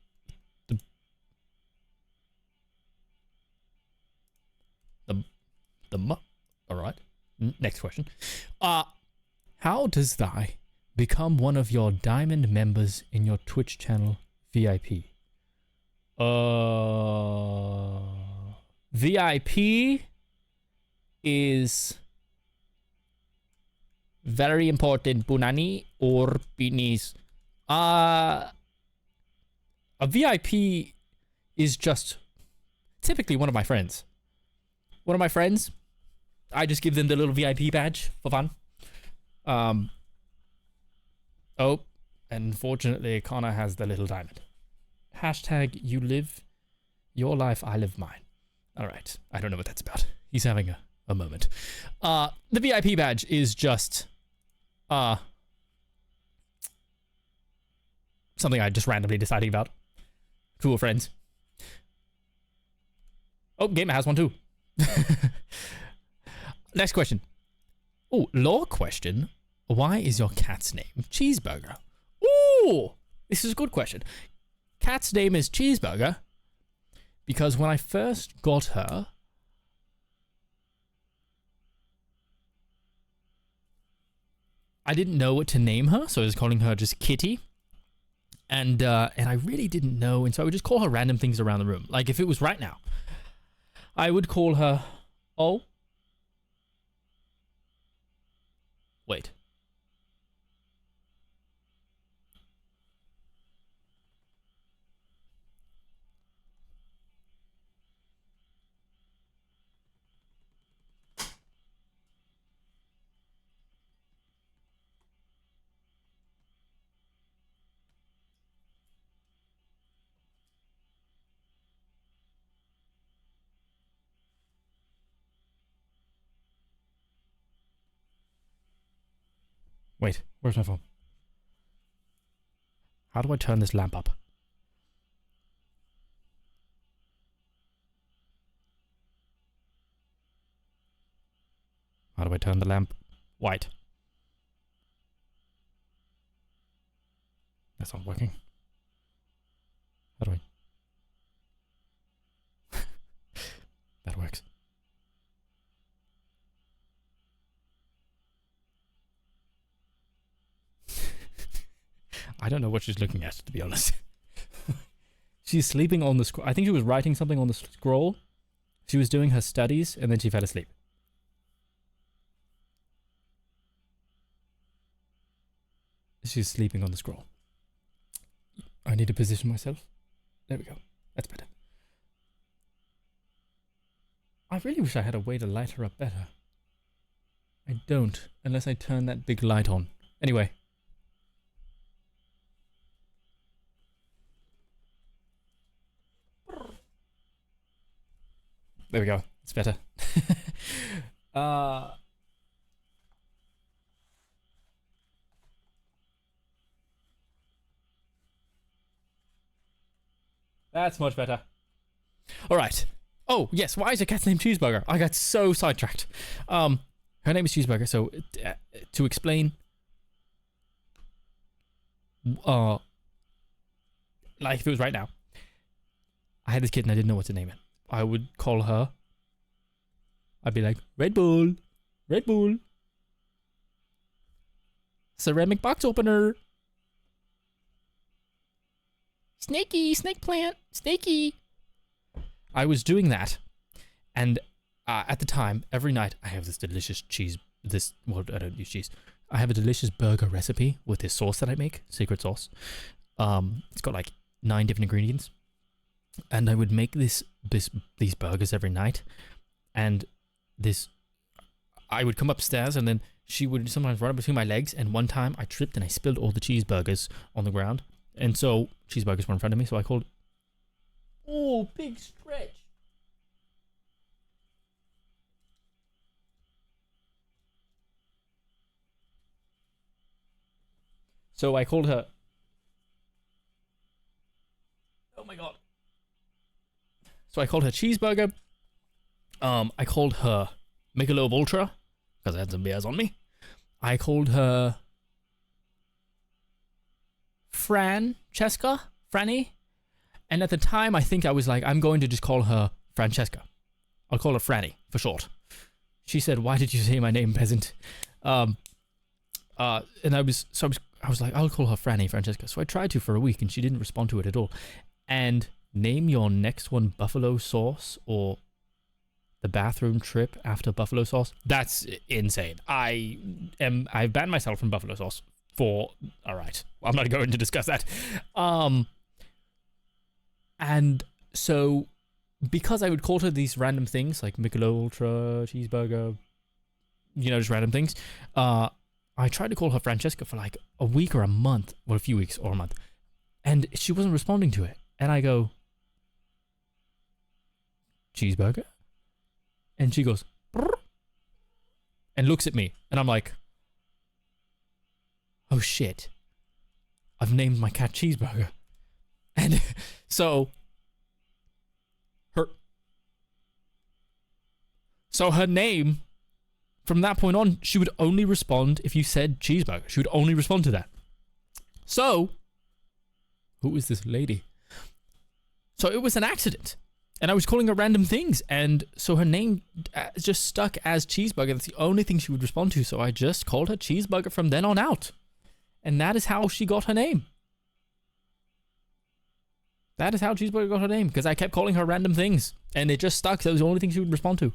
Speaker 1: All right. Next question. How does I become one of your diamond members in your Twitch channel VIP? VIP is very important, Punani or Pinis. A VIP is just typically one of my friends. One of my friends, I just give them the little VIP badge for fun. Oh, unfortunately, Connor has the little diamond. Hashtag you live your life, I live mine. All right, I don't know what that's about. He's having a moment. The VIP badge is just something I just randomly decided about. Cool friends. Oh, Gamer has one too. Next question. Oh, lore question. Why is your cat's name Cheeseburger? Ooh, this is a good question. Cat's name is Cheeseburger because when I first got her, I didn't know what to name her, so I was calling her just Kitty. And I really didn't know, and so I would just call her random things around the room. Like if it was right now, I would call her, oh, wait. Wait, where's my phone? How do I turn this lamp up? How do I turn the lamp white? That's not working. How do I? That works. I don't know what she's looking at, to be honest. She's sleeping on the scroll. I think she was writing something on the scroll. She was doing her studies, and then she fell asleep. She's sleeping on the scroll. I need to position myself. There we go. That's better. I really wish I had a way to light her up better. I don't, unless I turn that big light on. Anyway. There we go. It's better. That's much better. All right. Oh, yes. Why is a cat's name Cheeseburger? I got so sidetracked. Her name is Cheeseburger. So, to explain, like if it was right now, I had this kid and I didn't know what to name it. I would call her. I'd be like, Red Bull, Red Bull, ceramic box opener, Snakey, snake plant, Snakey. I was doing that, and at the time, every night, I have this delicious cheese, well, I don't use cheese. I have a delicious burger recipe with this sauce that I make, secret sauce. It's got like 9 different ingredients. And I would make these burgers every night, and I would come upstairs, and then she would sometimes run up between my legs, and one time I tripped and I spilled all the cheeseburgers on the ground, and so cheeseburgers were in front of me, so I called, oh, big stretch. So I called her, oh my god. So I called her Cheeseburger. I called her Michelob Ultra, because I had some beers on me. I called her Franny. And at the time, I think I was like, I'm going to just call her Francesca. I'll call her Franny, for short. She said, why did you say my name, peasant? And I was like, I'll call her Francesca. So I tried to for a week, and she didn't respond to it at all. And name your next one buffalo sauce or the bathroom trip after buffalo sauce. That's insane. I've banned myself from buffalo sauce for, all right, I'm not going to discuss that. And so because I would call her these random things like Michelob Ultra, Cheeseburger, just random things, I tried to call her Francesca for like a week or a month, well, a few weeks or a month, and she wasn't responding to it. And I go, Cheeseburger? And she goes, brr, and looks at me. And I'm like, oh shit. I've named my cat Cheeseburger. And so her name, from that point on, she would only respond if you said Cheeseburger. She would only respond to that. So, who is this lady? So it was an accident. And I was calling her random things, and so her name just stuck as Cheeseburger. That's the only thing she would respond to, so I just called her Cheeseburger from then on out. And that is how she got her name. That is how Cheeseburger got her name, because I kept calling her random things, and it just stuck. That was the only thing she would respond to.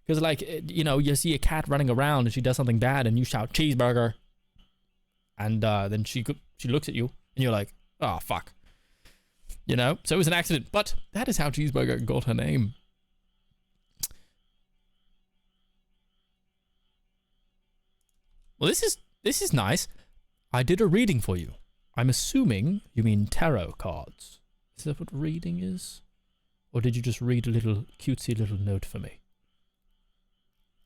Speaker 1: Because, like, you know, you see a cat running around and she does something bad, and you shout Cheeseburger, and then she looks at you, and you're like, oh fuck, you know. So it was an accident, but that is how Cheeseburger got her name. Well, this is nice. I did a reading for you. I'm assuming you mean tarot cards. Is that what reading is? Or did you just read a little cutesy little note for me?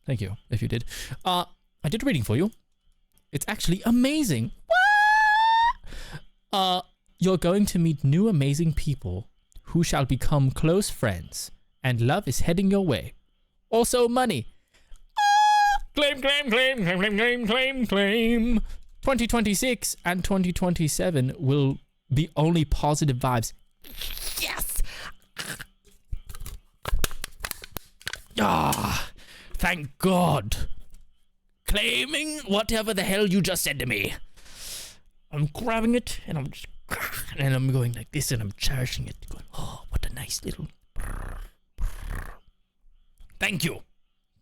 Speaker 1: Thank you, if you did. I did a reading for you. It's actually amazing. You're going to meet new amazing people who shall become close friends, and love is heading your way. Also money. Claim, claim, claim, claim, claim, claim, claim, claim. 2026 and 2027 will be only positive vibes. Yes! Ah, thank God. Claiming whatever the hell you just said to me. I'm grabbing it and I'm going like this and I'm cherishing it. Going, oh, what a nice little. Thank you.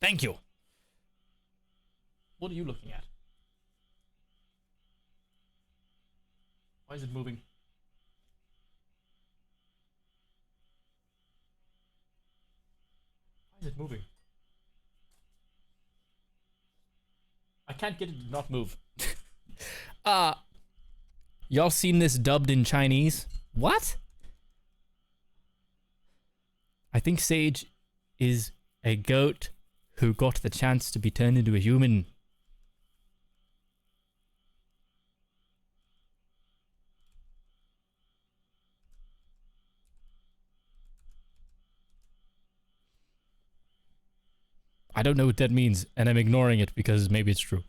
Speaker 1: Thank you. What are you looking at? Why is it moving? Why is it moving? I can't get it to not move. Y'all seen this dubbed in Chinese? What? I think Sage is a goat who got the chance to be turned into a human. I don't know what that means, and I'm ignoring it because maybe it's true.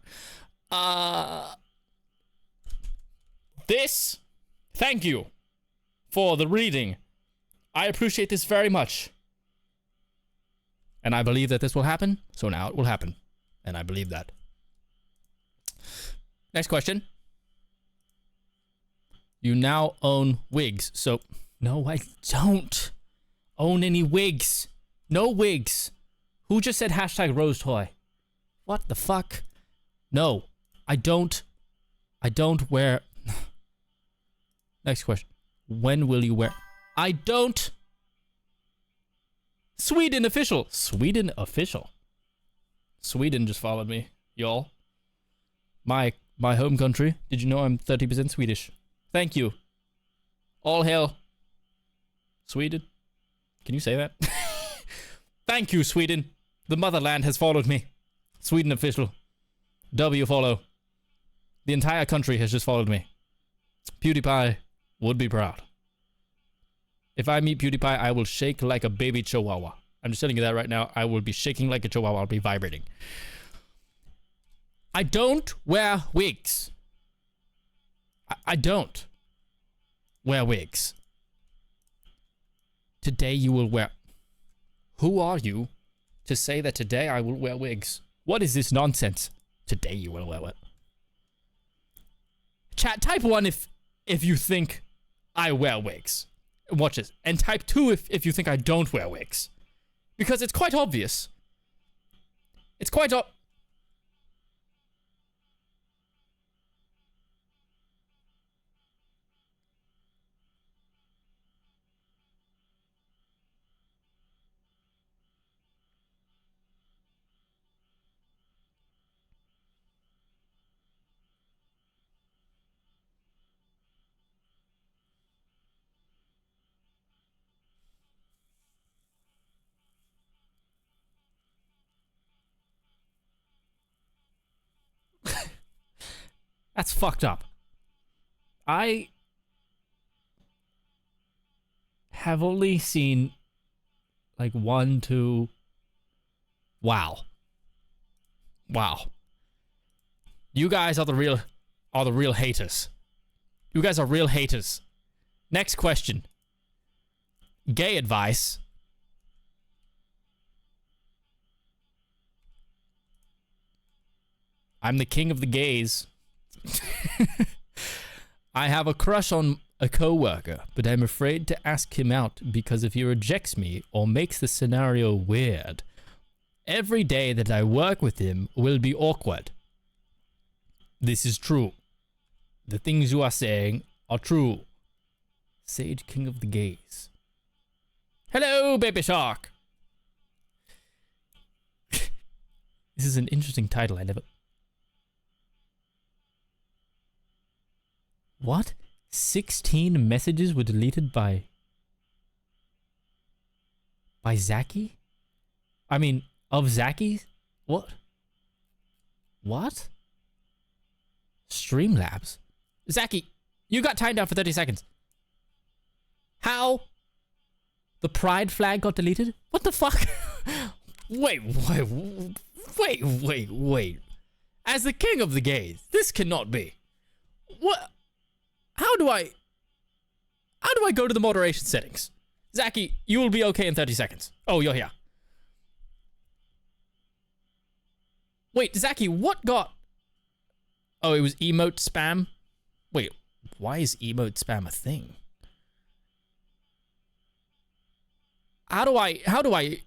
Speaker 1: Thank you for the reading. I appreciate this very much. And I believe that this will happen, so now it will happen. And I believe that. Next question. You now own wigs, so... No, I don't own any wigs. No wigs. Who just said hashtag Rose Toy? What the fuck? No, I don't wear... Next question. When will you wear... I don't... Sweden official. Sweden official. Sweden just followed me, y'all. My home country. Did you know I'm 30% Swedish? Thank you. All hail Sweden. Can you say that? Thank you, Sweden. The motherland has followed me. Sweden official. W follow. The entire country has just followed me. PewDiePie would be proud. If I meet PewDiePie, I will shake like a baby chihuahua. I'm just telling you that right now. I will be shaking like a chihuahua. I'll be vibrating. I don't wear wigs. I don't wear wigs. Today you will wear... Who are you to say that today I will wear wigs? What is this nonsense? Today you will wear what? Chat, type 1 if you think I wear wigs. Watch this. And type 2 if you think I don't wear wigs. Because it's quite obvious. It's quite That's fucked up. I have only seen like 1, 2... Wow. You guys are the real haters. You guys are real haters. Next question. Gay advice. I'm the king of the gays. I have a crush on a coworker, but I'm afraid to ask him out because if he rejects me or makes the scenario weird, every day that I work with him will be awkward. This is true. The things you are saying are true. Sage King of the Gays. Hello, baby shark. This is an interesting title. I never... What? 16 messages were deleted by Zaki? I mean, of Zaki? What? What? Streamlabs? Zaki, you got timed out for 30 seconds. How? The pride flag got deleted? What the fuck? Wait. As the king of the gays, this cannot be. What? How do I go to the moderation settings? Zaki, you will be okay in 30 seconds. Oh, you're here. Wait, Zaki, what got... Oh, it was emote spam? Wait, why is emote spam a thing? How do I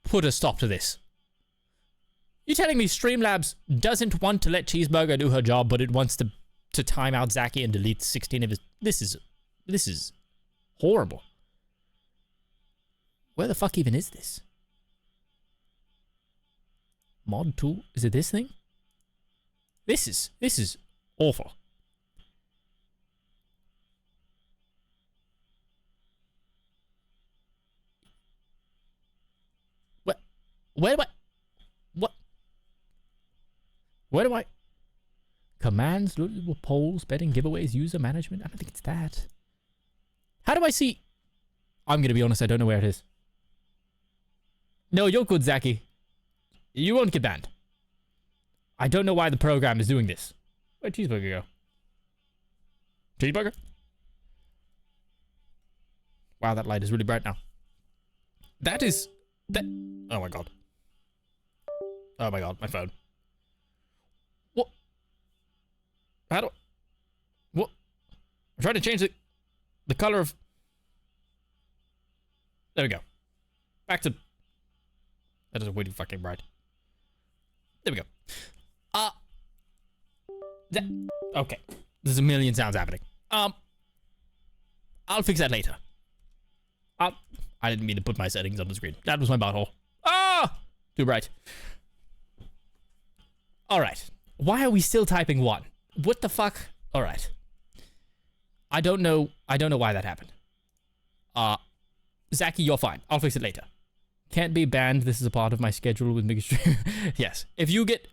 Speaker 1: put a stop to this? You're telling me Streamlabs doesn't want to let Cheeseburger do her job, but it wants to time out Zaki and delete 16 of his... This is horrible. Where the fuck even is this? Mod tool? Is it this thing? This is awful. Where do I... What? Where do I... Commands, little polls, betting, giveaways, user management. I don't think it's that. How do I see... I'm gonna be honest, I don't know where it is. No, you're good, Zaki. You won't get banned. I don't know why the program is doing this. Where'd Cheeseburger go? Cheeseburger? Wow, that light is really bright now. That is... That... Oh my god. Oh my god, my phone. What? How do... What? I'm trying to change the color of... There we go. Back to... That is way too fucking bright. There we go. Okay. There's a million sounds happening. I'll fix that later. I didn't mean to put my settings on the screen. That was my butthole. Ah! Too bright. Alright. Why are we still typing 1? What the fuck? Alright. I don't know why that happened. Zaki, you're fine. I'll fix it later. Can't be banned. This is a part of my schedule with Big Stream. Yes. If you get...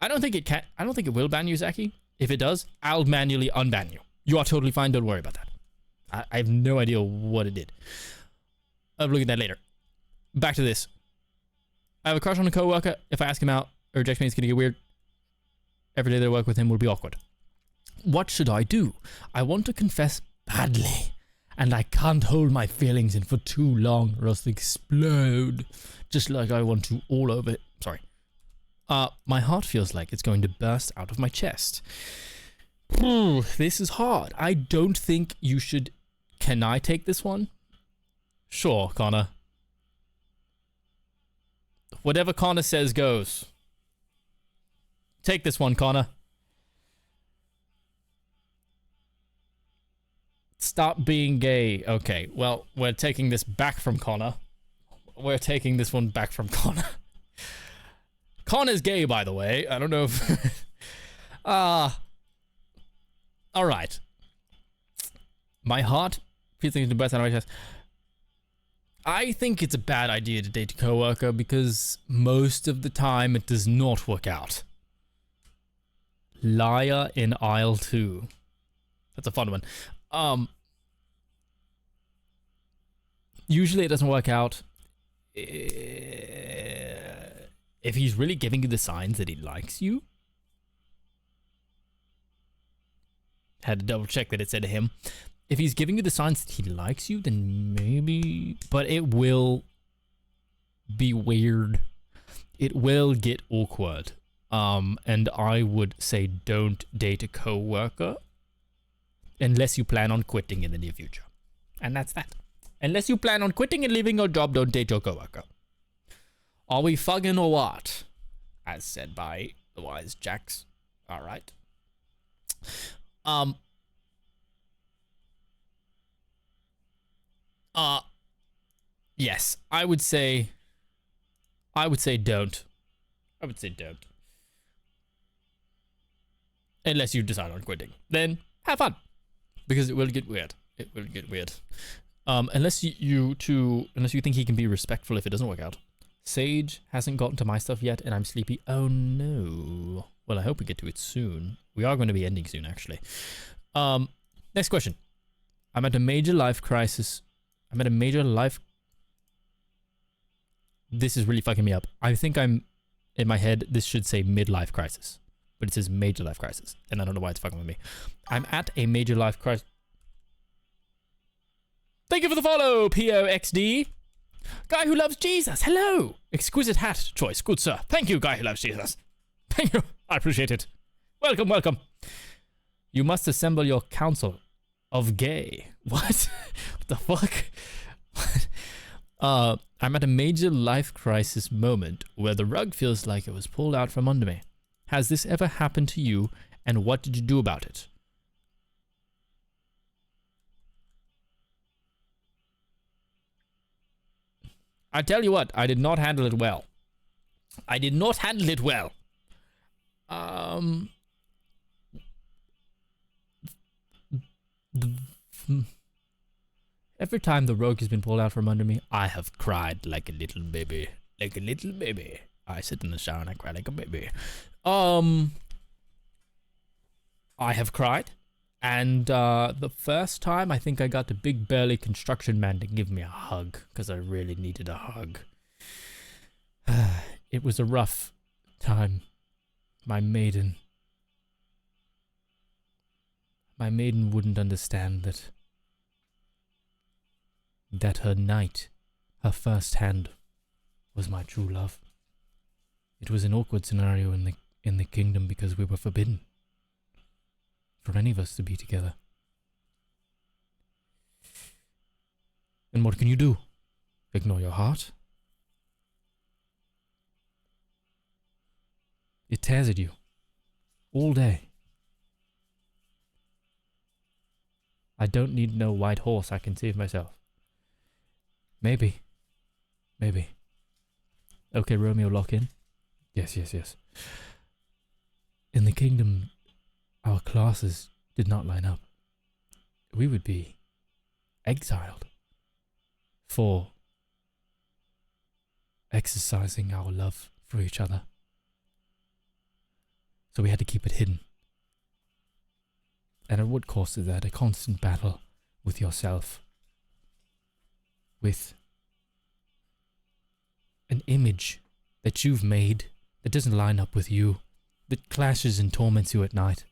Speaker 1: I don't think it will ban you, Zaki. If it does, I'll manually unban you. You are totally fine. Don't worry about that. I have no idea what it did. I'll look at that later. Back to this. I have a crush on a coworker. If I ask him out or reject me, it's gonna get weird. Every day that I work with him will be awkward. What should I do? I want to confess badly, and I can't hold my feelings in for too long or else they explode. Just like I want to all over it. Sorry. My heart feels like it's going to burst out of my chest. This is hard. I don't think you should... Can I take this one? Sure, Connor. Whatever Connor says goes. Take this one, Connor. Stop being gay. Okay, well, we're taking this back from Connor. We're taking this one back from Connor. Connor's gay, by the way. I don't know if... Alright. My heart feels like it's the best out of my chest. I think it's a bad idea to date a coworker because most of the time it does not work out. Liar in aisle 2. That's a fun one. Usually it doesn't work out. If he's really giving you the signs that he likes you. Had to double check that it said to him. If he's giving you the signs that he likes you, then maybe... But it will be weird. It will get awkward. And I would say don't date a coworker. unless you plan on quitting in the near future. And that's that. Unless you plan on quitting and leaving your job, don't date your coworker. Are we fucking or what? As said by the wise Jacks. All right. Yes, I would say don't. I would say don't. Unless you decide on quitting. Then have fun. Because it will get weird. It will get weird. Unless you think he can be respectful if it doesn't work out. Sage hasn't gotten to my stuff yet and I'm sleepy. Oh no. Well, I hope we get to it soon. We are going to be ending soon, actually. Next question. I'm at a major life crisis. This is really fucking me up. I think I'm, in my head, this should say midlife crisis. But it says major life crisis. And I don't know why it's fucking with me. I'm at a major life crisis. Thank you for the follow, POXD. Guy who loves Jesus. Hello. Exquisite hat choice. Good sir. Thank you, guy who loves Jesus. Thank you. I appreciate it. Welcome, welcome. You must assemble your council of gay. What? What the fuck? I'm at a major life crisis moment where the rug feels like it was pulled out from under me. Has this ever happened to you, and what did you do about it? I tell you what, I did not handle it well. I did not handle it well. Every time the rug has been pulled out from under me, I have cried like a little baby. Like a little baby. I sit in the shower and I cry like a baby. I have cried. And the first time, I think I got the big burly construction man to give me a hug. Because I really needed a hug. It was a rough time. My maiden wouldn't understand that her knight, her first hand, was my true love. It was an awkward scenario in the kingdom because we were forbidden for any of us to be together. And what can you do? Ignore your heart? It tears at you all day. I don't need no white horse. I can save myself. Maybe. Okay, Romeo, lock in. Yes. In the kingdom, our classes did not line up. We would be exiled for exercising our love for each other. So we had to keep it hidden. And at what cost is that? A constant battle with yourself. With an image that you've made that doesn't line up with you, that clashes and torments you at night.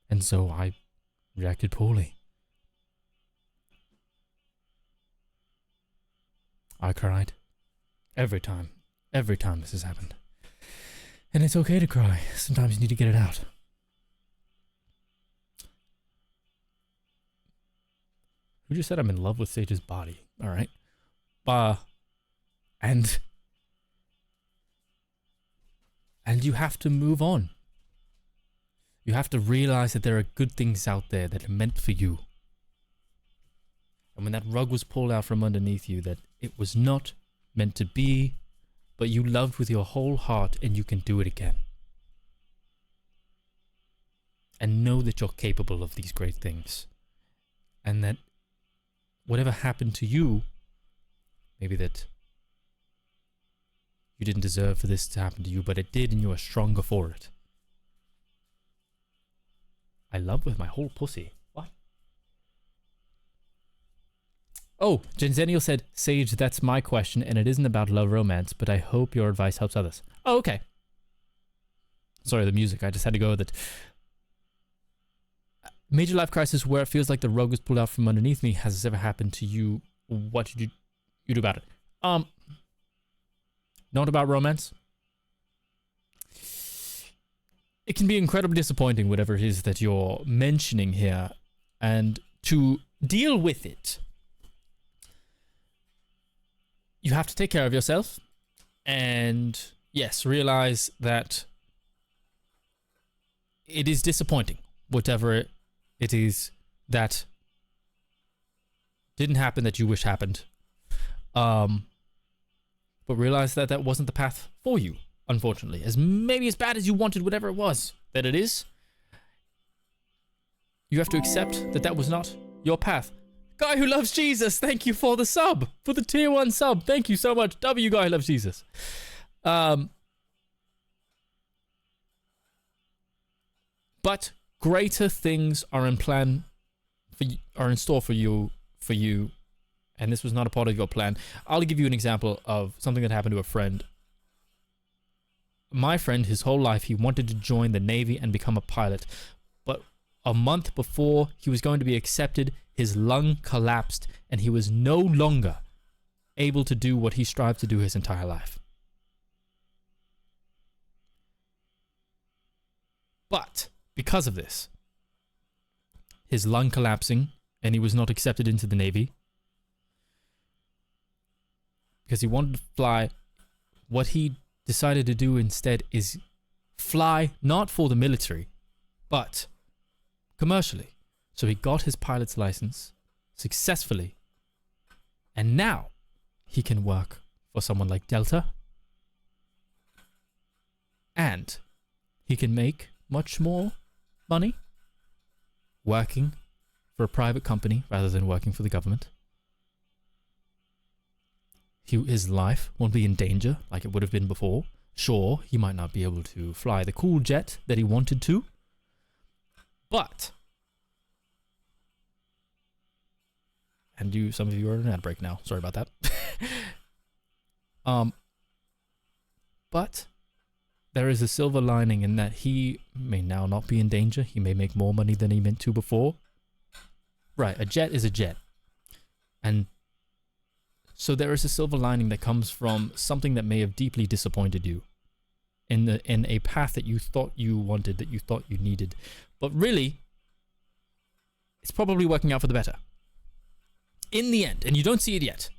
Speaker 1: And so I reacted poorly. I cried. Every time this has happened. And it's okay to cry. Sometimes you need to get it out. Who just said I'm in love with Sage's body? All right. And you have to move on. You have to realize that there are good things out there that are meant for you. And when that rug was pulled out from underneath you, that it was not meant to be, but you loved with your whole heart and you can do it again. And know that you're capable of these great things. And that whatever happened to you, maybe that you didn't deserve for this to happen to you, but it did and you are stronger for it. I love with my whole pussy. What? Oh, Jenzenial said, Sage, that's my question, and it isn't about love romance, but I hope your advice helps others. Oh, okay. Sorry, the music. I just had to go with it. Major life crisis where it feels like the rug was pulled out from underneath me. Has this ever happened to you? What did you do about it? Not about romance. it can be incredibly disappointing, whatever it is that you're mentioning here. And to deal with it, you have to take care of yourself. And yes, realize that it is disappointing, whatever it is that didn't happen that you wish happened. But realize that that wasn't the path for you, unfortunately. As maybe as bad as you wanted, whatever it was that it is, you have to accept that that was not your path. Guy who loves Jesus, thank you for the sub, for the tier 1 sub. Thank you so much. W Guy who loves Jesus. But greater things are in plan for are in store for you, and this was not a part of your plan. I'll give you an example of something that happened to a friend. My friend, his whole life, he wanted to join the Navy and become a pilot, but a month before he was going to be accepted, his lung collapsed and he was no longer able to do what he strived to do his entire life. But because of this, his lung collapsing, and he was not accepted into the Navy because he wanted to fly, what he decided to do instead is fly not for the military, but commercially. So he got his pilot's license successfully, and now he can work for someone like Delta, and he can make much more money working for a private company rather than working for the government. His life won't be in danger like it would have been before. Sure, he might not be able to fly the cool jet that he wanted to, but, and some of you are in an ad break now. Sorry about that. But there is a silver lining in that he may now not be in danger. He may make more money than he meant to before. Right, a jet is a jet. And so there is a silver lining that comes from something that may have deeply disappointed you in a path that you thought you wanted, that you thought you needed. But really, it's probably working out for the better in the end, and you don't see it yet.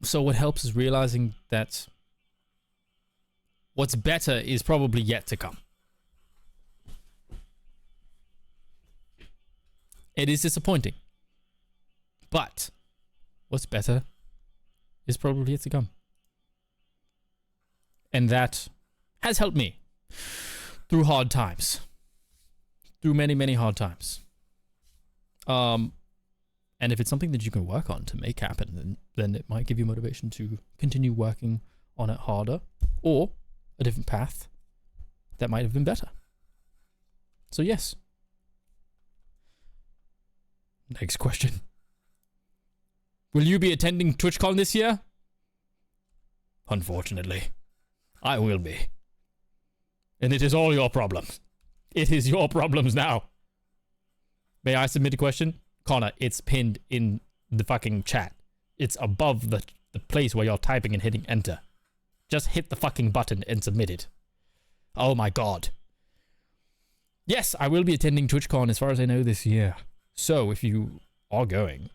Speaker 1: So what helps is realizing that what's better is probably yet to come. It is disappointing, but what's better is probably yet to come. And that has helped me through hard times. Through many, many hard times. And if it's something that you can work on to make happen, then it might give you motivation to continue working on it harder, or a different path that might have been better. So yes. Next question. Will you be attending TwitchCon this year? Unfortunately, I will be. And it is all your problems. It is your problems now. May I submit a question? Connor, it's pinned in the fucking chat. It's above the place where you're typing and hitting enter. Just hit the fucking button and submit it. Oh my god. Yes, I will be attending TwitchCon as far as I know this year. So if you are going,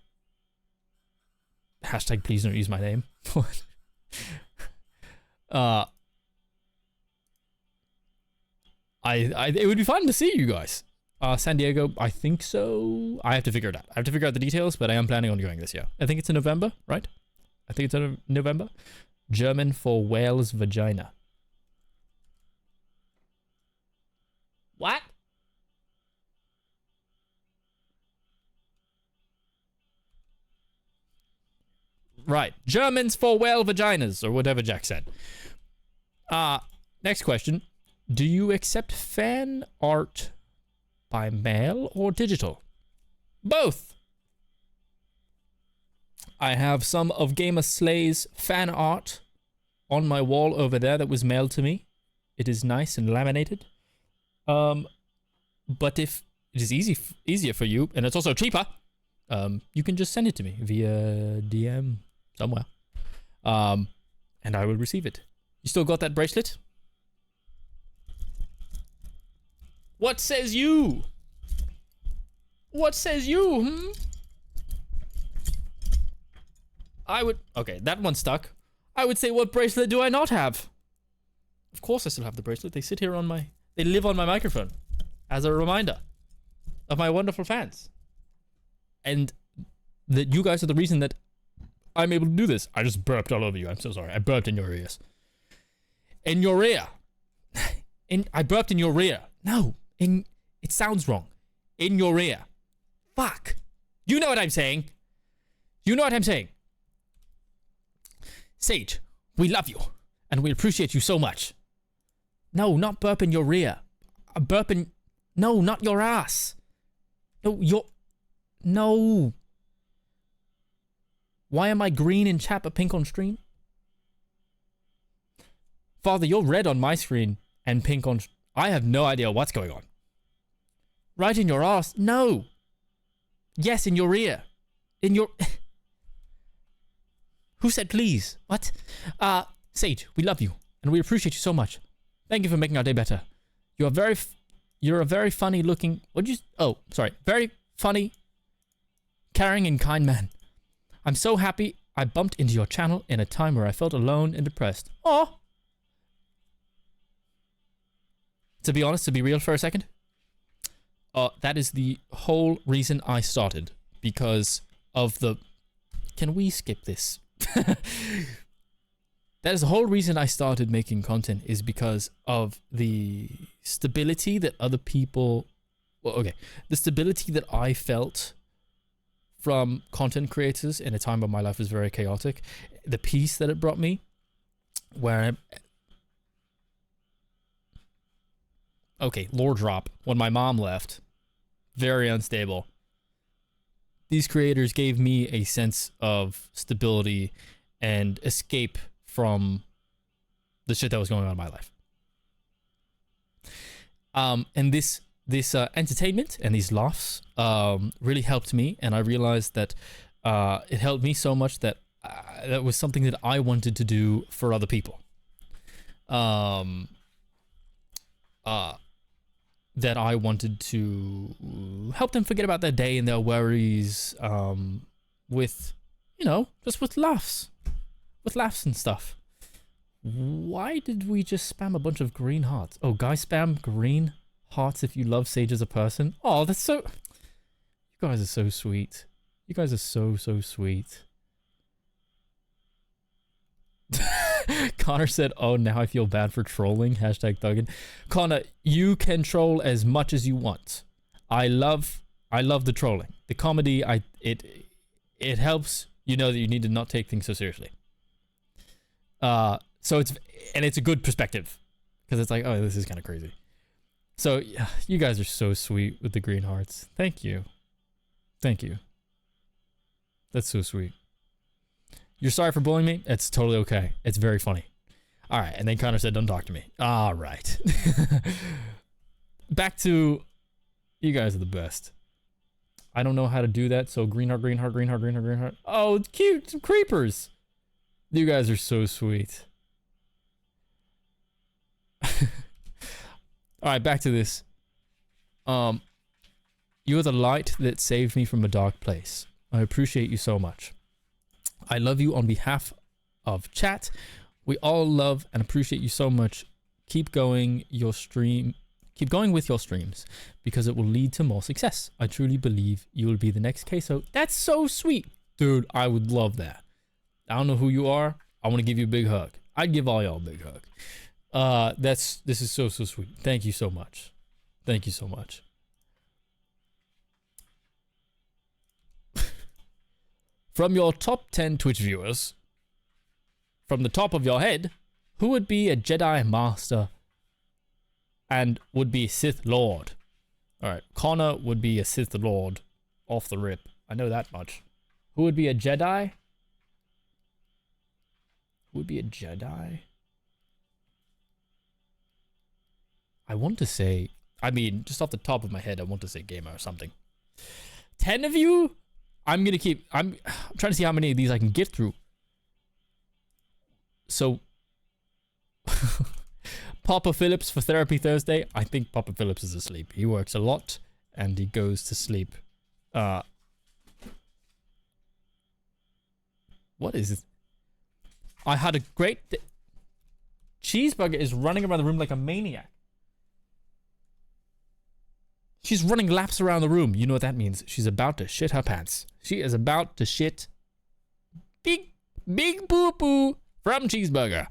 Speaker 1: hashtag please don't use my name. It would be fun to see you guys. San Diego, I think so. I have to figure it out. I have to figure out the details, but I am planning on going this year. I think it's in November, right? I think it's in November. German for whale's vagina. What? Right. Germans for whale vaginas, or whatever Jack said. Next question. Do you accept fan art by mail or digital? Both. I have some of Gamer Slay's fan art on my wall over there that was mailed to me. It is nice and laminated. But if it is easier for you, and it's also cheaper, you can just send it to me via DM somewhere. And I will receive it. You still got that bracelet? What says you? What says you, hmm? Okay, that one stuck. I would say, what bracelet do I not have? Of course I still have the bracelet. They sit here they live on my microphone as a reminder of my wonderful fans. And that you guys are the reason that I'm able to do this. I just burped all over you. I'm so sorry. I burped in your ears. In your ear. I burped in your ear. No. It sounds wrong. In your ear. Fuck. You know what I'm saying. You know what I'm saying. Sage, we love you. And we appreciate you so much. No, not burp in your rear. Burp in... No, not your ass. No, No. Why am I green in chat but pink on stream? Father, you're red on my screen and pink on... I have no idea what's going on. Right in your ass? No. Yes, in your ear. In your... Who said please? What? Sage, we love you. And we appreciate you so much. Thank you for making our day better. You're a very funny looking... Very funny, caring and kind man. I'm so happy I bumped into your channel in a time where I felt alone and depressed. Aw. To be honest, to be real for a second, that is the whole reason I started. Because of the... Can we skip this? That is the whole reason I started making content, is because of the stability that other people... Well, okay. The stability that I felt from content creators in a time when my life was very chaotic. The peace that it brought me. Okay, lore drop. When my mom left. Very unstable. These creators gave me a sense of stability and escape from the shit that was going on in my life. And this entertainment and these laughs really helped me, and I realized that it helped me so much that that was something that I wanted to do for other people. That I wanted to help them forget about their day and their worries with, just with laughs. With laughs and stuff. Why did we just spam a bunch of green hearts? Oh, guys spam green hearts if you love Sage as a person. Oh, that's so... You guys are so sweet. You guys are so, so sweet. Connor said, oh, now I feel bad for trolling. Hashtag thuggin. Connor, you can troll as much as you want. I love the trolling. The comedy, it helps you know that you need to not take things so seriously. So it's a good perspective. Because it's like, oh, this is kind of crazy. So, yeah, you guys are so sweet with the green hearts. Thank you. Thank you. That's so sweet. You're sorry for bullying me? It's totally okay. It's very funny. All right. And then Connor said, don't talk to me. All right. Back to... You guys are the best. I don't know how to do that. So green heart, green heart, green heart, green heart, green heart. Oh, cute. Some creepers. You guys are so sweet. All right. Back to this. You're the light that saved me from a dark place. I appreciate you so much. I love you on behalf of chat. We all love and appreciate you so much. Keep going with your streams because it will lead to more success. I truly believe you will be the next queso. That's so sweet. Dude, I would love that. I don't know who you are. I want to give you a big hug. I'd give all y'all a big hug. This is so, so sweet. Thank you so much. Thank you so much. From your top 10 Twitch viewers, from the top of your head, who would be a Jedi Master and would be Sith Lord? Alright, Connor would be a Sith Lord off the rip. I know that much. Who would be a Jedi? Who would be a Jedi? I want to say, just off the top of my head, I want to say gamer or something. 10 of you? I'm trying to see how many of these I can get through. So, Papa Phillips for Therapy Thursday. I think Papa Phillips is asleep. He works a lot and he goes to sleep. What is it? I had a great Cheeseburger is running around the room like a maniac. She's running laps around the room. You know what that means. She's about to shit her pants. She is about to shit big poo-poo from Cheeseburger.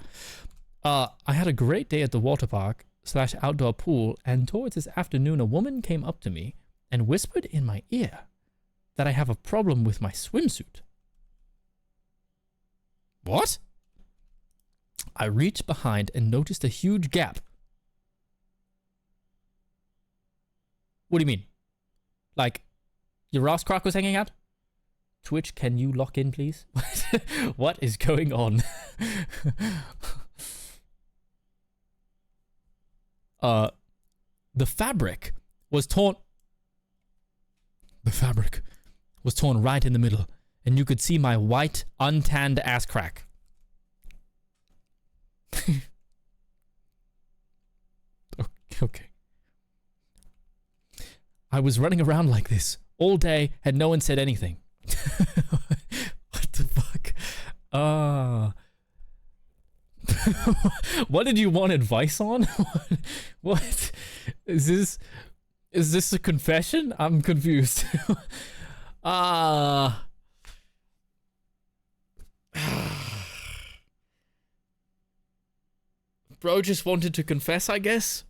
Speaker 1: I had a great day at the water park / outdoor pool, and towards this afternoon, a woman came up to me and whispered in my ear that I have a problem with my swimsuit. What? I reached behind and noticed a huge gap. What do you mean? Like, your ass crack was hanging out? Twitch, can you lock in, please? What is going on? The fabric was torn. The fabric was torn right in the middle, and you could see my white, untanned ass crack. Okay. I was running around like this all day and no one said anything. What the fuck? What did you want advice on? What? Is this a confession? I'm confused. Bro just wanted to confess, I guess.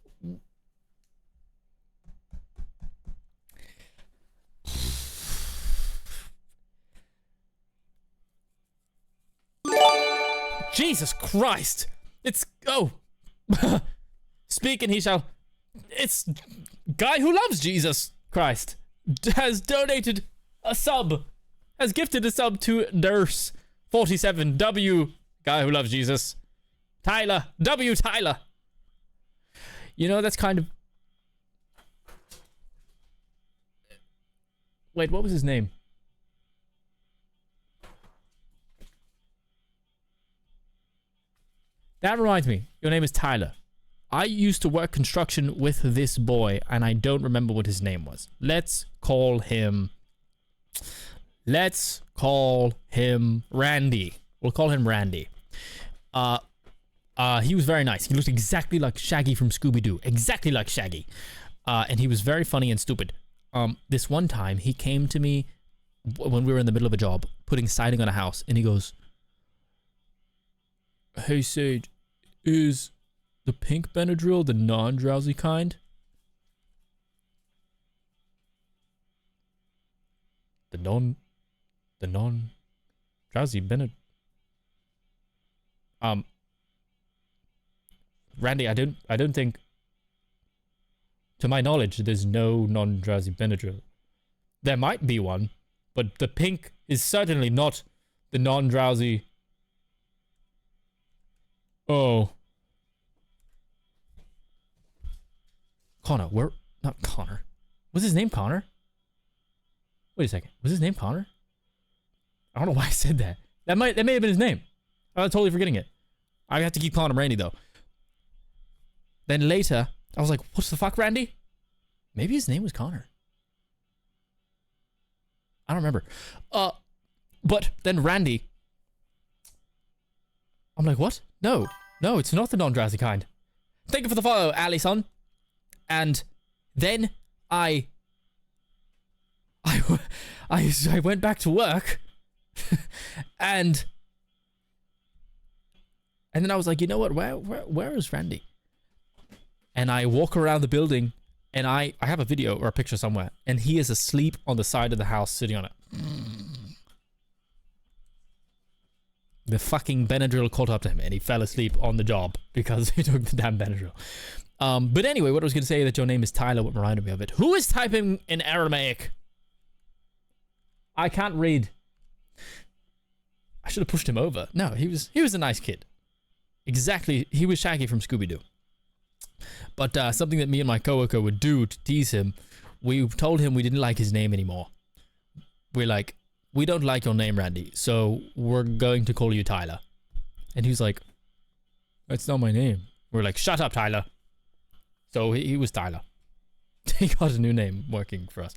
Speaker 1: Jesus Christ! It's speak and he shall. It's guy who loves Jesus Christ has donated a sub, has gifted a sub to Nurse47 W guy who loves Jesus. Tyler W Tyler. You know, that's kind of. Wait, what was his name? That reminds me, your name is Tyler. I used to work construction with this boy, and I don't remember what his name was. Let's call him Randy. We'll call him Randy. He was very nice. He looked exactly like Shaggy from Scooby-Doo. Exactly like Shaggy. And he was very funny and stupid. This one time, he came to me when we were in the middle of a job, putting siding on a house, and he goes, "Hey, Sage, is the pink Benadryl the non-drowsy kind?" The non-drowsy Benadryl. Randy, I don't think, to my knowledge, there's no non-drowsy Benadryl. There might be one, but the pink is certainly not the non-drowsy. Oh. Connor, not Connor. Was his name Connor? Wait a second. Was his name Connor? I don't know why I said that. That may have been his name. I'm totally forgetting it. I have to keep calling him Randy though. Then later, I was like, "What the fuck, Randy?" Maybe his name was Connor. I don't remember. But then Randy. I'm like, what? No, it's not the non-drowsy kind. Thank you for the follow, Alison. And then I went back to work, and then I was like, you know what? Where is Randy? And I walk around the building, and I have a video or a picture somewhere, and he is asleep on the side of the house, sitting on it. The fucking Benadryl caught up to him, and he fell asleep on the job because he took the damn Benadryl. But anyway, what I was going to say, that your name is Tyler, what reminded me of it. Who is typing in Aramaic? I can't read. I should have pushed him over. No, he was a nice kid. Exactly, he was Shaggy from Scooby-Doo. But something that me and my coworker would do to tease him, we told him we didn't like his name anymore. We're like, "We don't like your name, Randy, so we're going to call you Tyler." And he was like, That's not my name. We're like, shut up, Tyler. So he was Tyler. He got a new name working for us.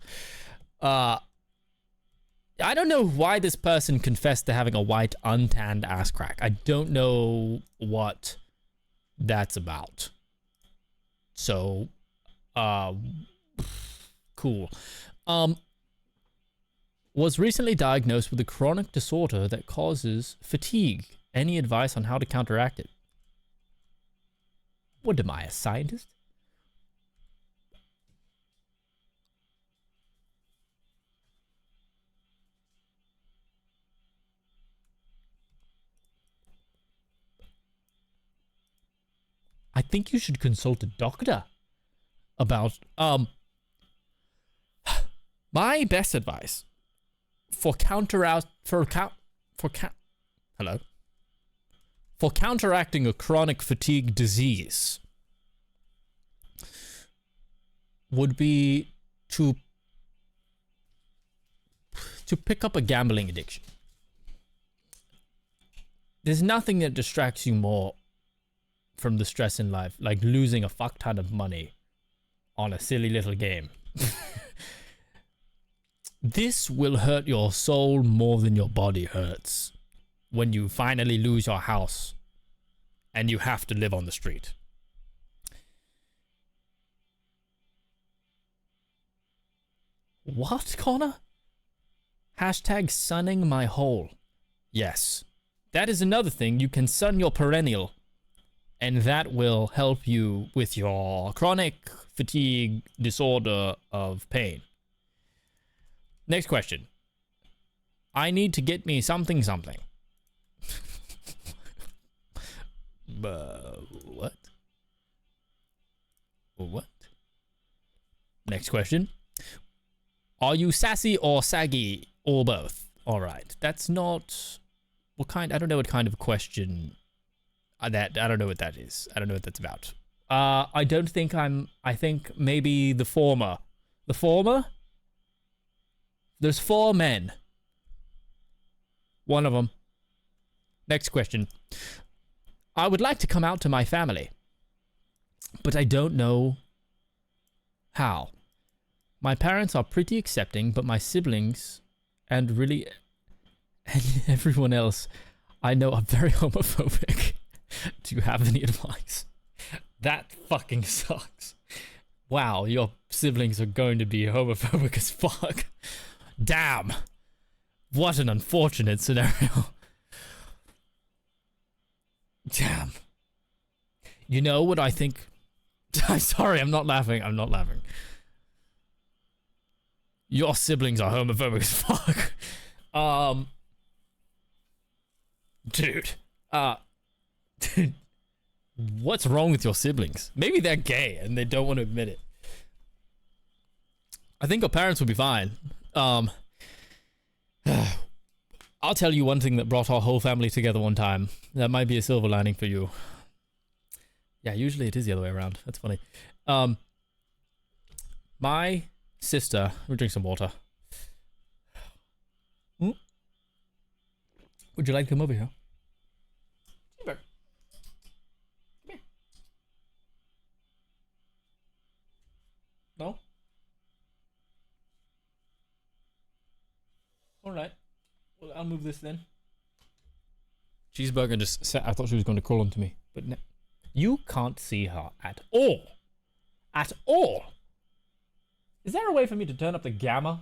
Speaker 1: I don't know why this person confessed to having a white, untanned ass crack. I don't know what that's about. So, cool. Was recently diagnosed with a chronic disorder that causes fatigue. Any advice on how to counteract it? What am I, a scientist? I think you should consult a doctor about, my best advice for counteracting a chronic fatigue disease would be to pick up a gambling addiction. There's nothing that distracts you more from the stress in life, like losing a fuck ton of money on a silly little game. This will hurt your soul more than your body hurts when you finally lose your house and you have to live on the street. What, Connor? Hashtag sunning my hole. Yes, that is another thing. You can sun your perennial, and that will help you with your chronic fatigue disorder of pain. Next question. I need to get me something. What? What? Next question. Are you sassy or saggy or both? All right. That's not... What kind... I don't know what kind of question... I don't know what that is. I don't know what that's about. I don't think I think maybe the former. The former? There's 4 men. One of them. Next question. I would like to come out to my family, but I don't know how. My parents are pretty accepting, but my siblings and everyone else I know are very homophobic. Do you have any advice? That fucking sucks. Wow, your siblings are going to be homophobic as fuck. Damn. What an unfortunate scenario. Damn. You know what I think? Sorry, I'm not laughing. Your siblings are homophobic as fuck. Dude. Dude, what's wrong with your siblings? Maybe they're gay and they don't want to admit it. I think your parents will be fine. I'll tell you one thing that brought our whole family together one time. That might be a silver lining for you. Yeah, usually it is the other way around. That's funny. My sister... Let me drink some water. Would you like to come over here? No? Alright. Well, I'll move this then. Cheeseburger just sat. I thought she was going to crawl onto me. But no. You can't see her at all. At all. Is there a way for me to turn up the gamma?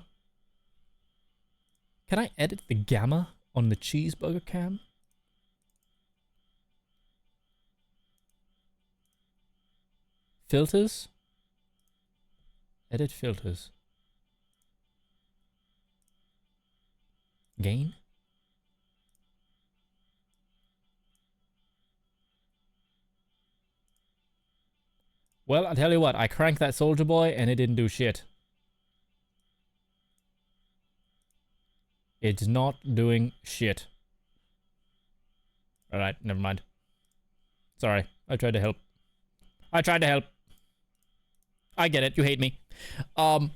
Speaker 1: Can I edit the gamma on the cheeseburger cam? Filters? Edit filters. Gain? Well, I'll tell you what, I cranked that Soldier Boy and it didn't do shit. It's not doing shit. Alright, never mind. Sorry, I tried to help. I get it, you hate me. Whoa.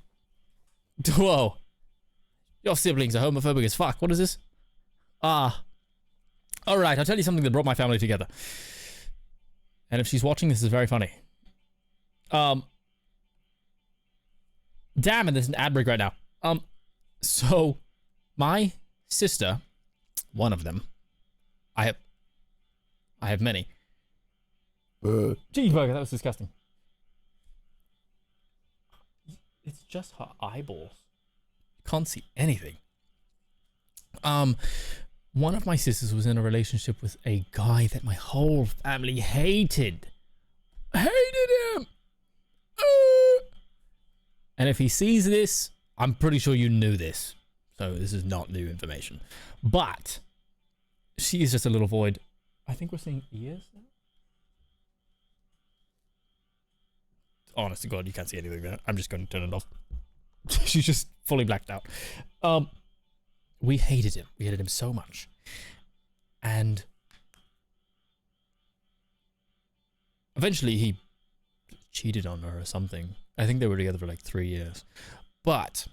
Speaker 1: Your siblings are homophobic as fuck. What is this? Alright, I'll tell you something that brought my family together. And if she's watching, this is very funny. Damn, and there's an ad break right now. So my sister, one of them, I have many. Cheeseburger, that was disgusting. It's just her eyeballs. You can't see anything. One of my sisters was in a relationship with a guy that my whole family hated. Hated him! And if he sees this, I'm pretty sure you knew this. So this is not new information. But she is just a little void. I think we're seeing ears now. Honest to God, you can't see anything there. I'm just going to turn it off. She's just fully blacked out. We hated him. We hated him so much. And eventually he cheated on her or something. I think they were together for like 3 years. But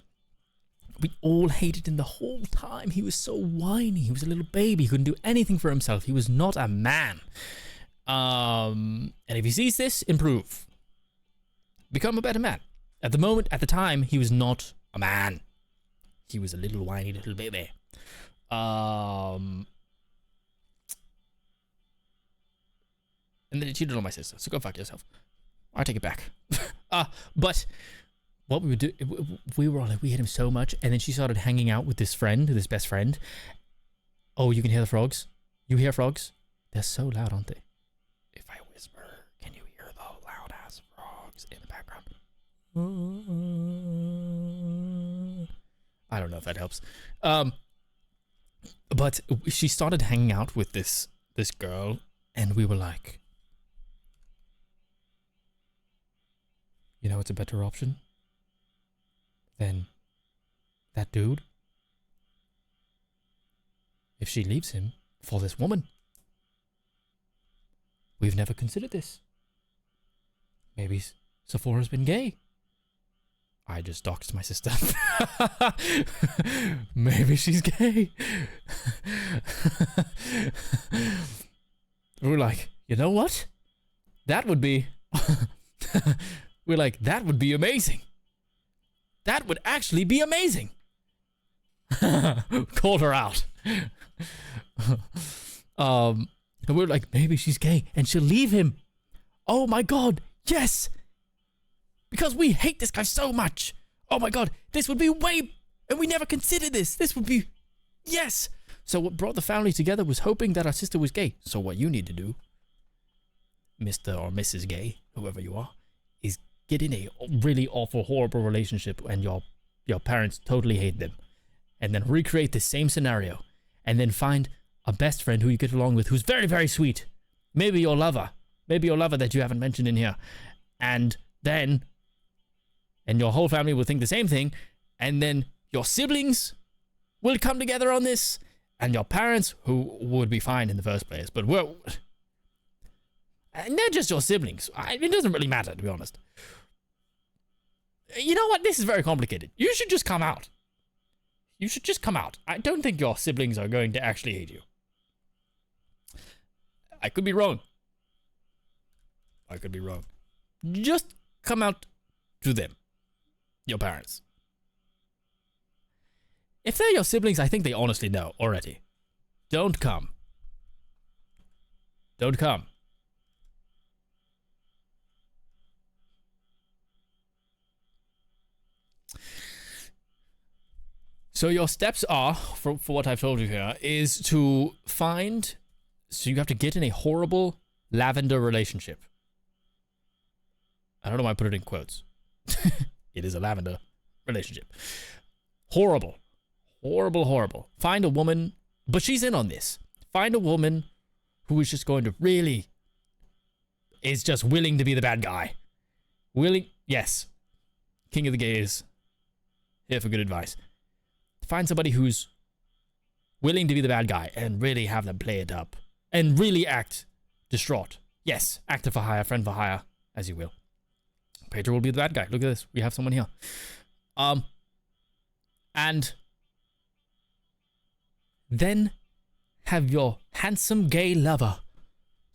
Speaker 1: we all hated him the whole time. He was so whiny. He was a little baby. He couldn't do anything for himself. He was not a man. And if he sees this, improve. Become a better man. At the moment, at the time, he was not a man. He was a little whiny little baby. And then he cheated on my sister. So go fuck yourself. I take it back. But what we would do, we were all like, we hate him so much. And then she started hanging out with this friend, this best friend. Oh, you can hear the frogs? You hear frogs? They're so loud, aren't they? If I whisper, can you hear the loud ass frogs in the background? I don't know if that helps. But she started hanging out with this girl, and we were like, you know, it's a better option than that dude. If she leaves him for this woman. We've never considered this. Maybe Sephora's been gay. I just doxed my sister. Maybe she's gay. We're like, you know what? That would be... We're like, that would be amazing. That would actually be amazing. Called her out. And we're like, maybe she's gay and she'll leave him. Oh my God, yes. Because we hate this guy so much. Oh my God, this would be way... And we never considered this. This would be... Yes. So what brought the family together was hoping that our sister was gay. So what you need to do, Mr. or Mrs. Gay, whoever you are, is get in a really awful, horrible relationship and your parents totally hate them. And then recreate the same scenario. And then find a best friend who you get along with who's very, very sweet. Maybe your lover. Maybe your lover that you haven't mentioned in here. And then... And your whole family will think the same thing. And then your siblings will come together on this. And your parents, who would be fine in the first place. But we're... And they're just your siblings. It doesn't really matter, to be honest. You know what? This is very complicated. You should just come out. You should just come out. I don't think your siblings are going to actually hate you. I could be wrong. I could be wrong. Just come out to them. Your parents. If they're your siblings, I think they honestly know already. Don't come. Don't come. So your steps are, for what I've told you here, is to find... So you have to get in a horrible lavender relationship. I don't know why I put it in quotes. It is a lavender relationship. Horrible. Horrible, horrible. Find a woman, but she's in on this. Find a woman who is just going to really... is just willing to be the bad guy. Willing... Yes. King of the gays. Here for good advice. Find somebody who's willing to be the bad guy and really have them play it up. And really act distraught. Yes, actor for hire, friend for hire, as you will. Pedro will be the bad guy. Look at this. We have someone here. And then have your handsome gay lover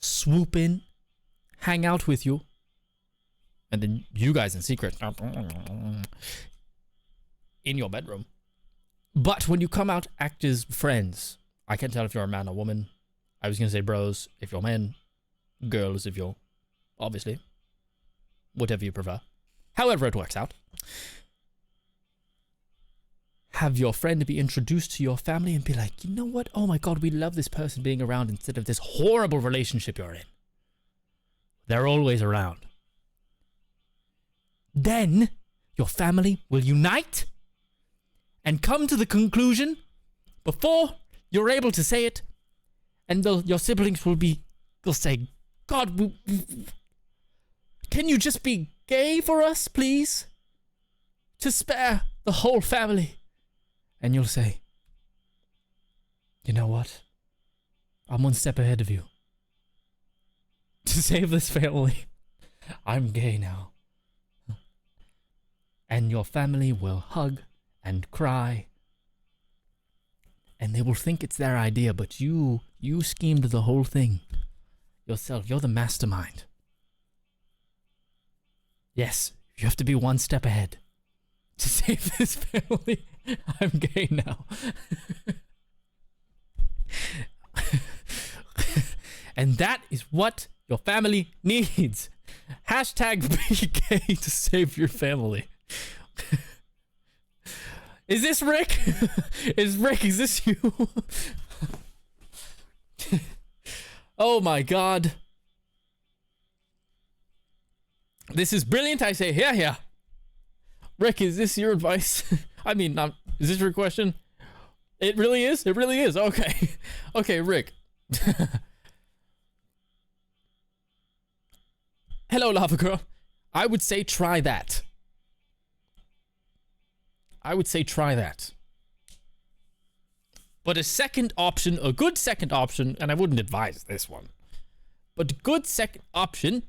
Speaker 1: swoop in, hang out with you, and then you guys in secret in your bedroom. But when you come out, act as friends. I can't tell if you're a man or woman. I was going to say bros if you're men, girls if you're, obviously, whatever you prefer. However it works out. Have your friend be introduced to your family and be like, you know what? Oh my God, we love this person being around instead of this horrible relationship you're in. They're always around. Then your family will unite and come to the conclusion before you're able to say it, and your siblings will say, God, can you just be gay for us, please? To spare the whole family. And you'll say, you know what? I'm one step ahead of you. To save this family, I'm gay now. And your family will hug and cry. And they will think it's their idea, but you schemed the whole thing yourself. You're the mastermind. Yes, you have to be one step ahead. To save this family, I'm gay now. And that is what your family needs. Hashtag be gay to save your family. Is this Rick? Is this you? Oh my God. This is brilliant. I say, yeah. Rick, is this your advice? I mean, is this your question? It really is? It really is. Okay. Okay, Rick. Hello, Lava Girl. I would say try that. But a second option, a good second option, and I wouldn't advise this one, but a good second option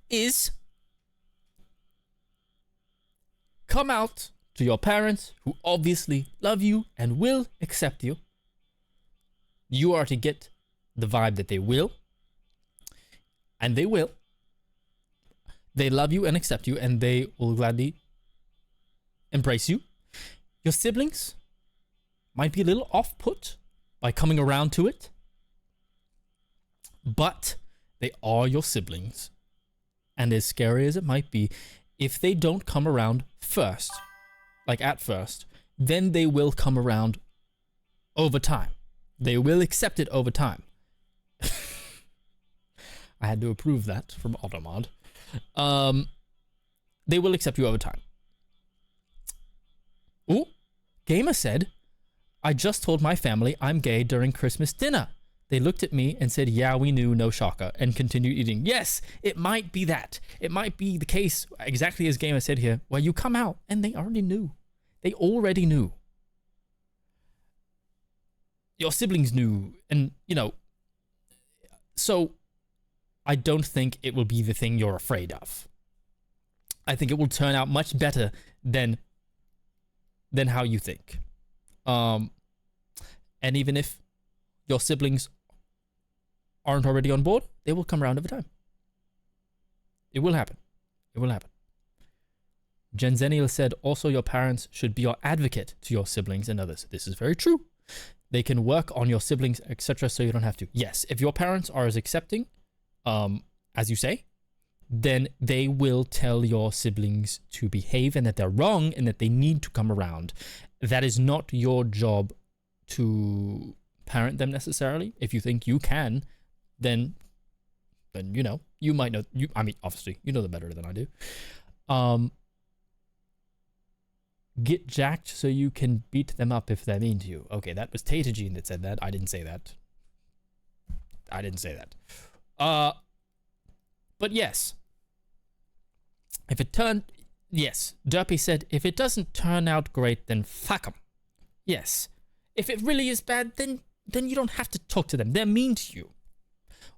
Speaker 1: is come out to your parents, who obviously love you and will accept you. You are to get the vibe that they will. And they will. They love you and accept you, and they will gladly embrace you. Your siblings might be a little off-put by coming around to it. But they are your siblings. And as scary as it might be, if they don't come around first, like at first, then they will come around over time. They will accept it over time. I had to approve that from Automod. They will accept you over time. Ooh, Gamer said, I just told my family I'm gay during Christmas dinner. They looked at me and said, yeah, we knew, no shocker, and continued eating. Yes, it might be that. It might be the case, exactly as Gamer said here, where you come out and they already knew. They already knew. Your siblings knew, and, you know, so I don't think it will be the thing you're afraid of. I think it will turn out much better than how you think. And even if your siblings aren't already on board, they will come around over time. It will happen. It will happen. Jenzenial said, also your parents should be your advocate to your siblings and others. This is very true. They can work on your siblings, etc., so you don't have to. Yes, if your parents are as accepting, as you say, then they will tell your siblings to behave and that they're wrong and that they need to come around. That is not your job to parent them necessarily. If you think you can, then you know, you might know. I mean, obviously, you know them better than I do. Get jacked so you can beat them up if they're mean to you. Okay, that was Tatagene that said that. I didn't say that. But yes. Yes, Derpy said, if it doesn't turn out great, then fuck them. Yes. If it really is bad, then you don't have to talk to them. They're mean to you.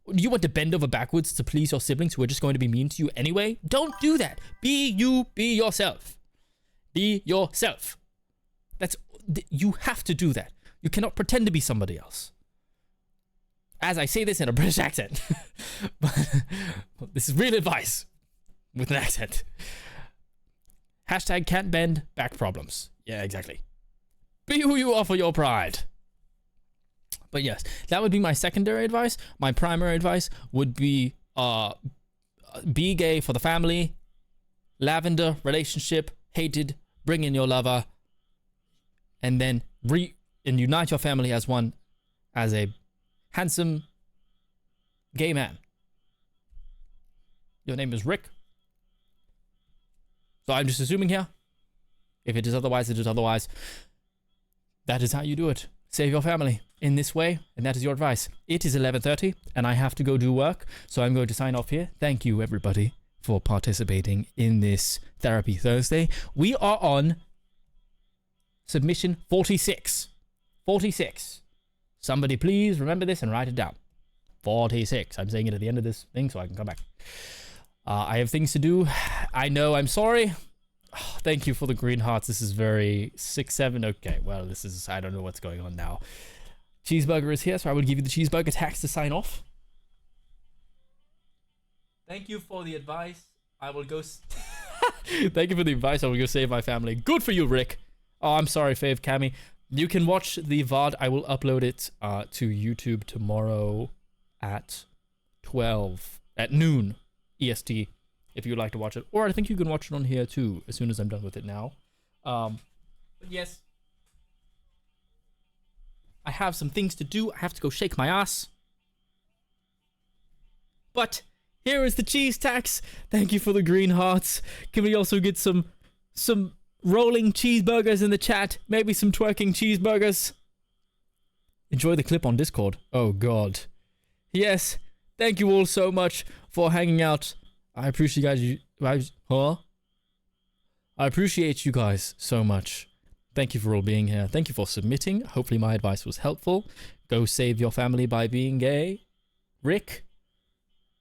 Speaker 1: You want to bend over backwards to please your siblings who are just going to be mean to you anyway? Don't do that. Be you, be yourself. Be yourself. You have to do that. You cannot pretend to be somebody else. as I say this in a British accent. But this is real advice with an accent. Hashtag can't bend back problems. Yeah, exactly. Be who you are for your pride. But yes, that would be my secondary advice. My primary advice would be be gay for the family. Lavender, relationship, hated, bring in your lover. And then unite your family as one, as a handsome gay man. Your name is Rick. So I'm just assuming here. If it is otherwise, it is otherwise. That is how you do it. Save your family in this way, and that is your advice. It is 11:30, and I have to go do work, so I'm going to sign off here. Thank you, everybody, for participating in this Therapy Thursday. We are on submission 46. 46. Somebody please remember this and write it down. 46. I'm saying it at the end of this thing so I can come back. I have things to do. I know, I'm sorry. Oh, thank you for the green hearts. This is very 6-7. Okay, well, this is, I don't know what's going on now. Cheeseburger is here, so I will give you the cheeseburger tax to sign off. Thank you for the advice. I will go... Thank you for the advice. I will go save my family. Good for you, Rick. Oh, I'm sorry, Fave Cammy. You can watch the VOD. I will upload it to YouTube tomorrow at 12, at noon EST, if you'd like to watch it. Or I think you can watch it on here too, as soon as I'm done with it now. But yes. I have some things to do. I have to go shake my ass. But here is the cheese tax. Thank you for the green hearts. Can we also get some rolling cheeseburgers in the chat? Maybe some twerking cheeseburgers. Enjoy the clip on Discord. Oh god. Yes. Thank you all so much for hanging out. I appreciate you guys. I appreciate you guys so much. Thank you for all being here. Thank you for submitting. Hopefully my advice was helpful. Go save your family by being gay. Rick.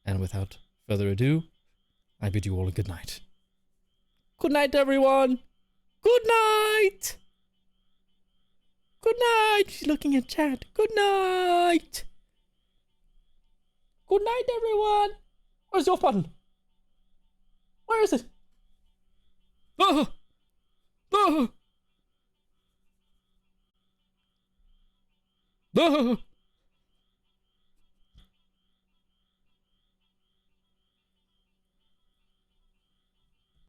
Speaker 1: And without further ado, I bid you all a good night. Good night, everyone. Good night. Good night. She's looking at chat. Good night. Good night, everyone. Where's the off button? Where is it? Oh! Oh! Oh!